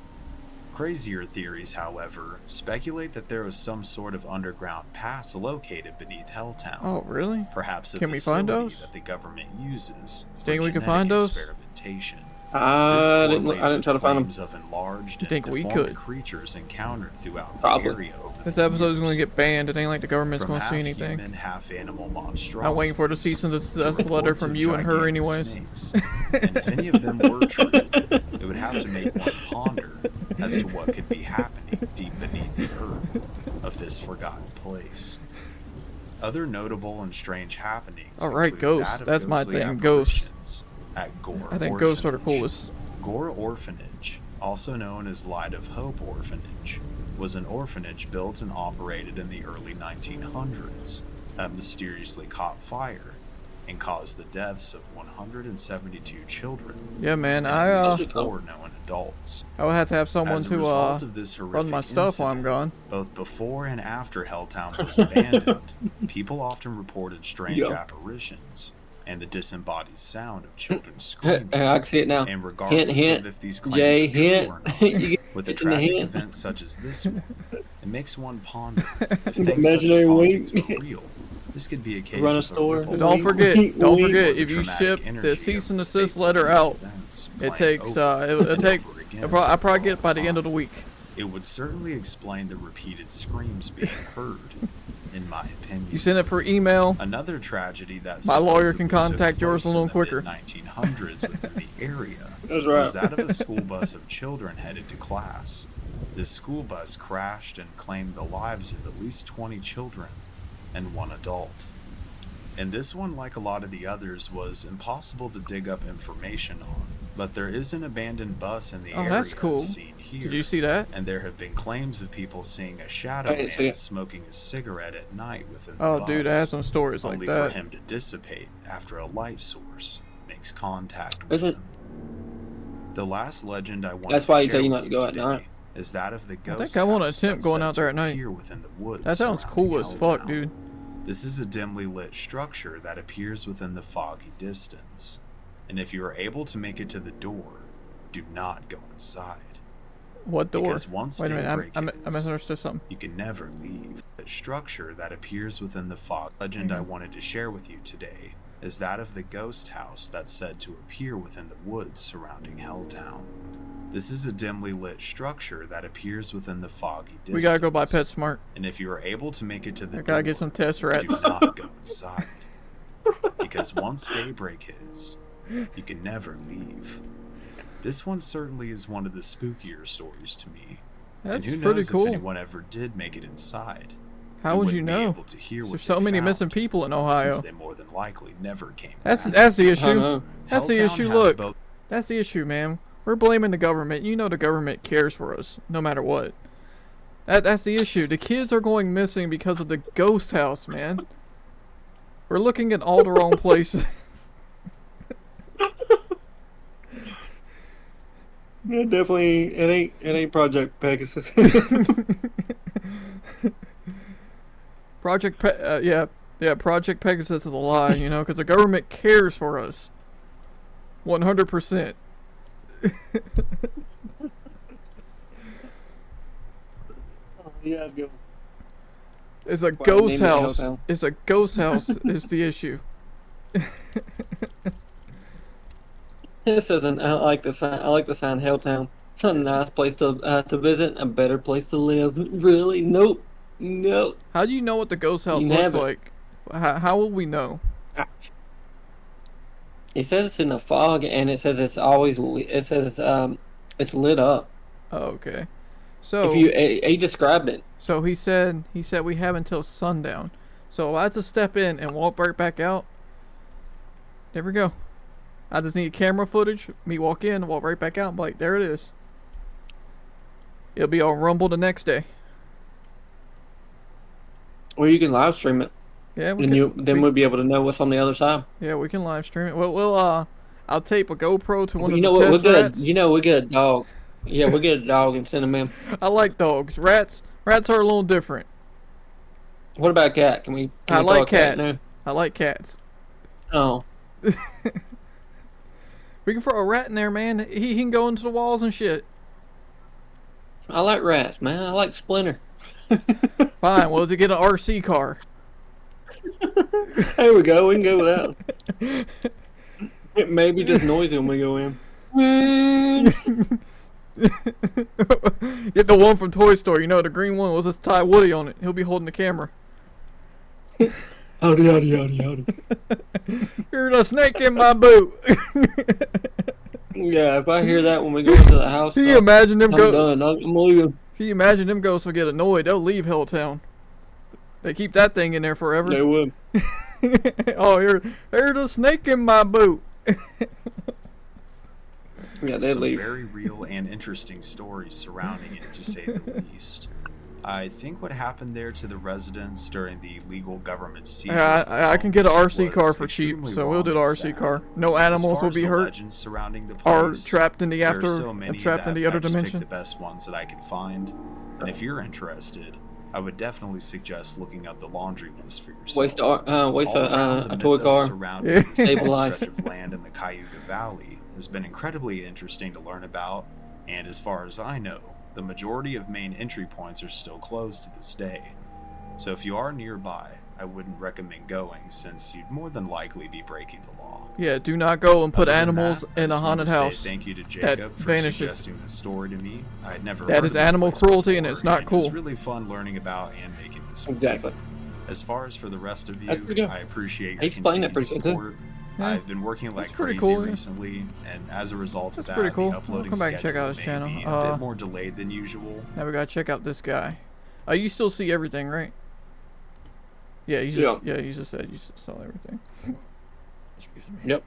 Crazier theories, however, speculate that there was some sort of underground pass located beneath Helltown. Oh, really? Perhaps a Can we find facility those? that the government uses for Think we can genetic find those? experimentation. I didn't correlates try to with find them. claims of enlarged You think and we deformed could? creatures encountered throughout Probably. the area over This the episode is years. going to get banned. It ain't like the government's From going to see half anything. human, half animal monstrosities I'm waiting for the cease and desist letter reports from of you and her gigantic anyways. snakes. And if any of them were true, it would have to make one ponder as to what could be happening deep beneath the earth of this forgotten place. Other notable and strange happenings. Alright, include ghosts. that of That's my ghostly thing, ghosts. apparitions at Gore I think ghosts are the Orphanage. coolest. Gore Orphanage, also known as Light of Hope Orphanage, was an orphanage built and operated in the early 1900s that mysteriously caught fire and caused the deaths of 172 children. Yeah, man. and I at least 4 known adults. I would have to have someone As a to result of this run my horrific stuff while I'm incident, gone. Both before and after Helltown was abandoned, people often reported strange Yo. apparitions and the disembodied sound of children screaming. I can see it now. And regardless Hint, hint. of if these claims Jay, are true hint. or not, You get with a it's in the tragic hint. event such as this one, it makes one ponder if things such Imaginary as hauntings wink. were real. This could be a case Run a of store. ripple Don't Wink, forget, wink, don't wink. forget, or the if you traumatic ship energy the of cease and the desist fateful letter news out, events it playing takes, over it'll and take, over again I'll probably get it by the upon end of the week. It would certainly explain the repeated screams being heard, in my opinion. You send it for email. Another tragedy that My lawyer can supposedly took contact yours a place little in the quicker. mid-1900s within the area That's right. was that of a school bus of children headed to class. This school bus crashed and claimed the lives of at least 20 children and 1 adult. And this one, like a lot of the others, was impossible to dig up information on. But there is an abandoned bus in the Oh, area that's cool. seen here. Did you see that? And there have been claims of people seeing a shadow I didn't see man it. smoking a cigarette at night within the Oh, bus. dude, I had some stories like Only that. for him to dissipate after a light source makes contact Is with it? him. The last legend I want That's to why you share tell you with not to go at today night. is that of the ghost think I wanna house attempt that's going said out there to at night. appear within the woods That sounds surrounding cool as fuck, Helltown. dude. This is a dimly lit structure that appears within the foggy distance, and if you are able to make it to the door, do not go inside. What door? Because once Wait a minute, daybreak I hits, misunderstood something. you can never leave. The structure that appears within the fog legend I wanted to share with you today is that of the ghost house that's said to appear within the woods surrounding Helltown. This is a dimly lit structure that appears within the foggy distance. We gotta go by PetSmart. And if you are able to make it to the I gotta door, get some test do rats. not go inside. Because once daybreak hits, you can never leave. This one certainly is one of the spookier stories to me. That's and who pretty knows cool. if anyone ever did make it inside. How would you wouldn't be know? able to hear what There's they so many found, missing people in Ohio. since they more than likely never came That's back. the issue. know. That's the Helltown issue. has Look, both- that's the issue, man. We're blaming the government. You know the government cares for us, no matter what. That's the issue. The kids are going missing because of the ghost house, man. We're looking at all the wrong places. Yeah, definitely. It ain't Project Pegasus. Project Pegasus is a lie, you know, because the government cares for us. 100%. Yeah, let's go. It's a ghost house. It's a ghost house is the issue. This isn't. I like the sign. I like the sign. Helltown. It's a nice place to visit. A better place to live. Really? Nope. Nope. How do you know what the ghost house looks like? How will we know? It says it's in the fog, and it says it's always. It says it's lit up. Oh, okay. So if he described it. So he said we have until sundown. So I have to step in and walk right back out. There we go. I just need camera footage. Me walk in, walk right back out. I'm like, there it is. It'll be on Rumble the next day. Or you can live stream it. Yeah, we'll be able to know what's on the other side. Yeah, we can live stream it. Well, I'll tape a GoPro to one of the what? test rats. We'll get a dog. Yeah, we'll get a dog and send him in. I like dogs. Rats are a little different. What about a cat? I like cats. I like cats. Oh. We can throw a rat in there, man. He can go into the walls and shit. I like rats, man. I like Splinter. Fine. Well, to get an RC car. There we go. We can go with that. It may be just noisy when we go in. Get the one from Toy Story. You know, the green one was just Ty Woody on it. He'll be holding the camera. Howdy, howdy, howdy, howdy. Here's a snake in my boot. Yeah, if I hear that when we go into the house, can you imagine them I'm done. I'm leaving. Can you imagine them ghosts will get annoyed? They'll leave Helltown. They keep that thing in there forever. They would. Oh, here's a snake in my boot. Yeah, they'd Some leave. very real and interesting stories surrounding it, to say the least. I think what happened there to the residents during the legal government seizure. I can get an RC car for cheap, so we'll do the RC car. No animals will be hurt or trapped in the other dimension. The best ones that I could find, and if you're interested, I would definitely suggest looking up the laundry list for yourself. Waste a toy car. Save a life. Stretch of land in the Cayuga Valley has been incredibly interesting to learn about, and as far as I know, the majority of main entry points are still closed to this day. So if you are nearby, I wouldn't recommend going, since you'd more than likely be breaking the law. Yeah, do not go and put animals in a haunted house. Thank you to Jacob for suggesting this story to me. I had never That heard is of this animal place cruelty, before, and it's not cool. It was really fun learning about and making this. Exactly. As far as for the rest of you, I appreciate your continued support. Yeah, I've been working like crazy cool, recently, and as a result of that, pretty cool. the uploading I'll come back and check out his schedule channel. may be a bit more delayed than usual. Now we gotta check out this guy. You still see everything, right? Yeah, you just said you saw everything. Excuse me. Yep.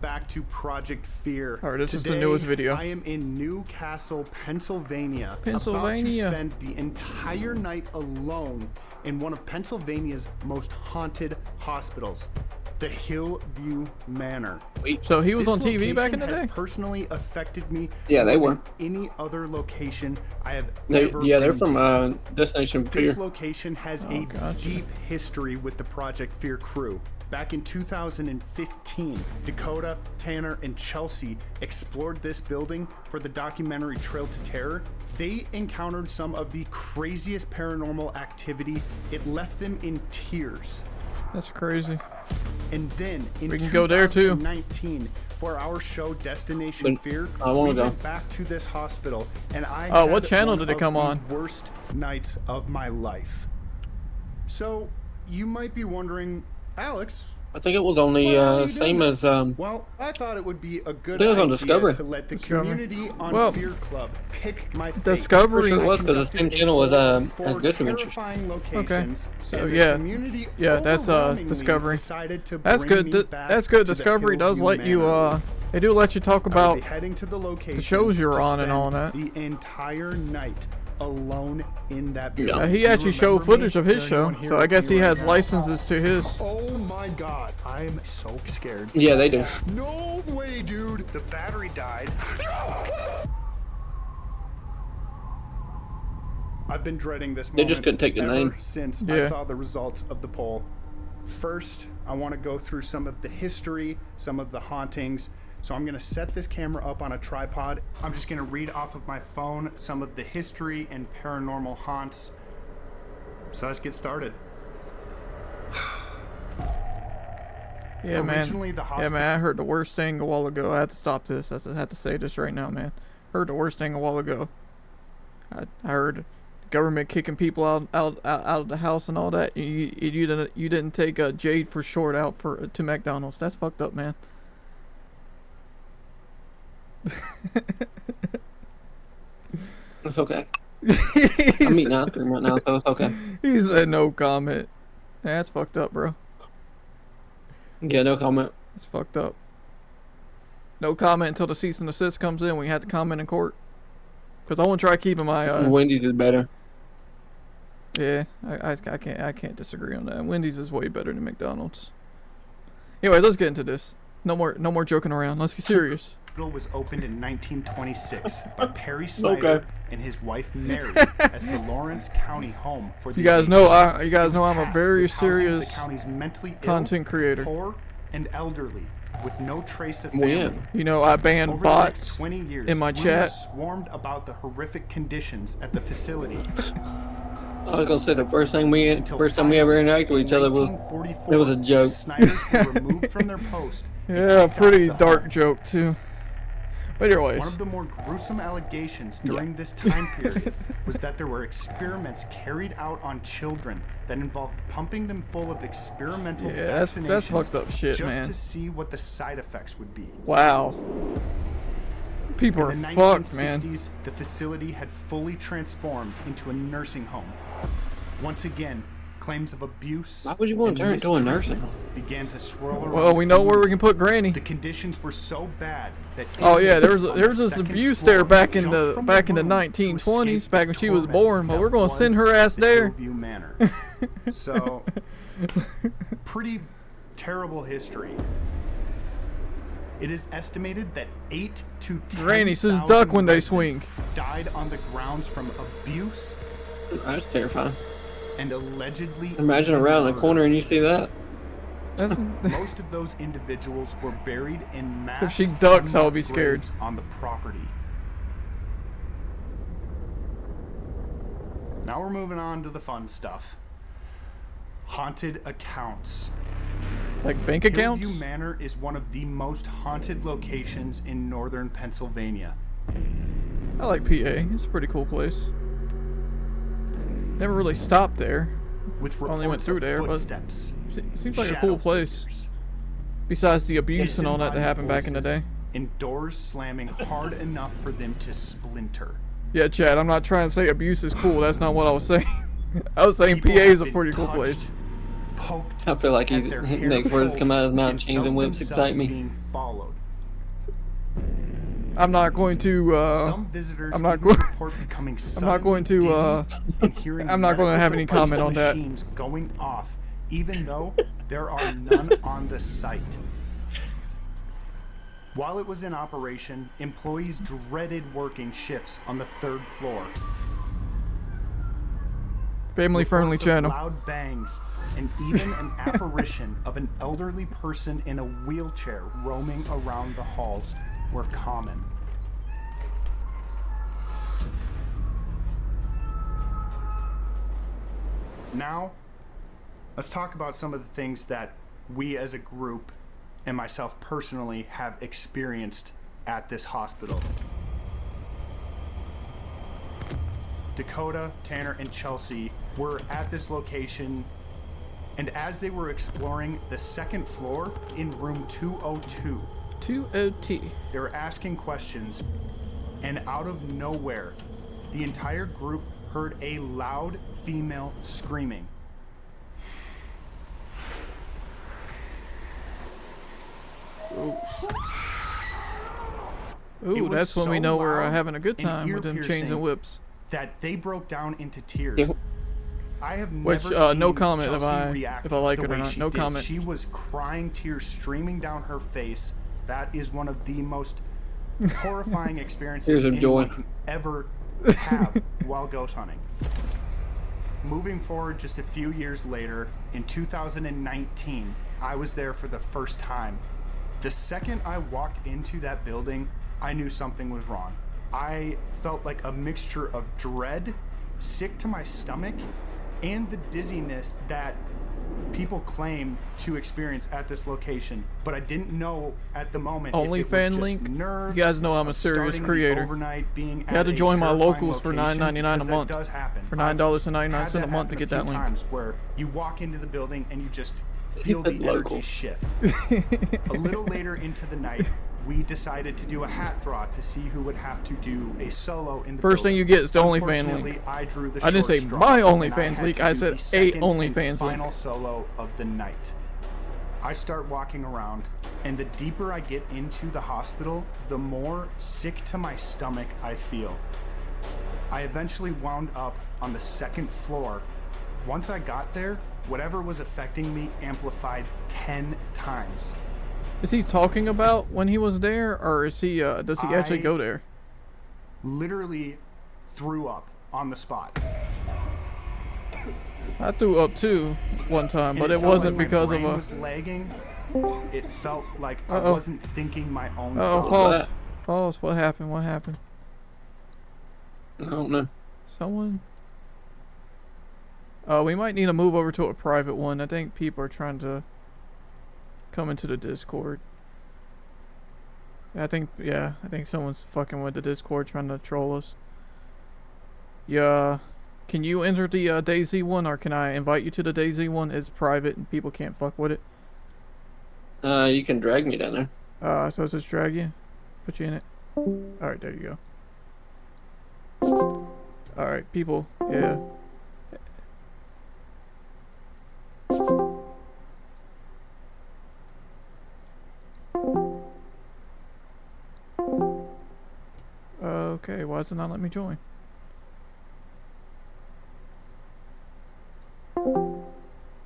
Back to Project Fear. Alright, this is the newest video. I am in Newcastle, Pennsylvania. Pennsylvania. About to spend the entire night alone in one of Pennsylvania's most haunted hospitals, the Hillview Manor. So he was on TV back in the day? Has personally affected me. Yeah, they were. More than any other location I have ever they're been from to. Destination Fear. This location has a deep history with the Project Fear crew. Back in 2015, Dakota, Tanner, and Chelsea explored this building for the documentary Trail to Terror. They encountered some of the craziest paranormal activity. It left them in tears. That's crazy. And then in we can go there too. 2019, for our show Destination Fear, I want to go back to this hospital, and I what channel did it come on? Worst nights of my life. So you might be wondering, Alex, I think it was on the same as. Well, I thought it would be a good idea on Discovery. To let the community on Fear Club pick my fate. Discovery. Sure it was, because the same channel was as Ghost Adventures. Okay. So yeah, that's Discovery. That's good. That's good. Discovery does let you. They do let you talk about heading to the location the shows you're on and all that. The entire night. alone in that building. He Do you actually showed remember me? footage of Is his there show, anyone here so I with guess me he right has now? licenses to his. Oh my god, I'm so scared. Yeah, they do. No way, dude. The battery died. I've been dreading this They moment just couldn't take the ever name. since I saw the results of the poll. First, I want to go through some of the history, some of the hauntings. So I'm going to set this camera up on a tripod. I'm just going to read off of my phone some of the history and paranormal haunts. So let's get started. Yeah, man. Originally, the Yeah, man. I heard the worst thing a while ago. I had to stop this. I had to say this right now, man. Heard the worst thing a while ago. I heard government kicking people out of the house and all that. You didn't take Jade for short out to McDonald's. That's fucked up, man. It's okay. I'm eating ice cream right now, so it's okay. He said no comment. That's fucked up, bro. Yeah, no comment. It's fucked up. No comment until the cease and desist comes in. We have to comment in court. Because I want to try keeping my. Wendy's is better. Yeah, I can't disagree on that. Wendy's is way better than McDonald's. Anyway, let's get into this. No more joking around. Let's get serious. The hospital was opened in 1926 by Perry Snyder and his wife Mary as the Lawrence County home for the You guys know I'm a very the serious county's mentally content ill, creator. poor, and elderly with no trace of Well, family. yeah. You know, I banned Over bots the next 20 years, in my rumors chat. swarmed about the horrific conditions at the facility. I was gonna say the first time we ever interacted with each other was it was a joke. Snyders were removed from their post. Yeah, pretty dark joke too. But anyways, One of the more gruesome allegations during this time period was that there were experiments carried out on children that involved pumping them full of experimental that's vaccinations fucked up shit, just man. to see what the side effects would be. Wow. People are In the fucked, man. 1960s, the facility had fully transformed into a nursing home. Once again, claims of abuse Why would you want to turn it into a nursing home? began to swirl around. Well, we know where we can put Granny. The conditions were so bad that Oh yeah, there inmates on was the this second abuse floor there back in jumped the from 1920s, escape back when the she was torment born. But that we're gonna was send her ass the there. Hillview Manor. So, pretty terrible history. It is estimated that 8 to 10 Granny says duck when they residents swing. died on the grounds from abuse That's terrifying. and allegedly. Imagine even around the murder. corner and you see that. Most of those individuals were buried in mass. If she ducks, I'll be unmarked scared. graves on the property. Now we're moving on to the fun stuff. Haunted accounts. Like bank accounts? Hillview Manor is one of the most haunted locations in northern Pennsylvania. I like PA. It's a pretty cool place. Never really stopped there. With Only went reports through of there, but footsteps, seems like a shadow cool place. figures, Besides the abuse and all that disembodied happened back in the voices, day. and doors slamming hard enough for them to splinter. Yeah, Chad, I'm not trying to say abuse is cool. That's not what I was saying. I was saying PA People is have a been pretty cool touched, place. Poked I feel like at his their hair next words pulled come out of his mouth. and Chains felt and whips themselves excite me. being followed. I'm not going to. Some visitors I'm not even going. report becoming I'm not going to. suddenly dizzy and hearing I'm not going to have any medical comment on that. machines going off, even though there are none on the site. While it was in operation, employees dreaded working shifts on the 3rd floor. Family-friendly Reports of channel. Loud bangs and even an apparition of an elderly person in a wheelchair roaming around the halls were common. Now, let's talk about some of the things that we as a group and myself personally have experienced at this hospital. Dakota, Tanner, and Chelsea were at this location, and as they were exploring the 2nd floor in room 202, 202. they were asking questions, and out of nowhere, the entire group heard a loud female screaming. Ooh, that's when we know we're having a good time with them chains and whips. that they broke down into tears. Yeah. I have Which, never seen no comment Chelsea if I like react it or the way not. she No did. comment. She was crying, tears streaming down her face. That is one of the most horrifying experiences Tears of anyone joy. can ever have while ghost hunting. Moving forward just a few years later, in 2019, I was there for the first time. The second I walked into that building, I knew something was wrong. I felt like a mixture of dread, sick to my stomach, and the dizziness that people claim to experience at this location, but I didn't know at the moment if it was OnlyFans just link. nerves You guys know I'm a of serious starting the creator. overnight, being You at had to a join my terrifying locals for location, $9.99 a because that month. does happen. For I've $9.99 had that a month to happen get that few link. times where you walk into the building and you just feel the said energy local. shift. A little later into the night, we decided to do a hat draw to see who would have to do a solo in the First thing building. you get is the OnlyFans Unfortunately, link. I drew the I didn't short say straw, my and I OnlyFans had link, to I do said the a second OnlyFans and link. final solo of the night. I start walking around, and the deeper I get into the hospital, the more sick to my stomach I feel. I eventually wound up on the second floor. Once I got there, whatever was affecting me amplified 10 times. Is he talking about when he was there, or is he? Does he actually go there? Literally threw up on the spot. I threw up too one time, but And it felt wasn't like because my of brain a. was lagging. It felt like I Uh-oh. wasn't thinking my own Oh, thoughts. pause. Pause. What happened? What happened? I don't know. Someone. We might need to move over to a private one. I think people are trying to come into the Discord. I think someone's fucking with the Discord trying to troll us. Yeah. Can you enter the DayZ one, or can I invite you to the DayZ one? It's private and people can't fuck with it. You can drag me down there. So it's just drag you? Put you in it? Alright, there you go. Alright, people. Yeah. Okay, why does it not let me join?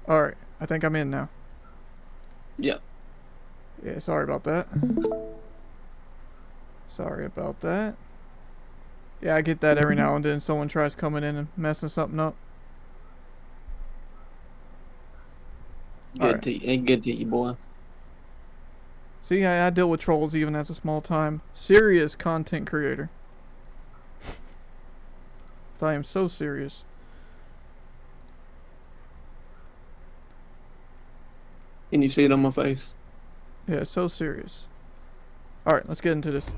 Alright, I think I'm in now. Yeah. Yeah, sorry about that. Sorry about that. Yeah, I get that every now and then. Someone tries coming in and messing something up. Good to you, boy. See, I deal with trolls even as a small time serious content creator. I am so serious. Can you see it on my face? Yeah, so serious. Alright, let's get into this.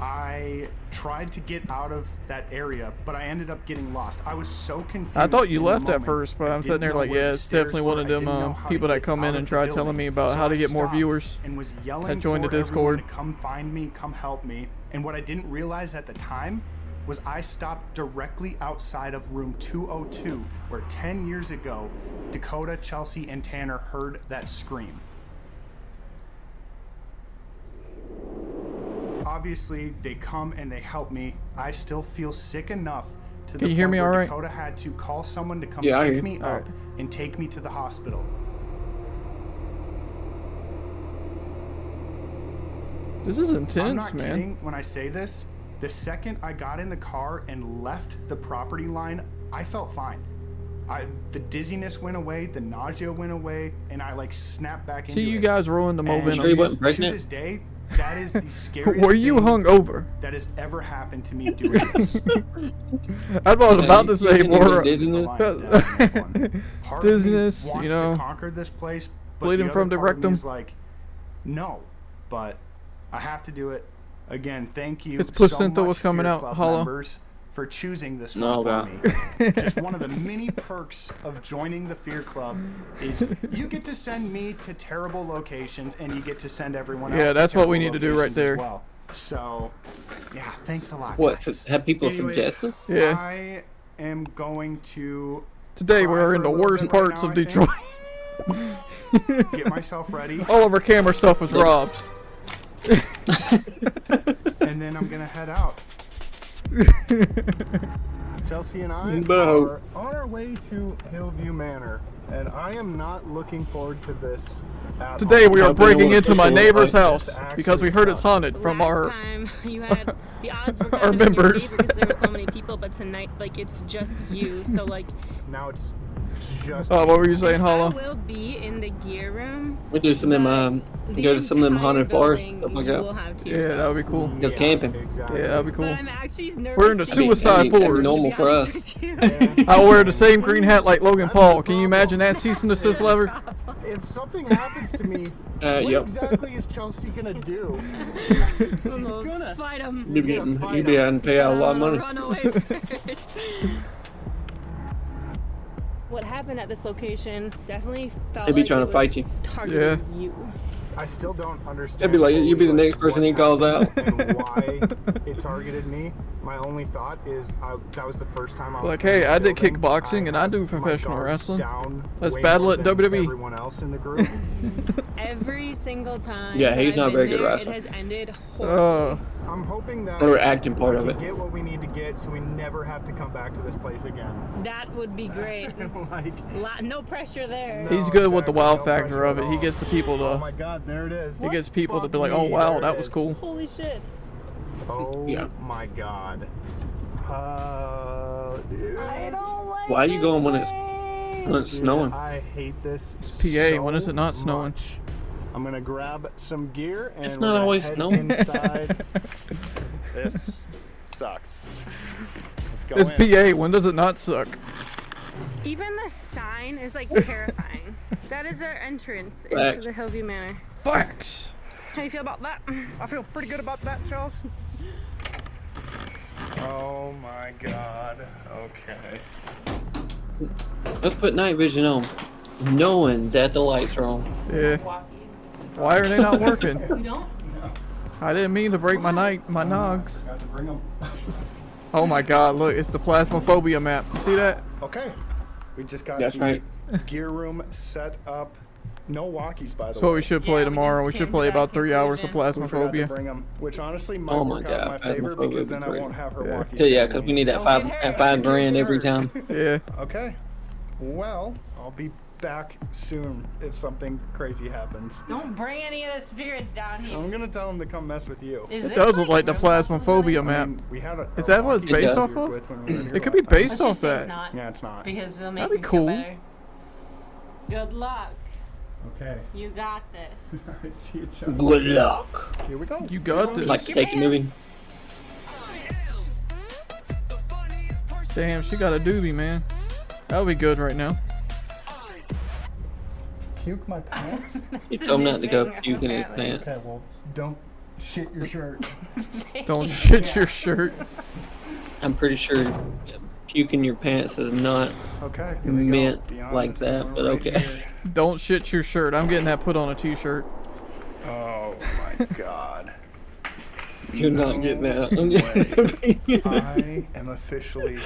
I tried to get out of that area, but I ended up getting lost. I was so confused. I thought you in the left at moment. first, but I I'm sitting there didn't know like, where yeah, the it's stairs definitely one were. of I them didn't know how to people that get come out in of and the try building. telling me about So how to I get more stopped viewers. and was yelling That joined the for everyone Discord. to come find me, come help me. And what I didn't realize at the time was I stopped directly outside of room 202, where 10 years ago, Dakota, Chelsea, and Tanner heard that scream. Obviously, they come and they help me. I still feel sick enough to Can the you hear point me where all right? Dakota had to call someone to come Yeah, I hear pick you. me All up right. and take me to the hospital. This is I'm intense, not man. kidding when I say this. The second I got in the car and left the property line, I felt fine. The dizziness went away, the nausea went away, and I like snapped back into See, it. you guys ruined the And momentum. Sure you wasn't to pregnant? this day, that is the scariest Were you thing hungover? that has ever happened to me doing this. I was about to you say can more. even dizziness. Part of me Dizziness, wants you know. to conquer this place, but bleeding the from other the part of me rectum. is like, no, but I have to do it. Again, thank you It's so placenta much, was coming Fear out Club hollow. members, for choosing this No, one for God. me. Just one of the many perks of joining the Fear Club is you get to send me to terrible locations, and you get to send everyone else. Yeah, to that's what we terrible need to do right locations there. as well. So, yeah, thanks a lot. What? guys. Have people Anyways, suggest this? Yeah. I am going to Today cry we're for in a the little worst bit right parts now, of I think. Detroit. Get myself ready, All of our camera stuff was robbed. and then I'm gonna head out. Chelsea and I No. are on our way to Hillview Manor, and I am not looking forward to this at Today all. we are breaking into my neighbor's This house because we heard it's haunted from our time you had the odds were our kind of in your members. favor because there were so many people, but tonight like it's just you. So like now it's just. Oh, what were you saying, I Hollow? will be in the gear room. We do some of them, go to some of them haunted forests, stuff like will that. have to Yeah, yourself. that would be cool. Go camping. Yeah, that'd be cool. But I'm actually nervous. We're in the suicide that'd be forest. normal for us. I'll wear the same green hat like Logan Paul. Can you imagine that cease and desist letter? If something happens to me, what yep. exactly is Chelsea gonna do? She's gonna fight him. You'd be having to pay out a lot of money. Run away first. What happened at this location definitely felt They'd be like trying it to fight was you. targeting you. I still don't understand. They'd be like, you'd be the next person he calls out. And why it targeted me. My only thought is that was the first time I was. Like, hey, I did building. kickboxing and I do had professional my guard wrestling. down Let's way battle more at than WWE. Everyone else in the group. Every single time. Yeah, that he's I've not a been very good there, wrestler. It has ended horribly. I'm hoping that Or acting part of we it. get what we need to get, so we never have to come back to this place again. That would be great. No pressure there. He's good with the wow no factor pressure of at it. He all. gets the people Oh to. my God, there it is. He gets people to be Fuck like, oh me, wow, there that it was is. cool. Holy shit. Oh Yeah. my God. Dude. I don't like Why are you going when it's Dude, snowing? I hate this. It's PA. So When is it not snowing? much. I'm gonna grab some gear and It's we're not gonna always head snowing. inside. This sucks. Let's go It's in. PA. When does it not suck? Even the sign is like terrifying. That is our entrance Facts. into the Hillview Manor. Facts. How do you feel about that? I feel pretty good about that, Charles. Oh my God. Okay. Let's put night vision on, knowing that the lights are on. Yeah. Why are they not working? You don't? I didn't mean to break my nogs. Got to bring them. Oh my God! Look, it's the plasmophobia map. You see that? Okay. We just got That's the right. gear room set up. No walkies, by the That's way. what we should play tomorrow. We should play about 3 hours of We forgot to Phasmophobia. bring them, which honestly might Oh my work out in my God, favor Phasmophobia because would then be I great. won't have her Yeah. walkies. Yeah, because we need that five grand every time. Yeah. Okay. Well, I'll be back soon if something crazy happens. Don't bring any of the spirits down here. I'm gonna tell them to come mess with you. Is It this does look like the Plasmophobia I map. mean, we had a Is that what it's walkie based to off work of? with when we were here It could be last time. based Let's off just say that. it's not. Yeah, it's not. Because it'll make That'd be me feel cool. better. Good luck. Okay. You got this. I see you, Chuck. Good luck. Here we go. You got this. Like to take a movie. Damn, she got a doobie, man. That would be good right now. Puke my pants? He told him not to go puke in his pants. Okay, well, don't shit your shirt. Don't shit your shirt. I'm pretty sure puking your pants is not Okay. Here we go. meant Beyond like the that, door but right okay. here. Don't shit your shirt. I'm getting that put on a t-shirt. Oh my God. You're not getting that. I am officially.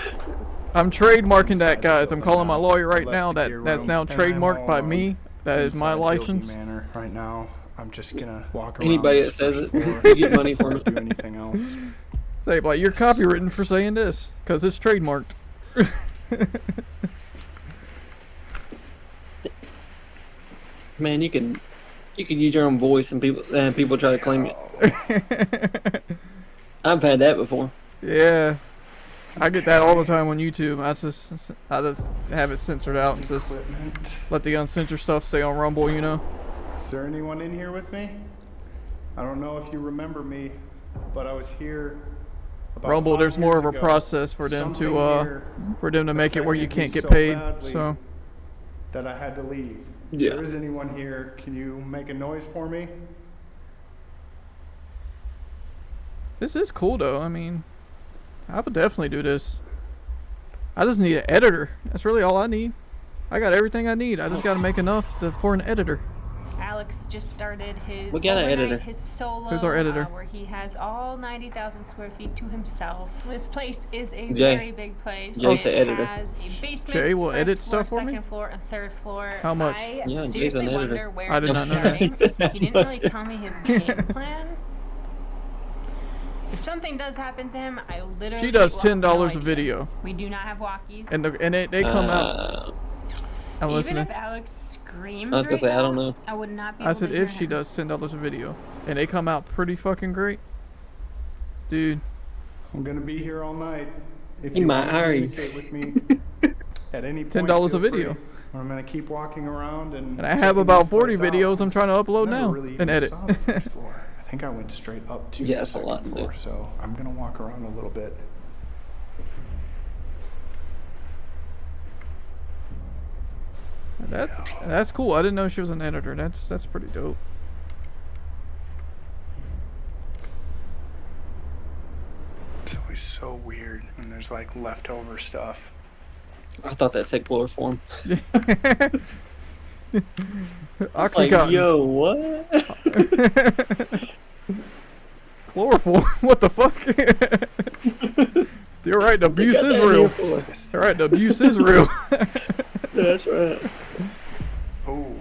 I'm trademarking that, Inside guys. this I'm open calling my now. lawyer right I now. left the gear That's room, now and I'm trademarked all by alone me. That is my inside Hillview license. Manor right now. I'm just gonna walk around. Anybody that this says first it, floor, you get money for not it. do anything else. Say, like, you're copywritten for saying this, because it's trademarked. Man, you can use your own voice and people try to claim it. I've had that before. Yeah. I get that all the time on YouTube. I just have it censored out and just let the uncensored stuff stay on Rumble, you know? Is there anyone in here with me? I don't know if you remember me, but I was here about Rumble, 5 there's more years of a ago. process for them Something to here make it where you affected can't me get so paid. badly So that I had to leave. Yeah. If there is anyone here, can you make a noise for me? this is cool though. I mean, I would definitely do this. I just need an editor. That's really all I need. I got everything I need. I just got to make enough for an editor. Alex just started his We got an overnight, editor. his solo, Who's our editor? where he has all 90,000 square feet to himself. This place is a Jay. very big place. Jay's It the editor. has a basement, Jay will first edit floor, stuff for me? second floor, and third floor. How much? I Yeah, Jay's seriously an editor. wonder where I did he's not know that. starting. He didn't really tell me his game plan. If something does happen to him, I literally. She does will have no $10 a idea. video. We do not have walkies. And they come out. I'm Even listening. if Alex screamed I was gonna right say, I don't now, know. I would not be I able said to hear if she him. does $10 a video, and they come out pretty fucking great, dude. I'm gonna be here all night. If You you might want to hurry. communicate with me at any point, $10 a feel video. free. I'm gonna keep walking around and. And I have checking about this 40 place out. videos I'm trying to upload Never now really and even edit. saw the first floor. I think I went straight up to Yeah, the it's a lot second to do. floor, so I'm gonna walk around a little bit. That's cool. I didn't know she was an editor. That's pretty dope. It's always so weird when there's like leftover stuff. I thought that said chloroform. It's Oxycontin. like, yo, what? Chloroform? What the fuck? You're right, the abuse is real. You're right, the abuse is real. That's right. Oh,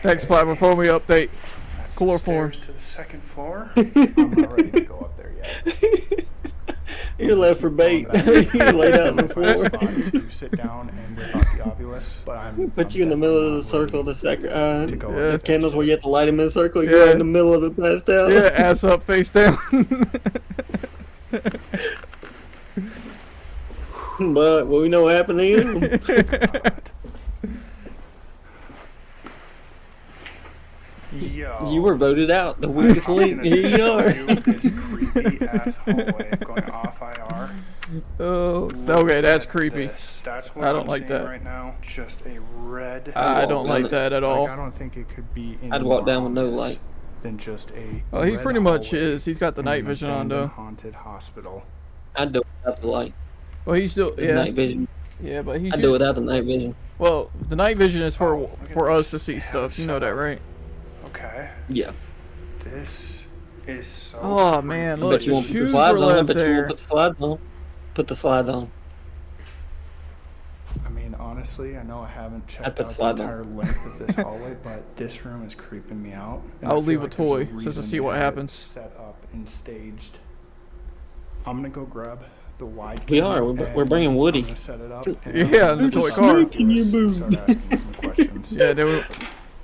Next platform for me update. That's Chloroform. the stairs to the second floor. I'm not ready to go up there yet. You're left for bait. You're laid out on the floor. Spot to sit down and rip out the ovulus, but Put you in the middle of the circle, the go the candles where you have to light them in a circle. You're right in the middle of it, passed out. Yeah, ass up, face down. But well, we know what happened to you. Yo. You were voted out. The weakest link. Here you are. This creepy ass hallway going off IR. Oh, okay, that's creepy. That's what I don't I'm like seeing that. right now. Just a red. I don't like that at all. Like, I don't think it could be any I'd walk more down with no obvious light. than just a. Oh, he red pretty much hallway is. He's got the in night an vision on abandoned though. Haunted hospital. I'd do it without the light. Well, he's still The yeah. night vision. Yeah, but he's. I'd do it without the night vision. Well, the night vision is for us to see stuff. You know that, right? Okay. Yeah. This is so. Oh man, I look, bet you the won't put the shoes slides were on. I left bet you there. won't put the slides on. Put the slides on. I mean, honestly, I know I haven't checked I'd put out the slides on. entire length of this hallway, but this room is creeping me out. and I I'll feel leave a like there's toy just to reason see they what have it happens. Set up and staged. I'm gonna go grab the wide. We are. We're bringing Woody. I'm gonna set it up. Yeah, the toy car. Start asking some questions. Yeah, they were.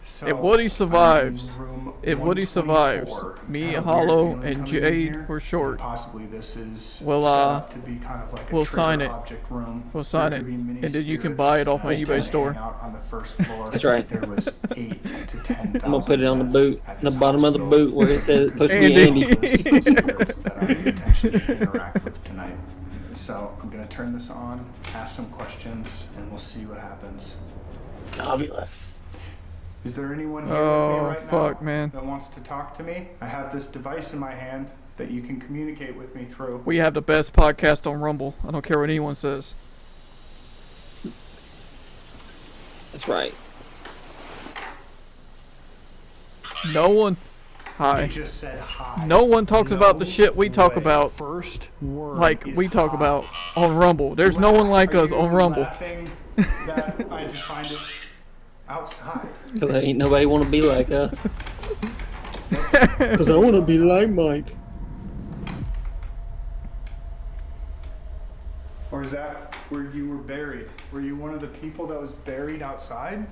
So, If Woody I'm survives, in room if Woody survives, 124. me, Had a weird Hollow, feeling and coming in Jade here, for short, and possibly this is will set up to be kind of like a we'll trigger sign it. object room. We'll sign There it, could be mini and then you can spirits buy it off my that eBay hang store. out on the first floor. That's right. There was 8 to 10,000 I'm gonna put it on the deaths boot, at the this bottom of the hospital. boot where it says supposed to be Andy. Andy. Those spirits that I potentially interact with tonight. So I'm gonna turn this on, ask some questions, and we'll see what happens. Fabulous. Is there anyone here Oh, with me right fuck, now man. that wants to talk to me? I have this device in my hand that you can communicate with me through. We have the best podcast on Rumble. I don't care what anyone says. That's right. No one. I Hi. just said hi. No one talks about the shit we talk way. about First word like is we talk hi. about on Rumble. There's no one like Are us you on Rumble. laughing that I just find it outside. Cause ain't nobody want to be like us. Cause I want to be like Mike. Or is that where you were buried? Were you one of the people that was buried outside?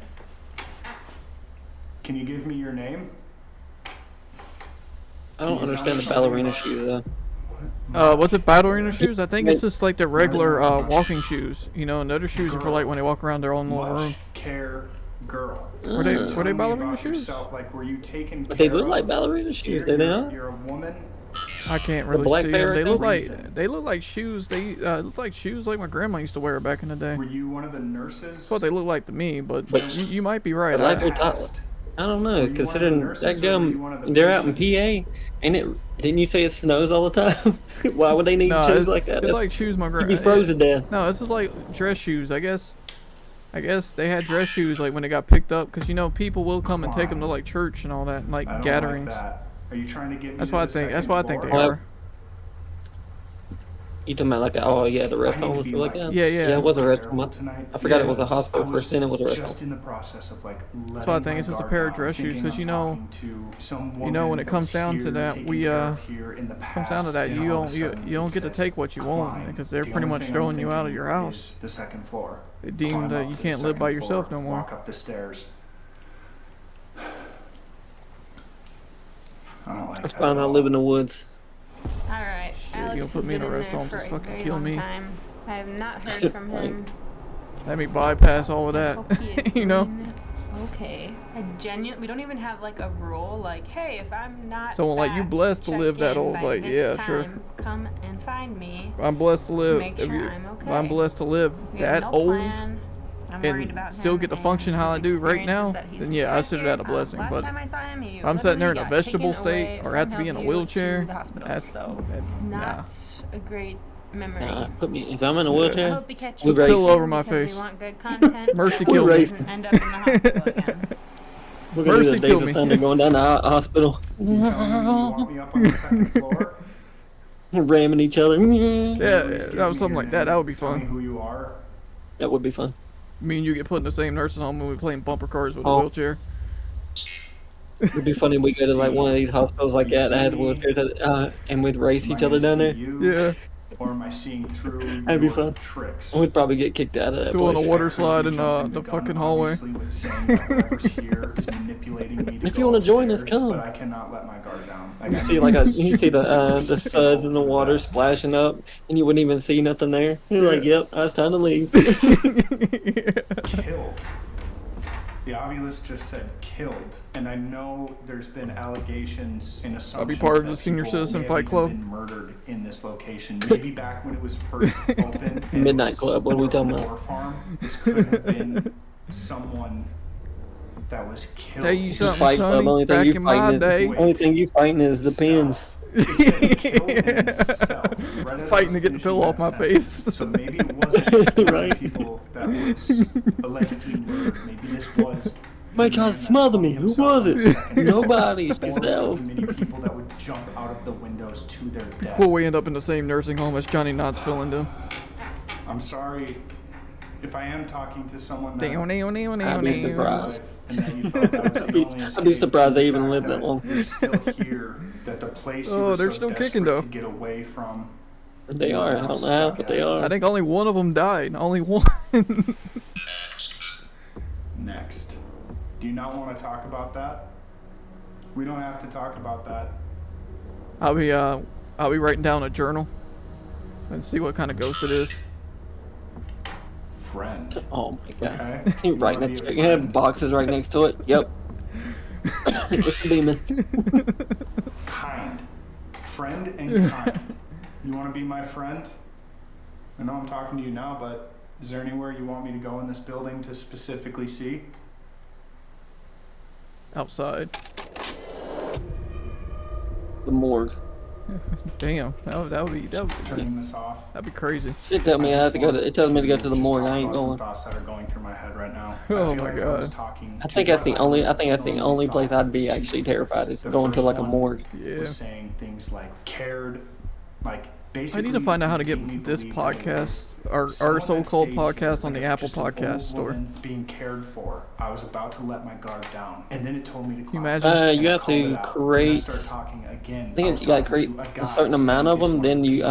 Can you give me your name? I don't understand the ballerina shoes though. What's it, ballerina shoes? I think it's just like the regular walking shoes. You know, and the other shoes are for like when they walk around their own little room. Much care girl. Were they Tell me ballerina about shoes? yourself. Like, were you taken But they care look like of? ballerina shoes, do they not? You're a woman. I can't The really black see pair them. They of look them? like shoes. They look like shoes like my grandma used to wear back in the day. Were you one of the nurses? That's what they look like to me, but you might be right. But like I- they're top. I don't know, considering nurses that or were you one of the they're out in PA, and didn't you say it snows all the time? Why would they need No, shoes it's, like that? it's like shoes my You'd grandma. be frozen to death. No, this is like dress shoes. I guess they had dress shoes like when they got picked up, because you know people will come and take them to like church and all that, and like I don't gatherings. Like that. Are you trying to get me That's to what I the think. That's second what I think they floor? are. You talking about like, oh yeah, the rest home and stuff like that? Yeah. Yeah, it was a rest home. I forgot it was a hospital I was first, then it was a rest just home. in the process of like letting That's why I think it's just a pair of dress shoes, because you know, when it comes down to that, comes down to that, you don't get to take what you want, because they're pretty much throwing you out of your house. The second floor. They deem that you can't live by yourself no more. Walk up the stairs. I don't like That's fine. I live in the woods. All right. Alex you gonna put me in a rest home, just fucking kill me. I have not heard from him. Let me bypass all of that. You know? Okay. We don't even have like a rule, like, hey, if I'm not Someone like you blessed to live that old, like, yeah, sure. Come and find me. I'm blessed to live. Make sure I'm okay. I'm blessed to live that old and still get to function how I do right now. Then yeah, I consider that a blessing. But I'm sitting there in a vegetable state or have to be in a wheelchair. That's not a great memory. Put me if I'm in a wheelchair. Just spill over my face. Mercy kill me. End up in the hospital again. We're gonna do the Days of Thunder going down the hospital. You want me up on the second floor? Ramming each other. Yeah, that was something like that. That would be fun. Tell me who you are. That would be fun. Me and you get put in the same nursing home and we playing bumper cars with a wheelchair. It'd be funny if we go to like one of these hospitals like that has wheelchairs and we'd race each other down there. Yeah. Or am I seeing through That'd be fun. tricks? We'd probably get kicked out of that Doing place. a water slide in the fucking hallway. If you want to join us, come. But I cannot let my guard down. You see you see the suds in the water splashing up, and you wouldn't even see nothing there. You're like, yep, it's time to leave. Killed. The Ovilus just said killed, and I know there's been allegations and assumptions I'll be part of that the Senior people Citizen may Fight have Club. Been murdered in this location. Maybe back when it was first open. Midnight Club. What are we talking about? Farm. This could have been someone that was killed. Tell you something, Fight Club. Sonny, back in my day. Only thing you fighting is the pins. Fighting to get the pillow off my face. So maybe it wasn't right. people that was allegedly murdered. Maybe this was. My child smothered me. Who was it? Nobody. It's Many people that would jump out of the windows to their death. Cool, we end up in the same nursing home as Johnny Knoxville and them. I'm sorry if I am talking to someone that I'd be surprised. I'd be surprised they even lived that long. They're still here. That the place they're still kicking though. To get away from. They are. I don't know how, but they are. I think only one of them died. Only one. Next. Do you not want to talk about that? We don't have to talk about that. I'll be writing down a journal and see what kind of ghost it is. Friend. Oh my god. Okay. Right next to it. You have boxes right next to it. Yep. It's the demon. Kind. Friend and kind. You want to be my friend? I know I'm talking to you now, but is there anywhere you want me to go in this building to specifically see? Outside. The morgue. Damn, that would be turning this off. That'd be crazy. It tells me I have to go to. It tells me to go to the morgue. I ain't going. Thoughts that are going through my head right now. Oh my god. I think that's the only. I think that's the only place I'd be actually terrified is going to like a morgue. Yeah. Was saying things like cared, like I basically. need to find out how to get this podcast, our so-called podcast, on the Apple Podcast store. Being cared for. I was about to let my guard down, and then it told me to. Can you imagine? You have to create. I think you gotta create a certain amount of them, then you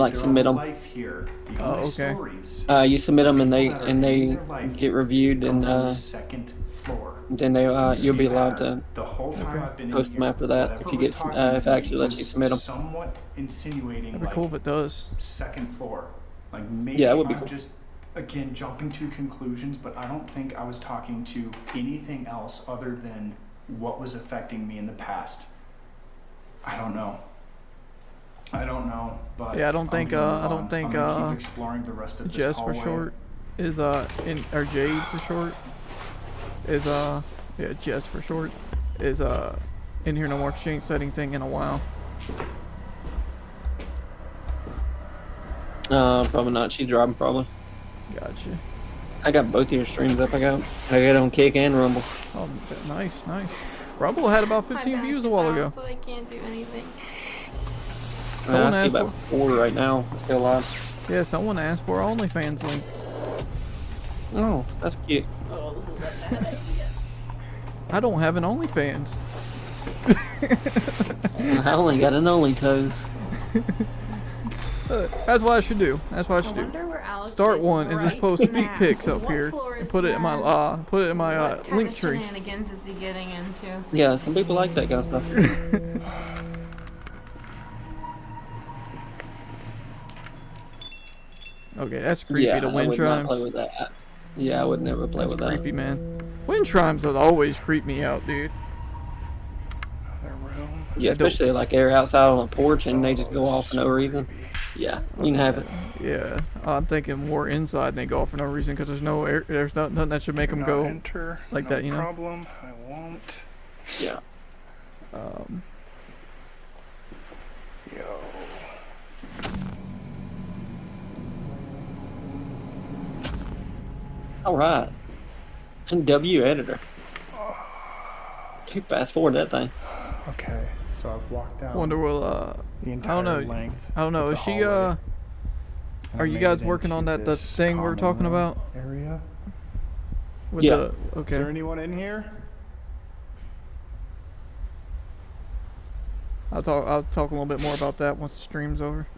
like submit them. Oh, okay. You submit them and they get reviewed and then they you'll be allowed to post them after that if you get if it actually lets you submit them. Somewhat insinuating. That'd be cool if it does. Second floor, like maybe yeah, it would be I'm cool. just again jumping to conclusions, but I don't think I was talking to anything else other than what was affecting me in the past. I don't know, but yeah, I don't think keep exploring the rest of this Jess for hallway. short is or Jade for short is yeah, Jess for short is in here no more. She ain't said anything in a while. Probably not. She's driving probably. Gotcha. I got both your streams up. I got on Kick and Rumble. Oh, nice. Rumble had about 15 views a while ago. So I can't do anything. Someone I see asked about for, 4 right now. Still alive. yeah, someone asked for OnlyFans link. Oh, that's cute. Oh, this is a bad idea. I don't have an OnlyFans. I only got an only toes. That's what I should do. That's what I should do. Start one and just post feet pics up here and put it in my link tree. Shenanigans is he getting into? Yeah, some people like that kind of stuff. Okay, that's creepy. Yeah, The I wind would not chimes. play with that. Yeah, I would never play That's with that. creepy, man. Wind chimes will always creep me out, dude. Yeah, especially like they're outside on a porch and they just go off for no reason. Yeah, you can have it. Yeah, I'm thinking more inside and they go off for no reason because there's no air, there's nothing that should make them go like that, you know. Problem. I won't. Yeah. Yo. All right. W editor. You fast forward that thing. Okay, so I've walked down. Wonder will the I entire don't know. length. I don't know. of Is the she hallway, and Are I you made guys it working on into that the this thing we're common talking room about? Area. With Yeah. Okay. Is there anyone in here? I'll talk a little bit more about that once the stream's over.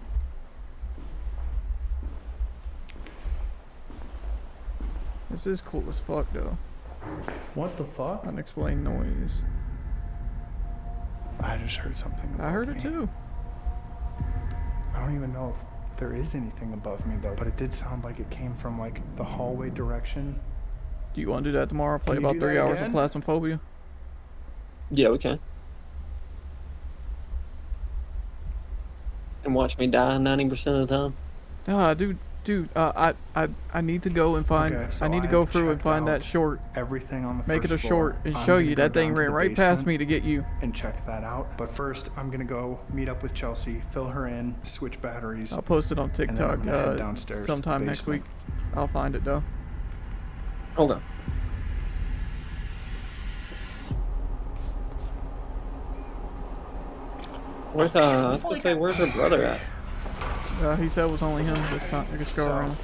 This is cool as fuck though. What the fuck? Unexplained noise. I just heard something. I heard above it me. too. I don't even know if there is anything above me though, but it did sound like it came from like the hallway direction. Do you want to do that tomorrow? Play Can you about do 3 that hours again? of Plasmophobia? Yeah, we can. And watch me die 90% of the time. Nah, dude, I need to go and find. Okay, so I need to I go have through and checked find that out short. Everything on the Make it first a floor. short and I'm show gonna you go that thing down to ran the right past basement me to get you. and check that out. But first, I'm gonna go meet up with Chelsea, fill her in, switch batteries. I'll post it on and then I'm TikTok gonna head downstairs to the sometime next week. basement. I'll find it though. Hold on. Where's I was gonna say, where's her brother at? He said it was only him this time. I guess go around.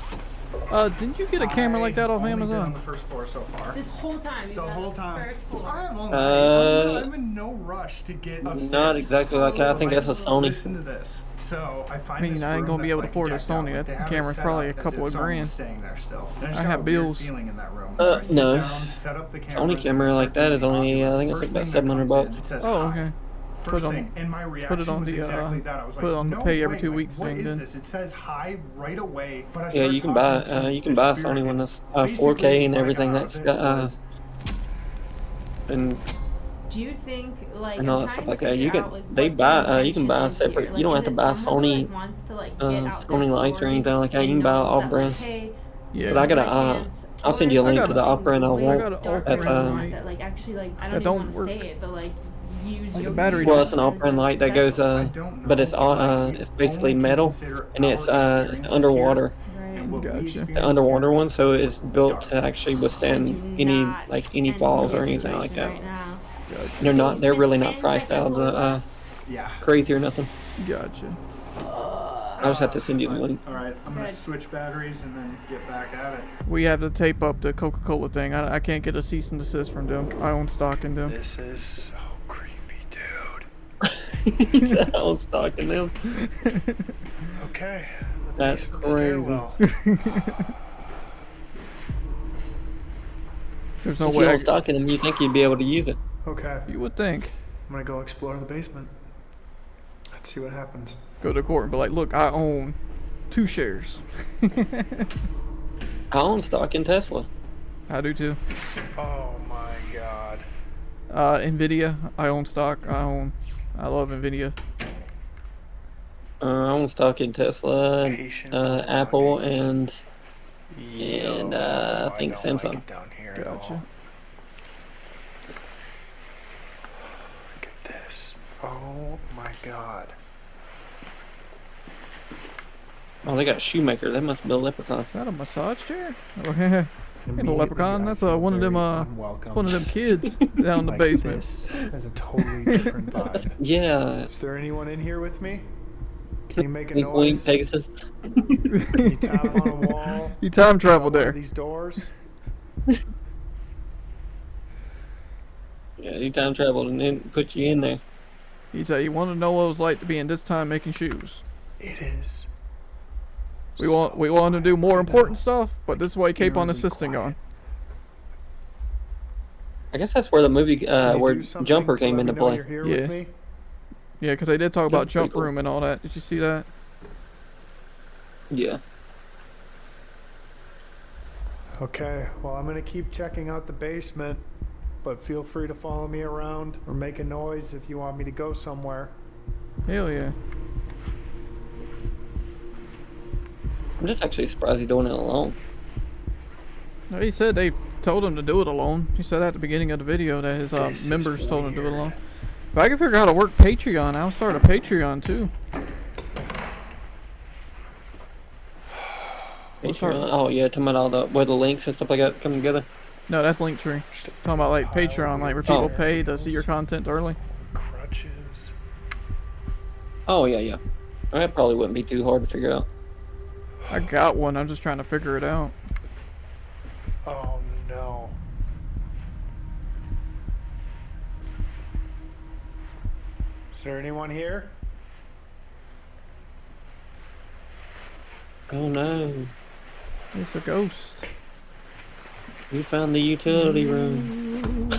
Didn't you get a camera like that off I've only been on Amazon? the first floor so far. This whole time. The whole time. First floor. I have only. I'm in no rush to get upstairs. Not exactly like that. I think that's a Sony. Listen to this. So I find I mean, this I ain't room gonna be that's, able to like, afford a decked out. Sony. Like, That they have it camera's set probably up a as couple if of someone grand. was staying there still. And I just I got have a weird bills. feeling in that room. So I sit No. down, set up the Sony cameras, camera and like that is only, I think it's like First about thing that $700 comes in, bucks. it says Oh, hi. okay. First Put it thing, and my put reaction it on was the exactly that. I was like, put it on the no pay every way, 2 like, weeks what thing. is Then this? It says hi right away. But I Yeah, started you can buy talking to you can the buy a spirit Sony one guides. that's 4K Basically, and what I everything. got out That's of it got was and Do you think like and all I'm that stuff trying like to that. You figure can out, like, they what buy the you can buy intention is separate. here? You don't Like, have to is buy it someone who, Sony like, wants to, like, get out Sony their lights or story anything like that. You and can buy knows all that, like, brands. hey, yeah. But I got my a I'll send you a link to the Opera and I I won't. got an dark That's Opera light that like actually like I that don't even don't want to work. say it, but like use Like a your battery Well, don't- it's an Opera light that goes but it's on it's basically metal and it's underwater. Gotcha. The underwater one, so it's built to actually withstand any any falls or anything like that. They're really not priced out of the crazy or nothing. Gotcha. I just have to send you the link. All right, I'm gonna switch batteries and then get back at it. We have to tape up the Coca-Cola thing. I can't get a cease and desist from them. I own stock in them. This is so creepy, dude. He said I was stalking them. Okay. That's crazy. There's no If way you I don't stalking them, you think you'd be able to use it. Okay. You would think. I'm gonna go explore the basement. Let's see what happens. Go to court and be like, look, I own 2 shares. I own stock in Tesla. I do too. Oh my god. Nvidia, I own stock. I love Nvidia. I own stock in Tesla, Apple, and I think Samsung. Gotcha. Look at this. Oh my god. Oh, they got a shoemaker. That must be a leprechaun. Is that a massage chair? Ain't a leprechaun. That's one of them. One of them kids down in the basement. This has a totally different vibe. Yeah. Is there anyone in here with me? Can you make a Wink, wink, noise? Pegasus. You tap on a wall. You time traveled One there. of these doors. Yeah, you time traveled and then put you in there. He said he wanted to know what it was like to be in this time making shoes. It is. We want to do more important stuff, but this is why he kept on insisting on. I guess that's where the movie, where Jumper came into play. Yeah. Yeah, because they did talk about That's pretty Jump cool. Room and all that. Did you see that? Yeah. Okay, well, I'm gonna keep checking out the basement, but feel free to follow me around or make a noise if you want me to go somewhere. Hell yeah. I'm just actually surprised he's doing it alone. No, he said they told him to do it alone. He said at the beginning of the video that his members told him to do it alone. If I can figure out how to work Patreon, I'll start a Patreon too. Patreon. Oh yeah, talking about all the where the links and stuff like that come together. No, that's Linktree. Talking about like Patreon, like where people pay to see your content early. Crutches. Oh yeah, yeah. That probably wouldn't be too hard to figure out. I got one. I'm just trying to figure it out. Oh no. Is there anyone here? Oh no. It's a ghost. You found the utility room.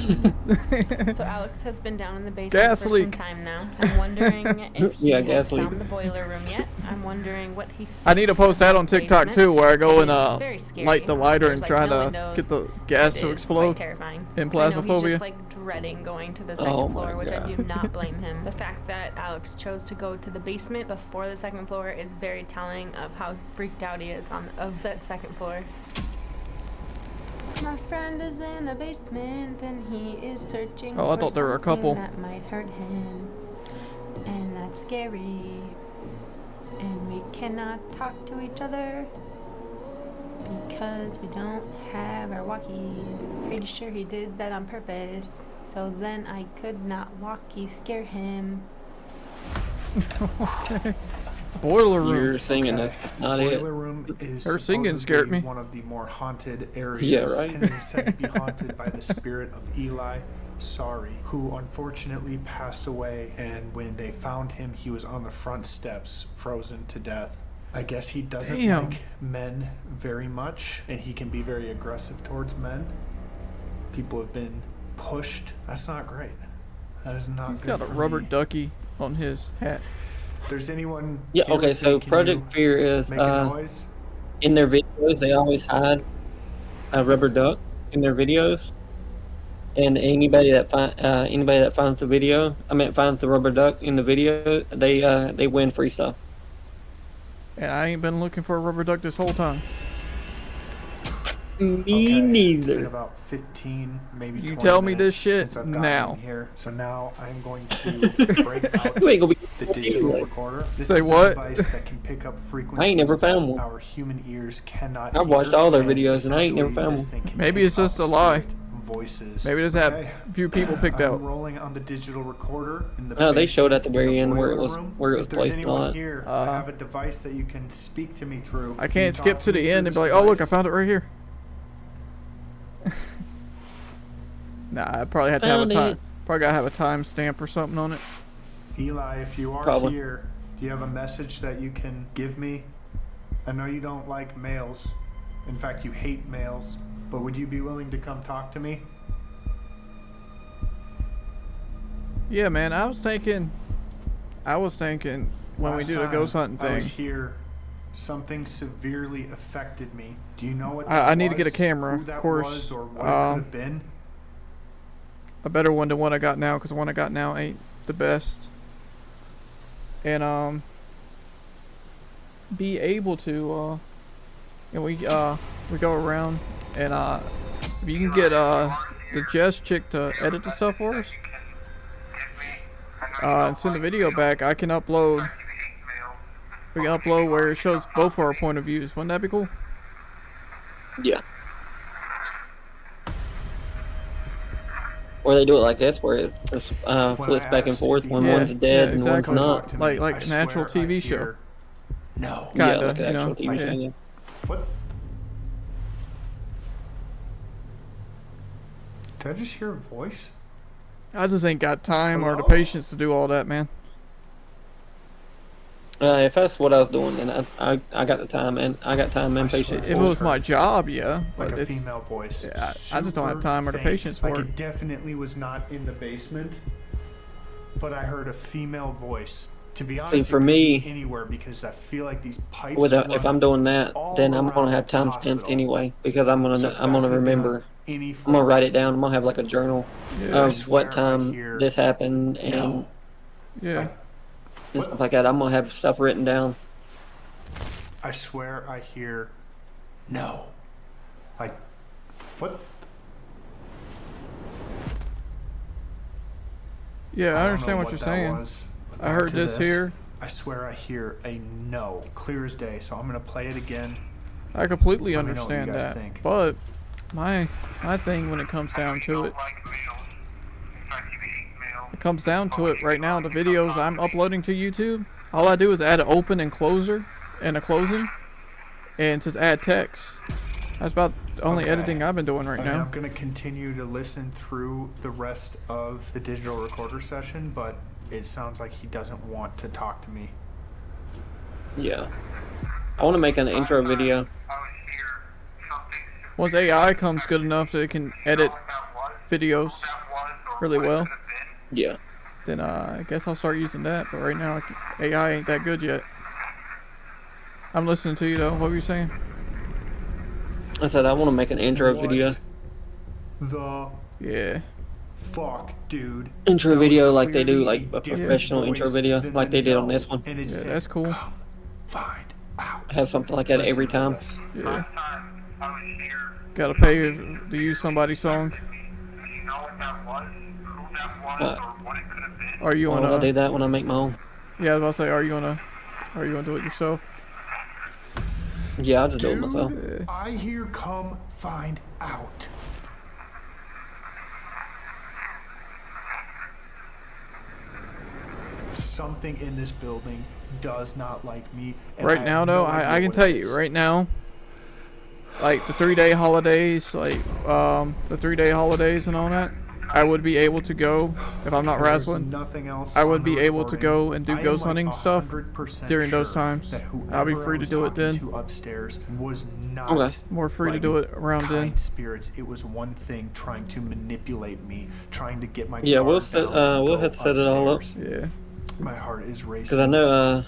So Alex has been down in the basement Gas for leak. some time now. I'm wondering if he Yeah, has gas leak. found the boiler room yet. I'm wondering what he I need to post that on TikTok too, where I go and Very scary. light the lighter There's, and like, try no to windows. get the gas It to is, explode like, terrifying. in I know he's plasmophobia. just like dreading going to the second Oh floor, my which I God. do not blame him. The fact that Alex chose to go to the basement before the second floor is very telling of how freaked out he is of that second floor. My friend is in the basement and he is searching Oh, I for thought there were a something couple. that might hurt him. And that's scary. And we cannot talk to each other because we don't have our walkies. Pretty sure he did that on purpose. So then I could not walkie scare him. Boiler room. You're singing that's not it. Boiler room is Her singing supposedly scared me. one of the more haunted areas. Yeah, right. And it is said to be haunted by the spirit of Eli Sorry, who unfortunately passed away, and when they found him, he was on the front steps, frozen to death. I guess he doesn't Damn. like men very much, and he can be very aggressive towards men. People have been pushed. That's not great. That is not He's good got a for rubber me. ducky on his hat. If there's anyone Yeah, here okay, with so me, can Project you Fear is make a noise? in their videos they always hide a rubber duck in their videos. And anybody that finds the video, finds the rubber duck in the video, they win free stuff. And I ain't been looking for a rubber duck this whole time. Me It's been neither. about 15, maybe 20 You tell me this minutes shit since I've gotten now. in here. So now I'm going to break out You ain't gonna be the digital recorder. This Say is what? the device that can pick up frequencies I ain't never found that one. our human ears cannot I've watched hear, all their and videos and I ain't never essentially found this one. thing can Maybe pick it's just up a lie. spirit voices. Maybe there's Okay. a few people picked I'm out. rolling on the digital recorder in the No, they showed at the basement very in the end where it boiler was room. where it was If there's placed and all anyone that. here, I have a device that you can speak to me through. I Can can't you skip talk to me the through end and this be like, oh look, I device? found it right here. Nah, I probably have to have a Found time. it. Probably gotta have a timestamp or something on it. Eli, if you are Probably. here, do you have a message that you can give me? I know you don't like males. In fact, you hate males. But would you be willing to come talk to me? Yeah, man, I was thinking when we Last do the time ghost hunting I was thing, here, something severely affected me. Do you know what I that need to get a was? camera, Who that of course. was or what it could have been? a better one than what I got now, because the one I got now ain't the best. And be able to we go around and if you can get the Jess chick to edit the stuff for us and send the video back, I can upload. We can upload where it shows both our point of views. Wouldn't that be cool? Yeah. Or they do it like this, where it flips back and forth when one's dead and one's not. Like an actual TV show. No. Kinda, yeah, like an you know? actual TV show. Yeah. What? Did I just hear a voice? I just ain't got time or the patience to do all that, man. If that's what I was doing, then I got the time and patience. If it was my job, yeah. Like But a it's, female voice. yeah, I just don't have time or the Super patience faint. for Like it. it definitely was not in the basement, but I heard a female voice. To be honest, See, for me, anywhere because I feel like these pipes. if I'm doing that, then I'm gonna have timestamps anyway because I'm gonna remember. I'm gonna write it down. I'm gonna have like a journal of what time this happened and stuff like that. I'm gonna have stuff written down. I swear I hear no. Like what? Yeah, I don't understand know what you're that saying. was. I Back heard to this here. I swear I hear a no, clear as day. So I'm gonna play it again. I completely Let me know what you understand guys that. think. But my thing when it comes down to it, right now, the videos I'm uploading to YouTube, all I do is add an open and closer and a closing, and just add text. That's about the only editing I've been doing right now. I'm gonna continue to listen through the rest of the digital recorder session, but it sounds like he doesn't want to talk to me. Yeah, I want to make an intro video. Once AI comes good enough that it can edit videos really well, yeah, then I guess I'll start using that. But right now, AI ain't that good yet. I'm listening to you though. What were you saying? I said I want to make an intro video. Yeah. Fuck, dude. Intro video like they do, like a professional intro video, like they did on this one. And it Yeah, that's cool. Find out. I have something like that every time. Yeah. Gotta pay to use somebody's song. Are you Why gonna? would I do that when I make my own? Yeah, I was about to say, are you gonna do it yourself? Yeah, I'll just do it myself. I hear come find out. Something in this building does not like me. And Right I now, have though, no idea I can what tell it you is. right now, like the 3-day holidays, the 3-day holidays and all that, I would be able to go if I'm not There's wrestling. nothing else I would on the be able to recording. go and do I am ghost like hunting stuff 100% during those sure times. that I'll be whoever I free to was do it talking then. to upstairs was not Okay. More free to like do it around kind then. spirits. It was one thing trying to manipulate me, trying to get my Yeah, we'll guard set. down and We'll go have to set it all up. upstairs. Yeah. My heart is racing. Because I know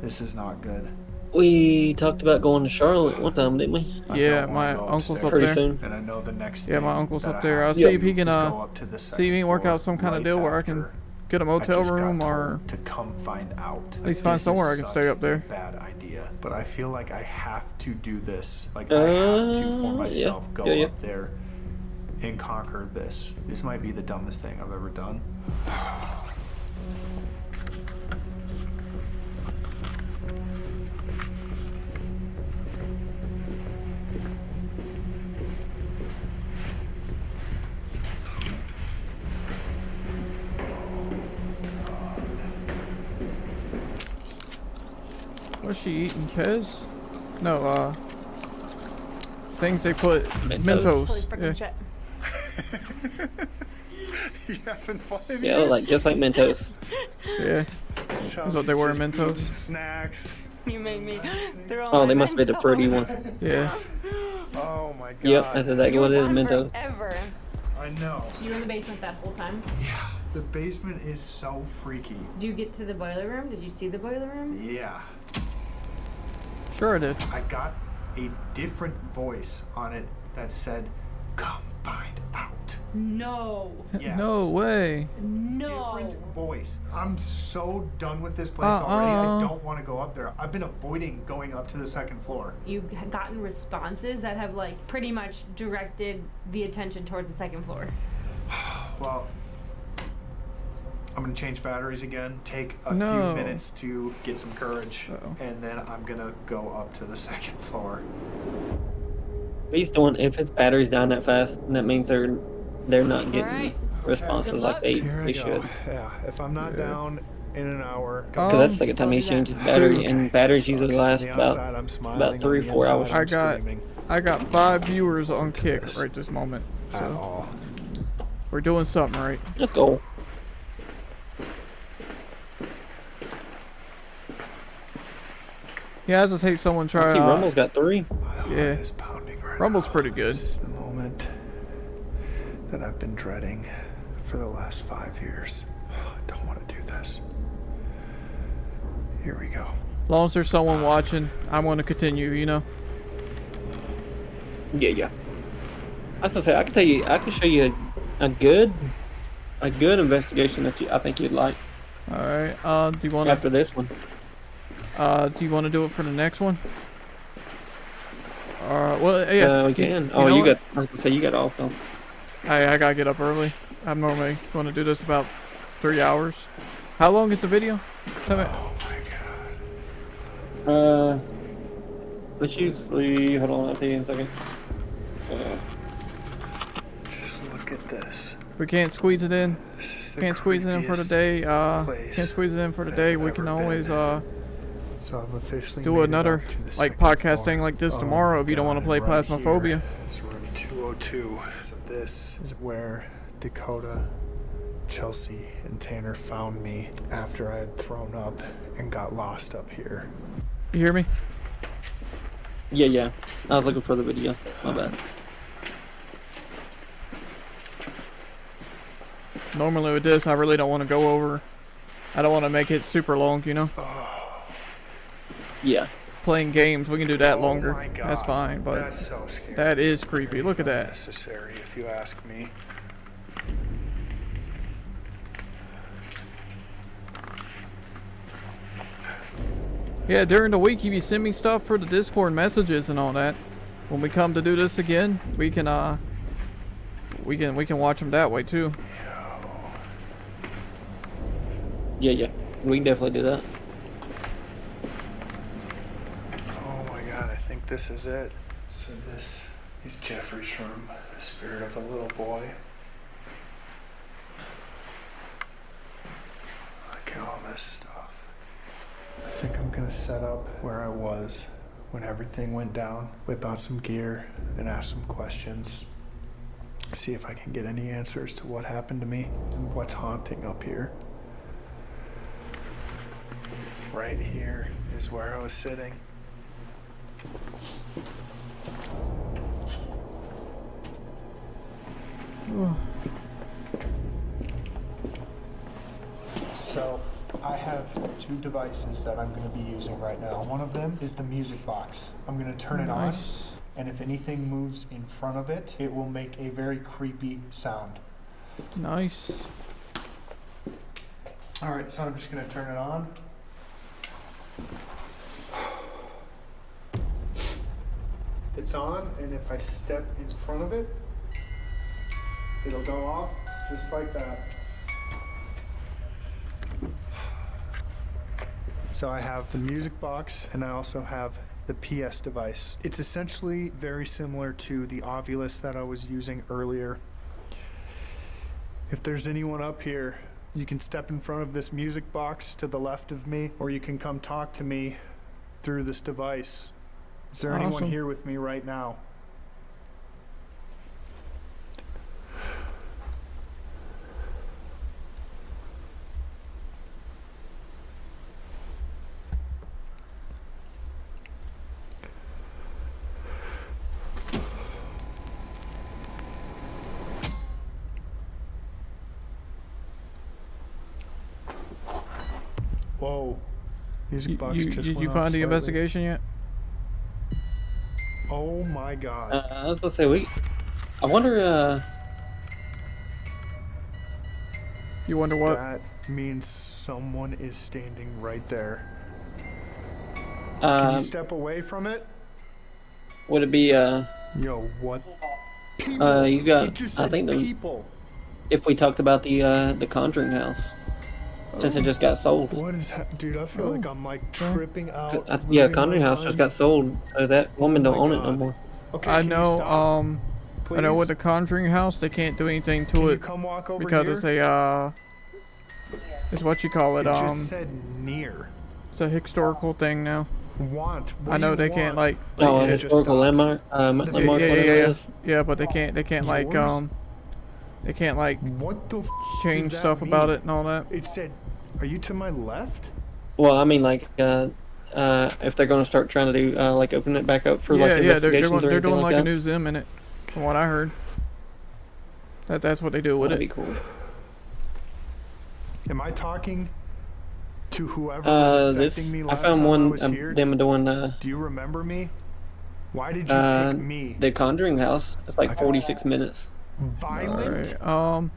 This is not good. we talked about going to Charlotte one time, didn't we? I Yeah, don't wanna my go uncle's upstairs. up Pretty there. soon. And I know the next Yeah, thing my uncle's that up I there. have I'll to see if do he can is go up to the see if he can second work floor out some kind of right deal where I can after get a motel I just got room or told to come find out. at least find This somewhere I is can such stay up there. a bad idea, but I feel like I have to do this. Like I have to for myself go yeah. up there and conquer this. This might be the dumbest thing I've ever done. What's she eating? Pez? No, things they put Mentos. Holy Mentos. frickin' Yeah. shit. You having fun in Yeah, here? like just like Mentos. Yeah. That's what they were in Just eating Mentos. Snacks. You made me throw Oh, my they must be the Mentos. fruity ones. Yeah. Oh my god. Yep, that's exactly what it is, On Mentos. Forever. I know. So you were in the basement that whole time? Yeah. The basement is so freaky. Did you get to the boiler room? Did you see the boiler room? Yeah. Sure I did. I got a different voice on it that said, "Come find out." No. Yes. No way. No. Different voice. I'm so done with this place already. I don't want to go up there. I've been avoiding going up to the second floor. You've gotten responses that have like pretty much directed the attention towards the second floor. Well, I'm gonna change batteries again, take a No. few minutes to get some courage, Uh-oh. and then I'm gonna go up to the second floor. He's doing if his battery's down that fast, and that means they're they're not getting Alright. responses like they Here I go. should. Yeah, if I'm not down in an hour. Because that's the second time he's changed his battery, and batteries usually last about 3 or 4 hours. I got 5 viewers on Kick right this moment. So we're doing something right. Let's go. Yeah, I just hate someone try. See, Rumble's got 3. Yeah, Rumble's pretty good. This is the moment that I've been dreading for the last 5 years. I don't want to do this. Here we go. As long as there's someone watching, I want to continue, you know? Yeah. I was gonna say, I can tell you, I can show you a good investigation that I think you'd like. Alright, do you want to... After this one. Do you want to do it for the next one? Well, yeah. We can. You got, I was gonna say, you got off though. I gotta get up early. I'm normally going to do this about 3 hours. How long is the video? Tell me. Let's usually, hold on, I'll tell you in a second. Just look at this. We can't squeeze it in. Can't squeeze it in for the day. Can't squeeze it in for the day. We can always So I've officially do made another it up to the like second podcast floor. thing like this Oh tomorrow my if you don't want to God, play and right Plasmophobia. here is room 202. So this is where Dakota, Chelsea, and Tanner found me after I had thrown up and got lost up here. You hear me? Yeah. I was looking for the video. My bad. Normally with this, I really don't want to go over. I don't want to make it super long, you know? Yeah. Playing games, we can do that longer. My God, That's fine, but that's so scary. that is creepy. Look at that. Necessary, if you ask me. Yeah, during the week, if you send me stuff for the Discord messages and all that, when we come to do this again, we can watch them that way too. Yeah. We can definitely do that. Oh my God, I think this is it. So this is Jeffrey's room, the spirit of a little boy. Look at all this stuff. I think I'm gonna set up where I was when everything went down, whip out some gear and ask some questions. See if I can get any answers to what happened to me and what's haunting up here. Right here is where I was sitting. So, I have 2 devices that I'm going to be using right now. One of them is the music box. I'm going to turn it on, and if anything moves in front of it, it will make a very creepy sound. Nice. Alright, so I'm just going to turn it on. It's on, and if I step in front of it, it'll go off just like that. So I have the music box, and I also have the PS device. It's essentially very similar to the Ovilus that I was using earlier. If there's anyone up here, you can step in front of this music box to the left of me, or you can come talk to me through this device. Is there anyone Awesome. here with me right now? Whoa. Music box just Did went you off find the slightly. investigation yet? Oh my God. I was gonna say, I wonder, You wonder what? That means someone is standing right there. Can Um, you step away from it? would it be, Yo, what? People. you got, It just I said think people. if we talked about the Conjuring house, since it just got sold. What is that? Dude, I feel like I'm like tripping out. Yeah, losing Conjuring my house mind. just got sold, so that woman don't my own it no God. more. Okay, I can you know, stop? please? I know with the Conjuring house, they can't do anything to Can you it come walk over because here? it's a it's what you call it. It just said near. It's a historical thing now. Want. What I do know you they want? can't like. Oh, like, a historical landmark. Yeah, but they can't like Yours? they can't like What the change does that stuff about mean? it and all that. It said, are you to my left? Well, I mean, like, if they're going to start trying to do, like, open it back up for, like, Yeah, they're investigations or they're anything doing like a that? new Zim in it, from what I heard. That's what they do with That'd it. be cool. Am I talking to whoever was affecting me I last found time I one was here? them doing Do you remember me? Why did you pick me? the Conjuring house. It's like 46 minutes. Violent? Alright,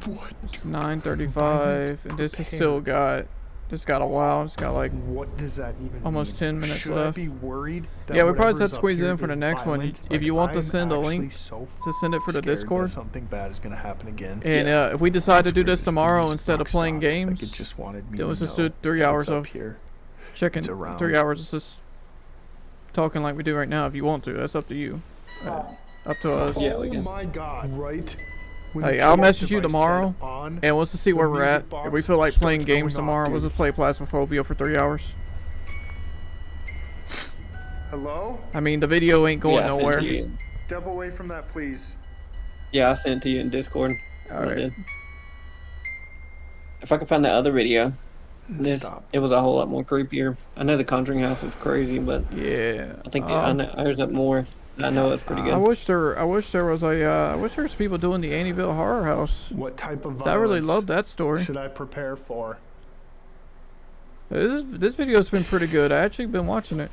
What? 9:35, and this has still got a while. It's got like What does that even almost mean? 10 minutes Should left. I be worried that Yeah, we probably whatever's just up squeeze it here in for the is next one. violent? If you want to I'm send a link actually so to send it for the scared that Discord. something bad is gonna happen again. And if we decide to do this weird is the tomorrow music instead of box playing stopped. games, Like it just wanted me then to let's just know do 3 if hours it's up of here. checking. It's around. 3 hours is just talking like we do right now. If you want to, that's up to you. Up to us. Yeah, we Oh can. my god, right? When Hey, the I'll voice message you device tomorrow, said on, and let's just see the where we're music at. If box we feel like playing starts games going tomorrow, off, we'll dude. just play Phasmophobia for 3 hours. Hello? I mean, the video ain't going Yeah, I sent nowhere. to you. Step away from that, please. Yeah, I sent it to you in Discord. All right. If I can find that other video, Stop. it was a whole lot more creepier. I know the Conjuring house is crazy, but Yeah. I think I know there's up more. I know it's pretty good. I wish there was I wish there was people doing the Annieville Horror House. What type of violence I really love that story. should I prepare for? This video's been pretty good. I actually been watching it.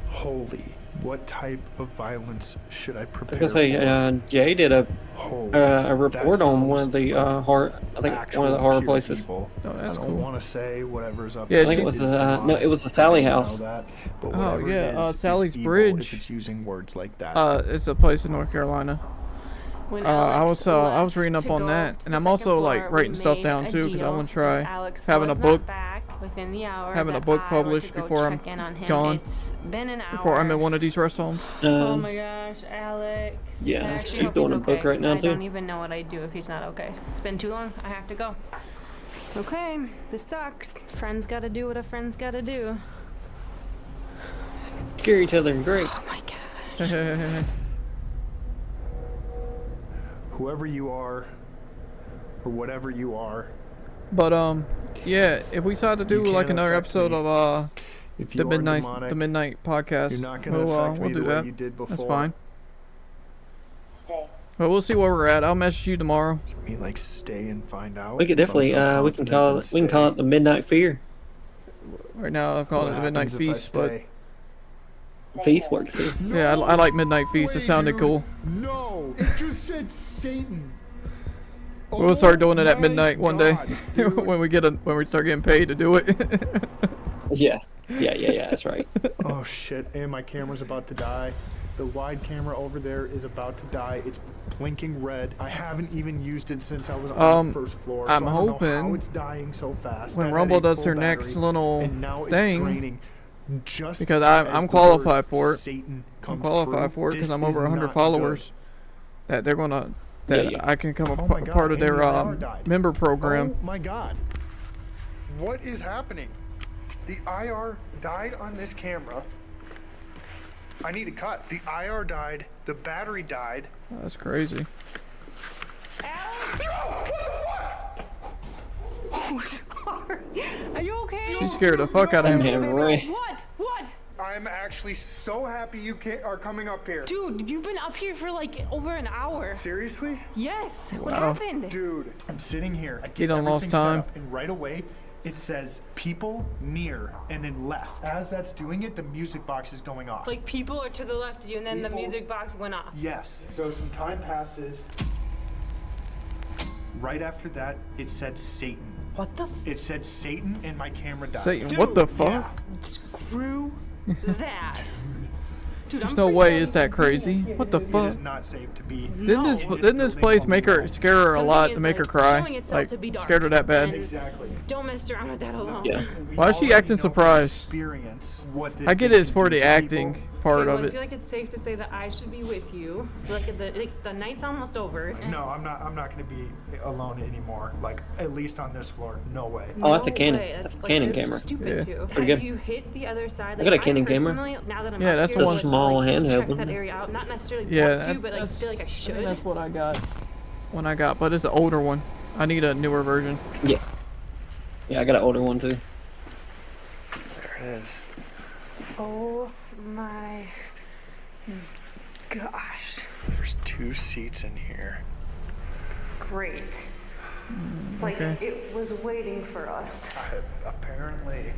Holy. What type of violence should I I prepare was gonna say, Jay did a report that on one of sounds the horror. I think one of the horror places. Evil. Oh, that's I don't cool. want to say whatever's up. Yeah, I think it was no, it was the Sally house. That, but Oh, whatever yeah, it is Sally's evil Bridge. If it's using words like that. It's a place in North Carolina. When I Alex was reading up left on to that, go and to I'm the also second like floor, writing we stuff made down a too because I deal. want to try If Alex having a was book not back within the hour having a that book I were to published go before I'm check in on him. gone. It's been an hour. Before I'm in one of these rest homes. Oh my gosh, Alex. Yeah, I actually she's hope doing he's a book okay, right 'cause now, I too. don't even know what I'd do if he's not okay. It's been too long. I have to go. Okay, this sucks. Friends gotta do what a friend's gotta do. Scare each other and great. Oh my gosh. Whoever you are, or whatever you are, But yeah, if we decide to do You like can't another affect episode me. of if the you are midnight demonic, podcast, you're not gonna affect we'll me do the way that. you did That's before. fine. But we'll see where we're at. I'll message you tomorrow. I mean, like, stay and find out. We could If I'm definitely so we can call confident, it then the Midnight Fear. Right now, I'm calling it the Midnight happens if I Feast, but stay? Feast works too. yeah, I like Midnight Feast. It sounded cool. No, it just said Satan. We'll start doing it at my midnight one day God, when we start getting paid to do it. Yeah. That's right. Oh shit! And my camera's about to die. The wide camera over there is about to die. It's blinking red. I haven't even used it since I was on the first floor. So I'm I don't know hoping how it's dying so fast. when I had Rumble a does full their next battery, little and now it's thing, draining just because as I'm the qualified word for it. Satan I'm comes qualified through. for it because This I'm over is 100 not followers. That they're gonna I can become Oh a my God, part of and their the IR died. member program. Oh my God! What is happening? The IR died on this camera. I need to cut. The IR died. The battery died. That's crazy. Oh, sorry. Are you okay? She scared the fuck out of him. Man, Ray. What? What? I'm actually so happy you are coming up here. Dude, you've been up here for like over an hour. Seriously? Yes. What Wow. happened? Dude, I'm sitting here. I He get done lost everything set time. up, and right away it says people near and then left. As that's doing it, the music box is going off. Like people are to the left of you and then the People- music box went off. Yes. So some time passes. Right after that, it said Satan. What the? It said Satan and my camera died. Satan, what the fuck? Yeah. Screw that. Dude, There's I'm no freaked way out it's that even being crazy. in here. What the It fuck? is not safe to be. Didn't this place make her scare her a Something lot to is, make her like, cry? showing itself Like to be dark. scared her that bad? And Exactly. Don't mess around with that alone. Yeah. Why is she acting surprised? Experience what this I get thing it's can for do the to acting people. part Okay, well, of I it. feel like it's safe to say that I should be with you. I feel like the night's almost over. No, I'm not going to be alone anymore. Like at least on this floor, no way. Oh, that's a No Canon. way. That's a like, Canon you're camera. Stupid Yeah. too. Pretty Have good. you hit the other side? I Like, got a Canon camera. personally, now that I'm Yeah, out that's here, the one. would, Small like, handheld check one. that area out. Not necessarily Yeah, want to, but like feel like I I think should. that's what I got. But it's an older one. I need a newer version. Yeah. Yeah, I got an older one too. There it is. Oh my gosh. There's 2 seats in here. Great. It's like okay. it was waiting for us. Apparently.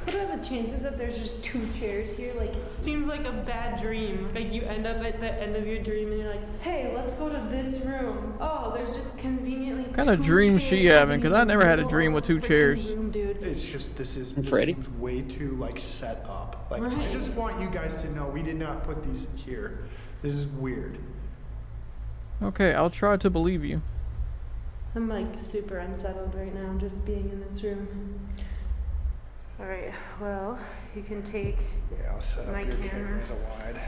What are the chances that there's just 2 chairs here? Like, it seems like a bad dream. Like, you end up at the end of your dream and you're like, hey, let's go to this room. Oh, there's just conveniently What kind of 2 dream she chairs having? Because I never had a dream with 2 freaking chairs. room, dude. It's just this Freddy? seems way too like set up. Like I Right. just want you guys to know we did not put these here. This is weird. Okay, I'll try to believe you. I'm like super unsettled right now just being in this room. Alright, well, you can take Yeah, I'll set up my your camera. cameras a wide.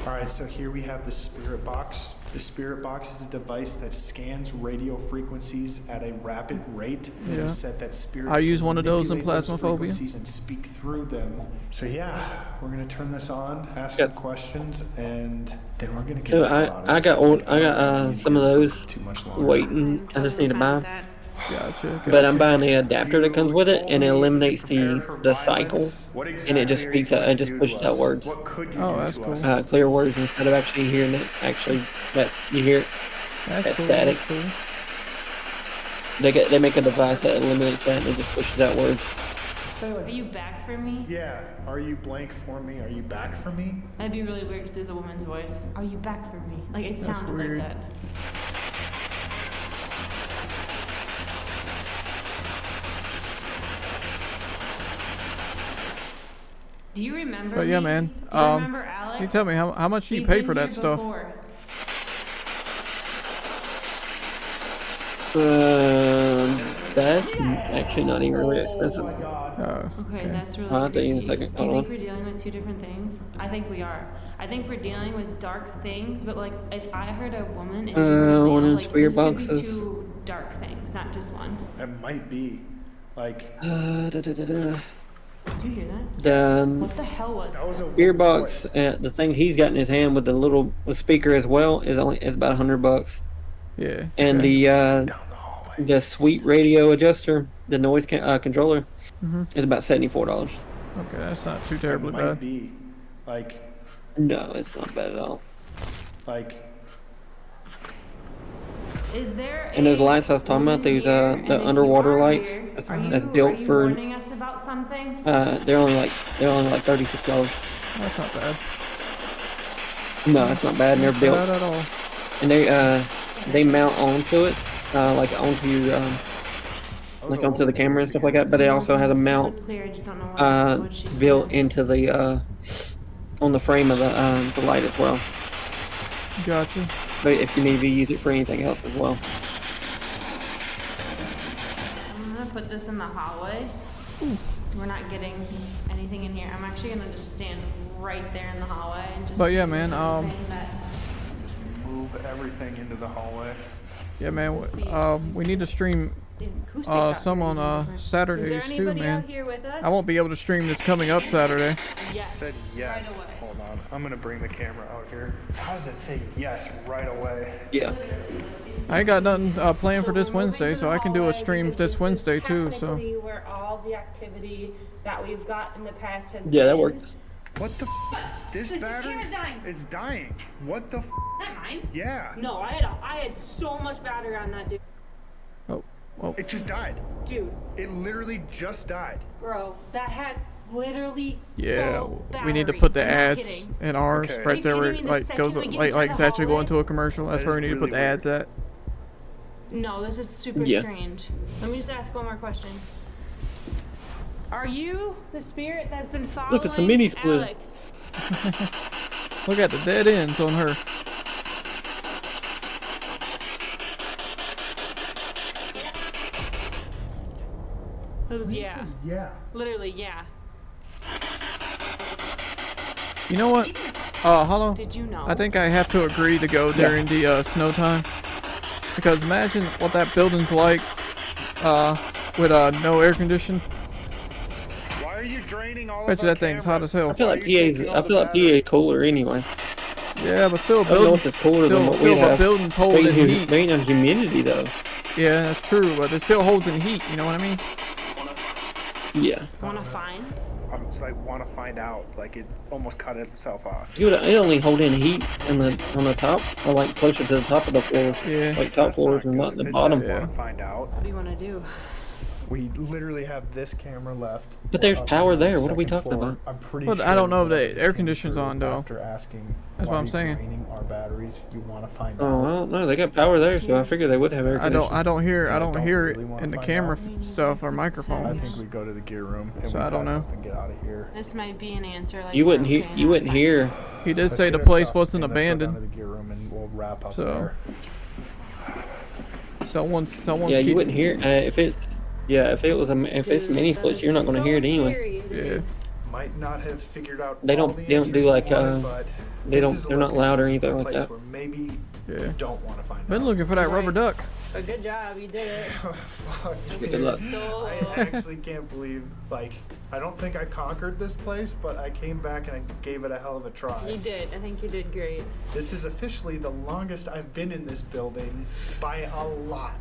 Alright, so here we have the Spirit Box. The Spirit Box is a device that scans radio frequencies at a rapid rate. It Yeah. is said that spirits I use can one of those in manipulate those Plasmophobia. frequencies and speak through them. So yeah, we're gonna turn this on, ask Yep. some questions, and then we're gonna get So back about it. I got some of those Too much longer. waiting. I just need to buy. Gotcha. But I'm buying the adapter that comes with it, and it eliminates the cycle, and it just speaks out. It just pushes out words, What could you Oh, do that's to cool. us? clear words instead of actually hearing it. Actually, you hear it. That's That's cool. static. That's cool. They make a device that eliminates that, and it just pushes out words. Are you back for me? Yeah. Are you blank for me? Are you back for me? That'd be really weird because there's a woman's voice. Are you back for me? Like, it That's sounded weird. like that. Do you remember But yeah, me? man. Do you remember Alex? You tell me how much you We've pay been for that here stuff? before. That's actually not even really expensive. Oh, Okay, that's really I'll have to eat in a creepy. second. Do you Hold think on. we're dealing with 2 different things? I think we are. I think we're dealing with dark things, but like if I heard a woman and you heard a One male, of like the spirit this could be boxes. 2 dark things, not just one. It might be. Like, Da-da-da-da. Did you hear that? The What the hell was that was a beer woman's box, voice. the thing he's got in his hand with the little speaker as well is about $100. yeah. And okay. the Sweet Radio adjuster, the noise controller, is about $74. Okay, that's not too It terribly might bad. be. Like, No, it's not bad at all. like. Is there And those a lights I was talking about, woman these here? And if the you underwater are lights, here, that's are built you for. warning us about something? They're only like $36. That's not bad. No, it's not bad. And they're Not built, bad at all. and they mount onto it, like onto your like onto the camera and stuff like that. But it also has a mount Clear, I just don't know what she built said. into the on the frame of the light as well. Gotcha. But if you need to use it for anything else as well. I'm gonna put this in the hallway. We're not getting anything in here. I'm actually gonna just stand right there in the hallway and just. But yeah, man. Move everything into the hallway. Yeah, man. We need to stream some on Saturdays too, man. I won't be able to stream this coming up Saturday. Yes. Said yes. Right away. Hold on. I'm gonna bring the camera out here. How does it say yes right away? Yeah. I ain't got nothing planned for this Wednesday, so I can do a stream this Wednesday too. So Technically where all the activity that we've got in the past has Yeah, that been. works. What the This The battery? camera's dying. It's dying. What the Not mine. Yeah. No, I had so much battery on that dude. Oh, It just died. Dude, It literally just died. bro, that had literally yeah, full we need to battery. put the I'm not ads kidding. in ours Okay. right there where Are you it kidding me? The like second goes we get like into it's the actually going hallway? to a commercial. That's That where we is need to put really the ads at. No, this is super Yeah. strange. Let me just ask one more question. Are you the spirit that's been following Look, it's a mini split. Alex? Look at the dead ends on her. It was yeah. Yeah. Literally, yeah. You know what? Hello? Did you know? I think I have to agree to go during the snow time. Because imagine what that building's like with no air conditioning. Why are you draining all Bet you that thing's hot as hell. I feel like PA is cooler anyway. Yeah, but still, I don't know if it's cooler than what we have. Buildings hold in heat. Mainly on humidity though. Yeah, that's true, but it still holds in heat. You know what I mean? Yeah. Wanna find? I'm just like want to find out. Like it almost cut itself off. Dude, it only hold in heat on the top, or like closer to the top of the floors. Yeah. Like top floors and not the bottom. Want to find out. What do you want to do? We literally have this camera left. But there's up power on the there. What are we second talking floor. about? I'm pretty But sure I don't know if that the air came conditioning's through on, though. After asking That's why what I'm we saying. draining our batteries, you want to find Oh, I out. don't know. They got power there, so I figure they would have air conditioning. I don't hear really it wanna in the find camera out. stuff or I microphone. think we go to the gear room and So we I don't pack know. up and get out of here. This might be an answer. Like You wouldn't hear. okay, You wouldn't hear. He did Let's say get the our place stuff wasn't and let's go down to abandoned. the gear room and we'll wrap up So, there. Someone's Yeah, you wouldn't hear. If it's mini splits, you're not going to hear it anyway. Yeah. Might not have figured out. They all don't. the They don't do answers like. we wanted, but They this don't. is a They're not loud or anything a like place that. Where maybe Yeah. you don't want to find Been out. looking for that rubber duck. But good job, you did it. Fuck. Good luck. I actually can't believe, like, I don't think I conquered this place, but I came back and I gave it a hell of a try. You did. I think you did great. This is officially the longest I've been in this building by a lot.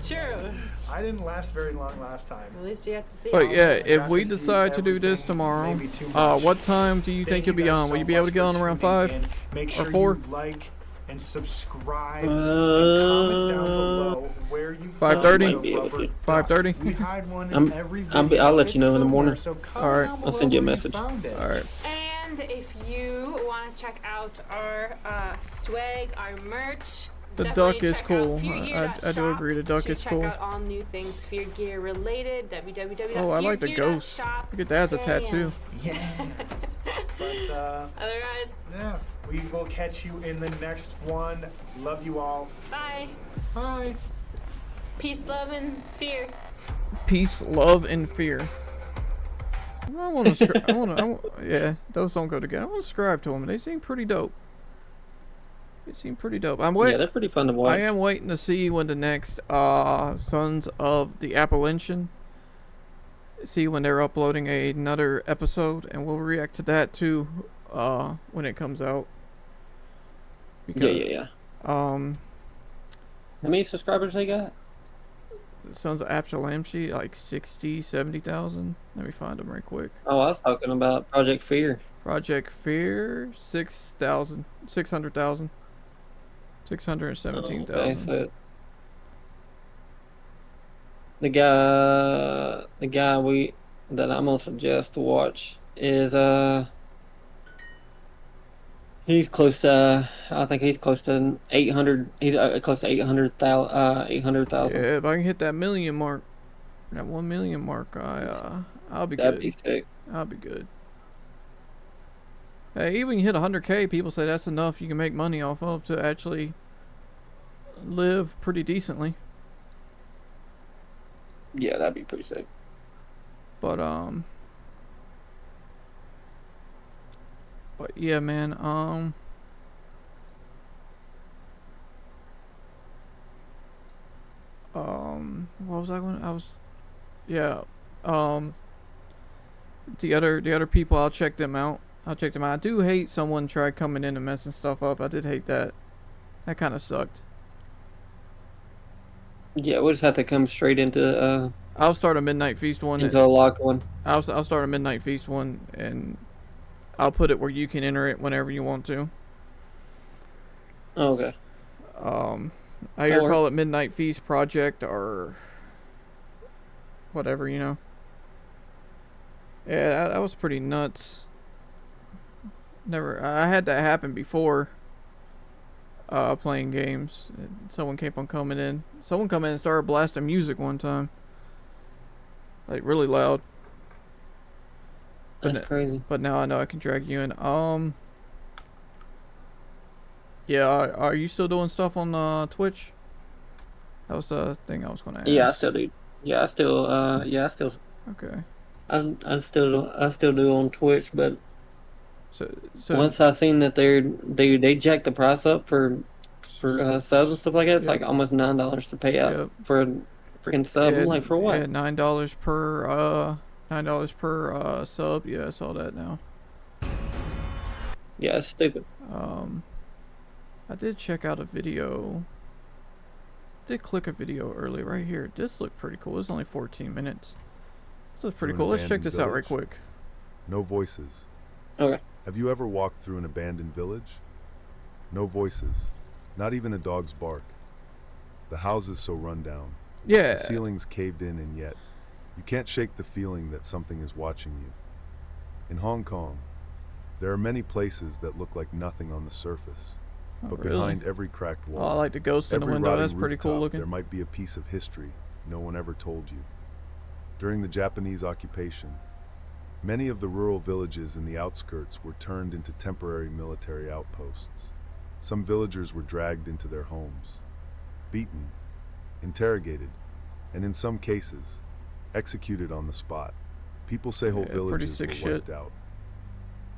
True. I didn't last very long last time. At least you have to see. But all yeah, of it. if we decide to do this tomorrow, maybe too much. what time do you think you'll be on? Will you be able to get on around 5 Make or sure 4? you like and subscribe and comment down below where you 5:30? 5:30? We hide one in every video. I'll let you know in the It's morning. somewhere, so All right. I'll send you a message. All right. And if you want to check out our swag, our merch, The definitely duck is check out cool. feargear.shop I do agree. The duck to is check cool. out all new things Fear Gear related. www.feargear.shop. Oh, I like the ghost. Look at that as a tattoo. Yeah. But Otherwise, yeah, we will catch you in the next one. Love you all. bye. Bye. Peace, love, and fear. Peace, love, and fear. I want to. Yeah, those don't go together. I want to subscribe to them. They seem pretty dope. They seem pretty dope. Yeah, they're pretty fun to watch. I am waiting to see when the next Sons of the Appalachian. See when they're uploading another episode, and we'll react to that too when it comes out. Yeah. How many subscribers they got? Sons of Appalachian, like 60, 70,000. Let me find them right quick. Oh, I was talking about Project Fear. Project Fear, 600,000. 617,000. Okay, so the guy that I'm gonna suggest to watch is he's close to I think he's close to 800. He's close to 800,000. 800,000. Yeah, if I can hit that million mark, that 1 million mark, I'll be good. That'd be sick. I'll be good. Hey, even you hit 100K, people say that's enough you can make money off of to actually live pretty decently. Yeah, that'd be pretty sick. But yeah, man, what was I going? The other people, I'll check them out. I do hate someone tried coming in and messing stuff up. I did hate that. That kind of sucked. Yeah, we'll just have to come straight into I'll start a Midnight Feast one. into a locked one. I'll start a Midnight Feast one, and I'll put it where you can enter it whenever you want to. Okay. I either call it Midnight Feast Project or whatever, you know. Yeah, that was pretty nuts. I had that happen before. playing games. And someone kept on coming in. Someone come in and started blasting music one time, like really loud. That's crazy. But now I know I can drag you in. Yeah, are you still doing stuff on Twitch? That was the thing I was gonna ask. Yeah, I still do. Yeah, I still. Okay. I still do on Twitch, but so once I seen that they jacked the price up for subs and stuff like that, it's like almost $9 to pay out for a freaking sub. I'm like, for what? Yeah, $9 per sub. Yeah, I saw that now. Yeah, it's stupid. I did check out a video. Did click a video early right here. This looked pretty cool. It's only 14 minutes. This looks pretty cool. Let's check this out right quick. No voices. Okay. Have you ever walked through an abandoned village? No voices. Not even a dog's bark. The house is so run down. Yeah. The ceiling's caved in, and yet you can't shake the feeling that something is watching you. In Hong Kong, there are many places that look like nothing on the surface. But really? Behind every cracked wall, Oh, I like the ghost in the every window. rotting That's pretty cool rooftop, looking. There might be a piece of history no one ever told you. During the Japanese occupation, many of the rural villages in the outskirts were turned into temporary military outposts. Some villagers were dragged into their homes, beaten, interrogated, and in some cases, executed on the spot. People say whole villages were wiped out.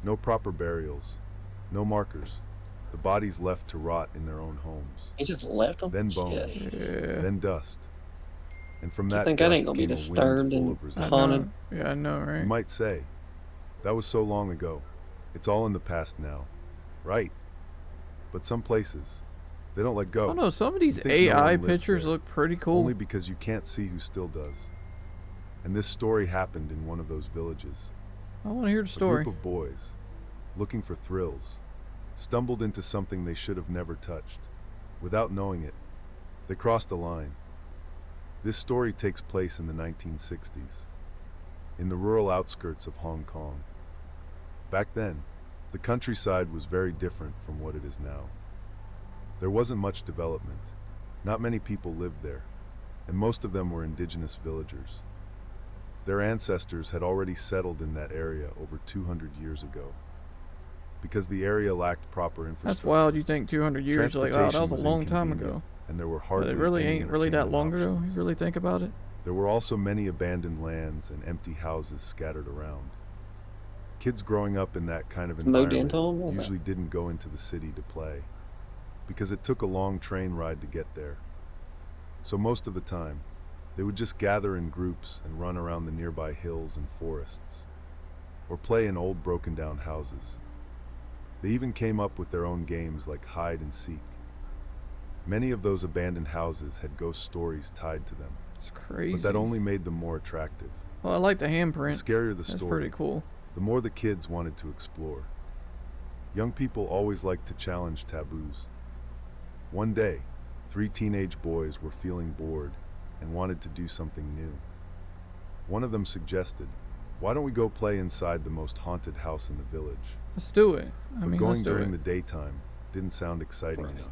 No proper burials, no markers. The bodies left to rot in their own homes. He just left them? Then bones, then dust. And from that think that dust ain't gonna be came a wind disturbed full and of resentment. haunted? Yeah, I know, right? You might say, that was so long ago. It's all in the past now. Right. But some places, they don't let go. I don't know, some of these You think no AI one lives pictures there, look pretty cool. Only because you can't see who still does. And this story happened in one of those villages. I want to hear the story. A group of boys, looking for thrills, stumbled into something they should have never touched. Without knowing it, they crossed a line. This story takes place in the 1960s, in the rural outskirts of Hong Kong. Back then, the countryside was very different from what it is now. There wasn't much development. Not many people lived there, and most of them were indigenous villagers. Their ancestors had already settled in that area over 200 years ago. Because the area lacked proper infrastructure. That's wild. You think 200 years? Like, oh, that was a long time ago. And there were But hardly it really any ain't really that entertainment long ago. options. You really think about it? There were also many abandoned lands and empty houses scattered around. Kids growing up in that kind of environment usually didn't go into the city to play, because it took a long train ride to get there. So most of the time, they would just gather in groups and run around the nearby hills and forests, or play in old broken down houses. They even came up with their own games like hide and seek. Many of those abandoned houses had ghost stories tied to them. It's crazy. But that only made them more attractive. Well, I like the handprint. The scarier the That's story, pretty cool. the more the kids wanted to explore. Young people always liked to challenge taboos. One day, 3 teenage boys were feeling bored and wanted to do something new. One of them suggested, "Why don't we go play inside the most haunted house in the village?" Let's do it. I But mean, going let's do during it. the daytime didn't sound exciting enough.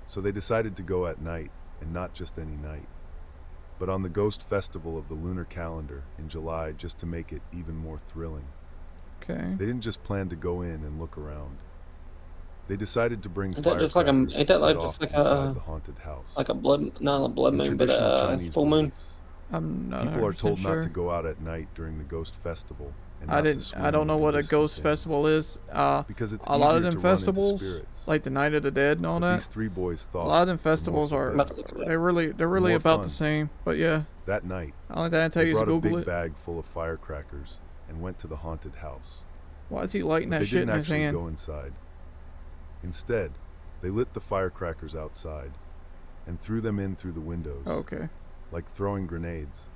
So they decided to go at night, and not just any night, but on the ghost festival of the lunar calendar in July, just to make it even more thrilling. Okay. They didn't just plan to go in and look around. They decided to bring Ain't that just like a? firecrackers Ain't to that like set just off like inside a? the haunted house. Like a blood, not a blood In moon, but traditional a Chinese full moon. beliefs, I'm not people are 100% told sure. not to go out at night during the ghost festival. And I not to didn't. I swim don't know in what a risky ghost things. festival is. Because it's a lot of easier them to run into festivals, spirits. like the Night of the Dead and all But that. these 3 boys thought a lot of them the more festivals are. forbidden, They're really the about more the fun. same. But yeah. That night, Only thing I tell they you is brought a Google big it. bag full of firecrackers and went to the haunted house. Why is he lighting But that they shit in didn't his actually hand? go inside. Instead, they lit the firecrackers outside and threw them in through the windows. Okay. Like throwing grenades.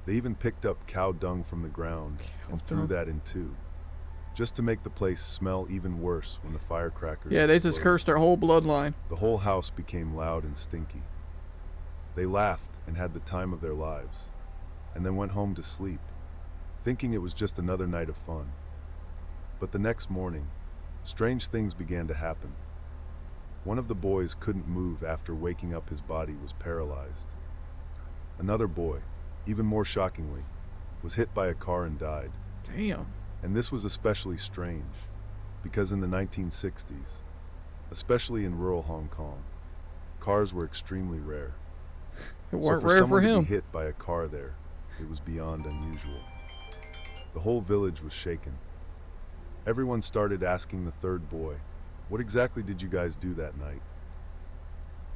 They even picked up cow dung from the ground and threw dung. that in too, just to make the place smell even worse when the firecrackers Yeah, they just exploded. cursed their whole bloodline. The whole house became loud and stinky. They laughed and had the time of their lives, and then went home to sleep, thinking it was just another night of fun. But the next morning, strange things began to happen. One of the boys couldn't move after waking up. His body was paralyzed. Another boy, even more shockingly, was hit by a car and died. Damn. And this was especially strange, because in the 1960s, especially in rural Hong Kong, cars were extremely rare. It weren't so rare someone for to him. be hit by a car there, it was beyond unusual. The whole village was shaken. Everyone started asking the third boy, "What exactly did you guys do that night?"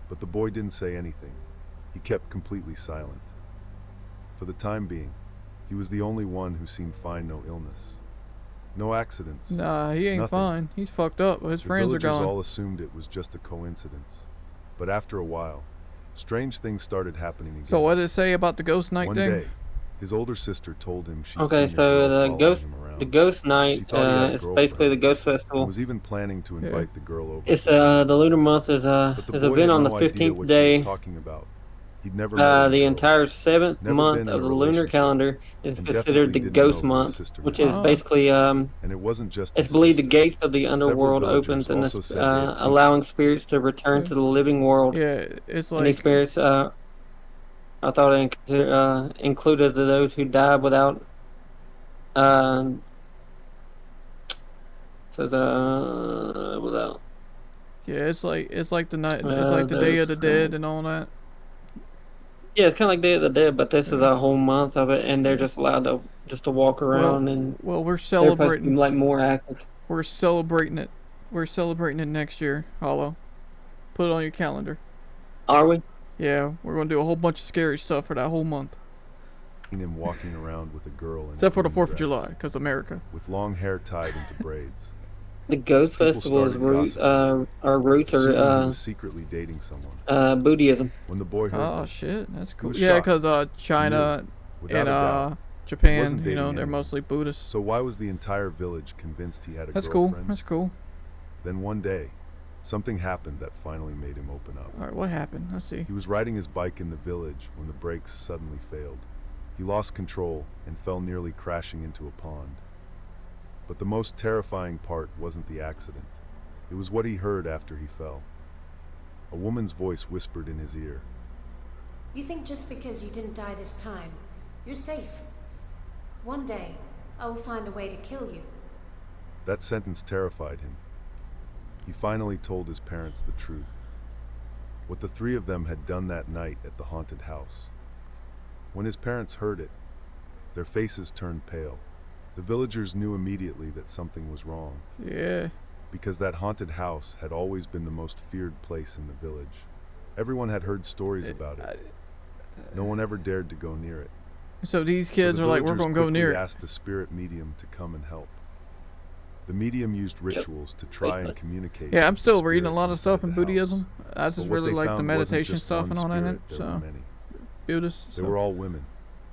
But the boy didn't say anything. He kept completely silent. For the time being, he was the only one who seemed fine, no illness. No accidents. Nah, he ain't nothing. fine. He's fucked up. His friends are The villagers gone. all assumed it was just a coincidence. But after a while, strange things started happening again. So what did it say about the ghost night One thing? day, his older sister told him she'd Okay, seen a so girl the following him around. the ghost She night thought he had a is basically the girlfriend ghost and festival. was even planning to invite the girl over. It's the lunar month is But the is boy event had on the no idea 15th what she day. was talking about. He'd never met any The girl, entire 7th never month been in of a the lunar relationship, calendar is and considered the definitely didn't ghost know who his month, sister which meant. is basically And it wasn't just it's his believed the sister. gates of the Several underworld villagers opens and also said they had seen allowing spirits to return to the living world. Yeah, it's And these like spirits, I thought included those who died without. Without. yeah, it's like the night. It's like the Day of the Dead and all that. Yeah, it's kind of like Day of the Dead, but this is a whole month of it, and they're just allowed to walk around and. Well, we're they're supposed to be celebrating. like more active. We're celebrating it. We're celebrating it next year, Hollow. Put it on your calendar. Are we? Yeah, we're gonna do a whole bunch of scary stuff for that whole month. Seen him walking around with a girl in Except for the green 4th of dress, July, 'cause America. with long hair tied into braids. The Ghost People Festival's started roots, gossiping, our roots assuming he are was secretly dating someone. Buddhism. When the boy heard Oh this, shit, that's he cool. was Yeah, shocked. 'cause He China knew, without and a doubt, he Japan, wasn't you know, dating they're anyone. mostly Buddhist. So why was the entire village convinced he had a That's cool. girlfriend? That's cool. Then one day, something happened that finally made him open up. All right, what happened? Let's see. He was riding his bike in the village when the brakes suddenly failed. He lost control and fell nearly crashing into a pond. But the most terrifying part wasn't the accident. It was what he heard after he fell. A woman's voice whispered in his ear. You think just because you didn't die this time, you're safe. One day, I will find a way to kill you. That sentence terrified him. He finally told his parents the truth. What the three of them had done that night at the haunted house. When his parents heard it, their faces turned pale. The villagers knew immediately that something was wrong. Yeah. Because that haunted house had always been the most feared place in the village. Everyone had heard stories about it. No one ever dared to go near it. So these kids the are like, we're villagers gonna go quickly near it. asked a spirit medium to come and help. The medium used rituals to try and communicate. Yeah, I'm with the still reading a spirit lot of inside stuff the in house. Buddhism. I just But what really they like the found wasn't meditation just stuff one and all that in it. spirit, there were So, many. Buddhists. They so. were all women.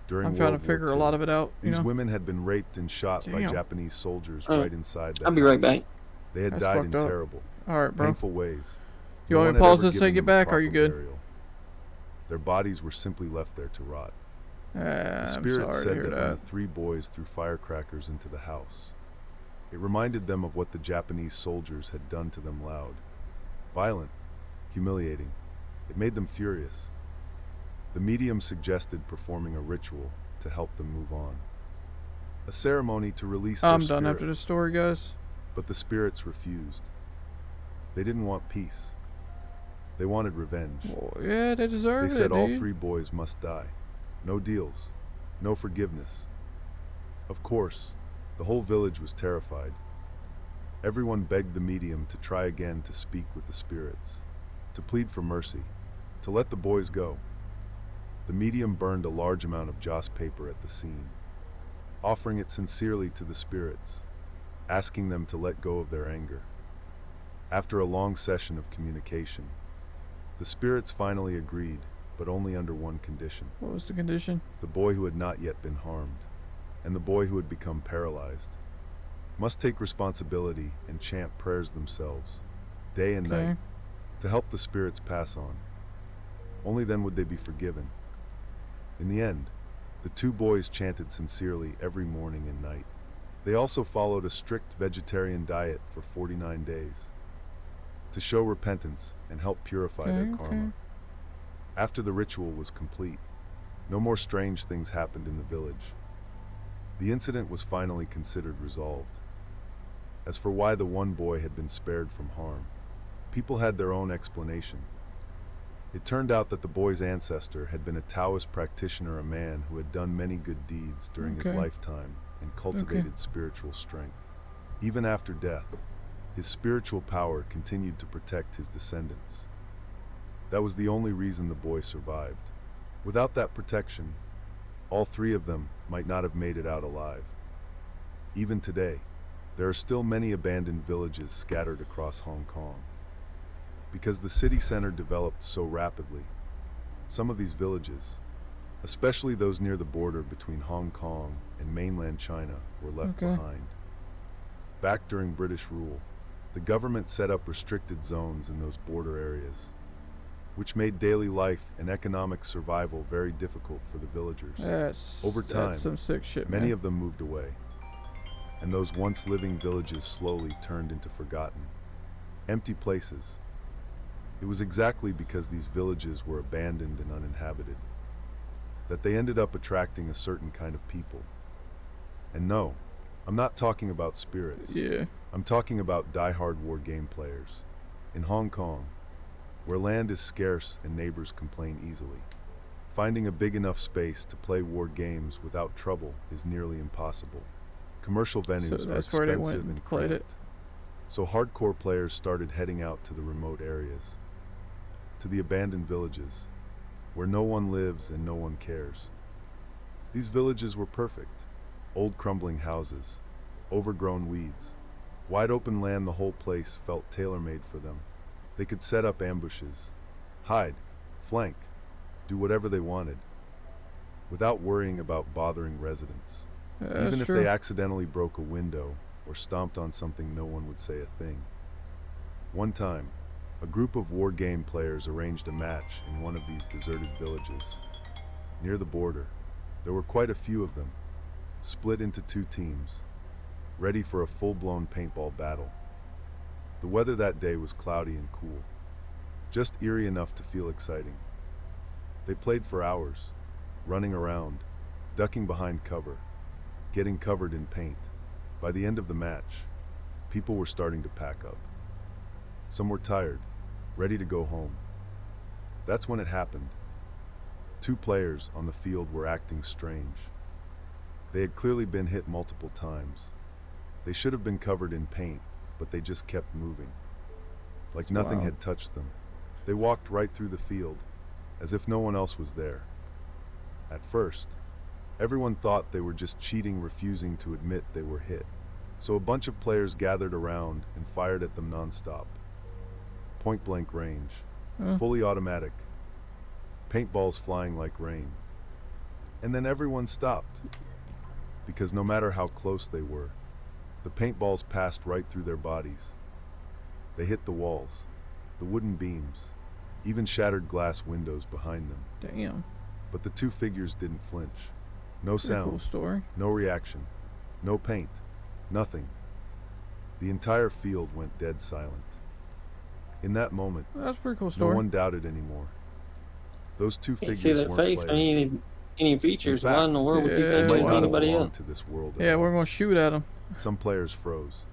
During I'm trying to World War figure a II, lot of it out, you These know? women had been raped and shot by Damn. Japanese soldiers Alright. right inside that I'll be right house. back. They had That's died in fucked up. terrible, Alright, bro. painful ways. You No want one me to had pause ever this till you given get them a back, or are you proper good? burial. Their bodies were simply left there to rot. The I'm spirit sorry to said hear that when that. the three boys threw firecrackers into the house, it reminded them of what the Japanese soldiers had done to them loud. Violent, humiliating. It made them furious. The medium suggested performing a ritual to help them move on. A ceremony to release their I'm spirit. done after this story, guys. But the spirits refused. They didn't want peace. They wanted revenge. Well, yeah, they deserve They it, said all dude. three boys must die. No deals. No forgiveness. Of course, the whole village was terrified. Everyone begged the medium to try again to speak with the spirits, to plead for mercy, to let the boys go. The medium burned a large amount of joss paper at the scene, offering it sincerely to the spirits, asking them to let go of their anger. After a long session of communication, the spirits finally agreed, but only under one condition. What was the condition? The boy who had not yet been harmed, and the boy who had become paralyzed, must take responsibility and chant prayers themselves, day and Okay. night, to help the spirits pass on. Only then would they be forgiven. In the end, the two boys chanted sincerely every morning and night. They also followed a strict vegetarian diet for 49 days. to show repentance and help purify their karma. After the ritual was complete, no more strange things happened in the village. The incident was finally considered resolved. As for why the one boy had been spared from harm, people had their own explanation. It turned out that the boy's ancestor had been a Taoist practitioner, a man who had done many good deeds during his lifetime and cultivated spiritual strength. Even after death, his spiritual power continued to protect his descendants. That was the only reason the boy survived. Without that protection, all three of them might not have made it out alive. Even today, there are still many abandoned villages scattered across Hong Kong. Because the city center developed so rapidly, some of these villages, especially those near the border between Hong Kong and mainland China, were left behind. Back during British rule, the government set up restricted zones in those border areas, which made daily life and economic survival very difficult for the villagers. Over time, that's some sick shit, many man. of them moved away, and those once living villages slowly turned into forgotten, empty places. It was exactly because these villages were abandoned and uninhabited that they ended up attracting a certain kind of people. And no, I'm not talking about spirits. I'm talking about die-hard war game players. In Hong Kong, where land is scarce and neighbors complain easily, finding a big enough space to play war games without trouble is nearly impossible. Commercial venues are expensive and cramped, so hardcore players started heading out to the remote areas, to the abandoned villages, where no one lives and no one cares. These villages were perfect. Old crumbling houses, overgrown weeds, wide open land. The whole place felt tailor-made for them. They could set up ambushes, hide, flank, do whatever they wanted, without worrying about bothering residents. Even if they accidentally broke a window or stomped on something, no one would say a thing. One time, a group of war game players arranged a match in one of these deserted villages. Near the border, there were quite a few of them, split into two teams, ready for a full-blown paintball battle. The weather that day was cloudy and cool, just eerie enough to feel exciting. They played for hours, running around, ducking behind cover, getting covered in paint. By the end of the match, people were starting to pack up. Some were tired, ready to go home. That's when it happened. Two players on the field were acting strange. They had clearly been hit multiple times. They should have been covered in paint, but they just kept moving, like nothing had touched them. They walked right through the field, as if no one else was there. At first, everyone thought they were just cheating, refusing to admit they were hit. So a bunch of players gathered around and fired at them non-stop. Point-blank range, fully automatic, paintballs flying like rain. And then everyone stopped, because no matter how close they were, the paintballs passed right through their bodies. They hit the walls, the wooden beams, even shattered glass windows behind them. Damn. But the two figures didn't flinch. No sound, cool story. No reaction, no paint, nothing. The entire field went dead silent. In that moment, that's a pretty cool story. No one doubted anymore. Those two figures see that weren't face players. any features. In fact, why in the world would you think it's anybody else? To this world we're gonna shoot at them. Some players froze.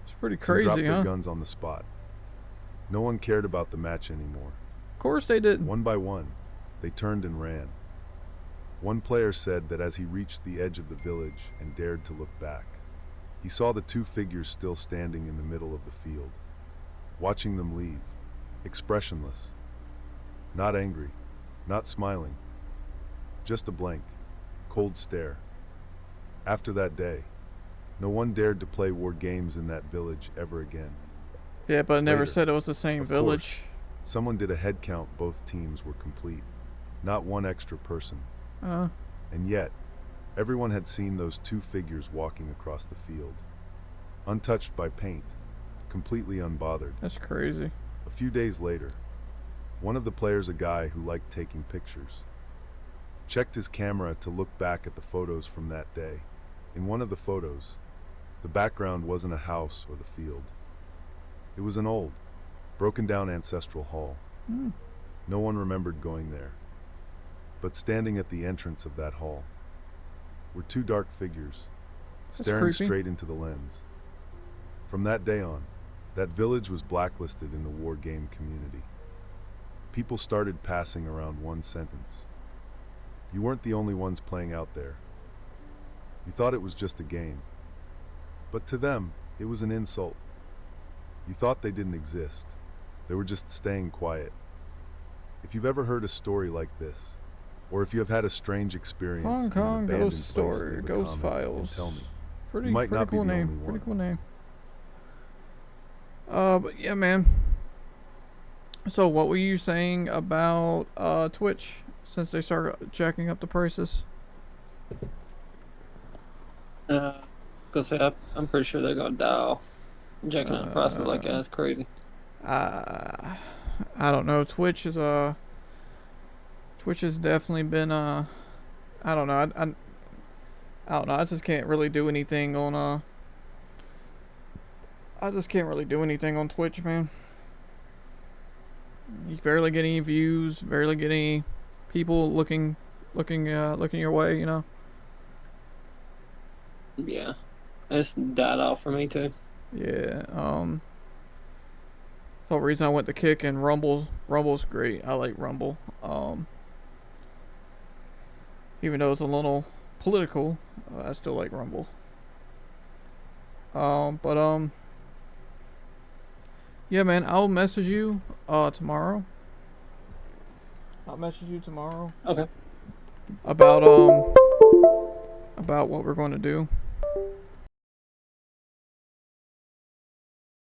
It's pretty Some crazy, dropped huh? their guns on the spot. No one cared about the match anymore. Of course they didn't. One by one, they turned and ran. One player said that as he reached the edge of the village and dared to look back, he saw the two figures still standing in the middle of the field, watching them leave, expressionless, not angry, not smiling, just a blank, cold stare. After that day, no one dared to play war games in that village ever again. Yeah, but it never Later, said it was the same village. Someone did a head count. Both teams were complete, not one extra person. And yet, everyone had seen those two figures walking across the field, untouched by paint, completely unbothered. That's crazy. A few days later, one of the players, a guy who liked taking pictures, checked his camera to look back at the photos from that day. In one of the photos, the background wasn't a house or the field. It was an old, Broken down ancestral hall. Hmm. No one remembered going there. But standing at the entrance of that hall were two dark figures, staring creepy. straight into the lens. From that day on, that village was blacklisted in the war game community. People started passing around one sentence. You weren't the only ones playing out there. You thought it was just a game. But to them, it was an insult. You thought they didn't exist. They were just staying quiet. If you've ever heard a story like this, or if you have had a strange experience Hong in an Kong abandoned Ghost place, Story, leave a Ghost comment and Files. tell me. Pretty, You might pretty not be cool the name. only Pretty one. cool name. But yeah, man. So what were you saying about Twitch since they started jacking up the prices? I was gonna say I'm pretty sure they're gonna die off. Jacking up prices like that is crazy. I don't know. Twitch has definitely been I don't know. I don't know. I just can't really do anything on I just can't really do anything on Twitch, man. You barely get any views, barely get any people looking your way, you know. Yeah, it's died off for me too. Yeah. The reason I went to Kick and Rumble's great. I like Rumble. Even though it's a little political, I still like Rumble. Yeah, man, I'll message you tomorrow. I'll message you tomorrow. Okay. About what we're going to do.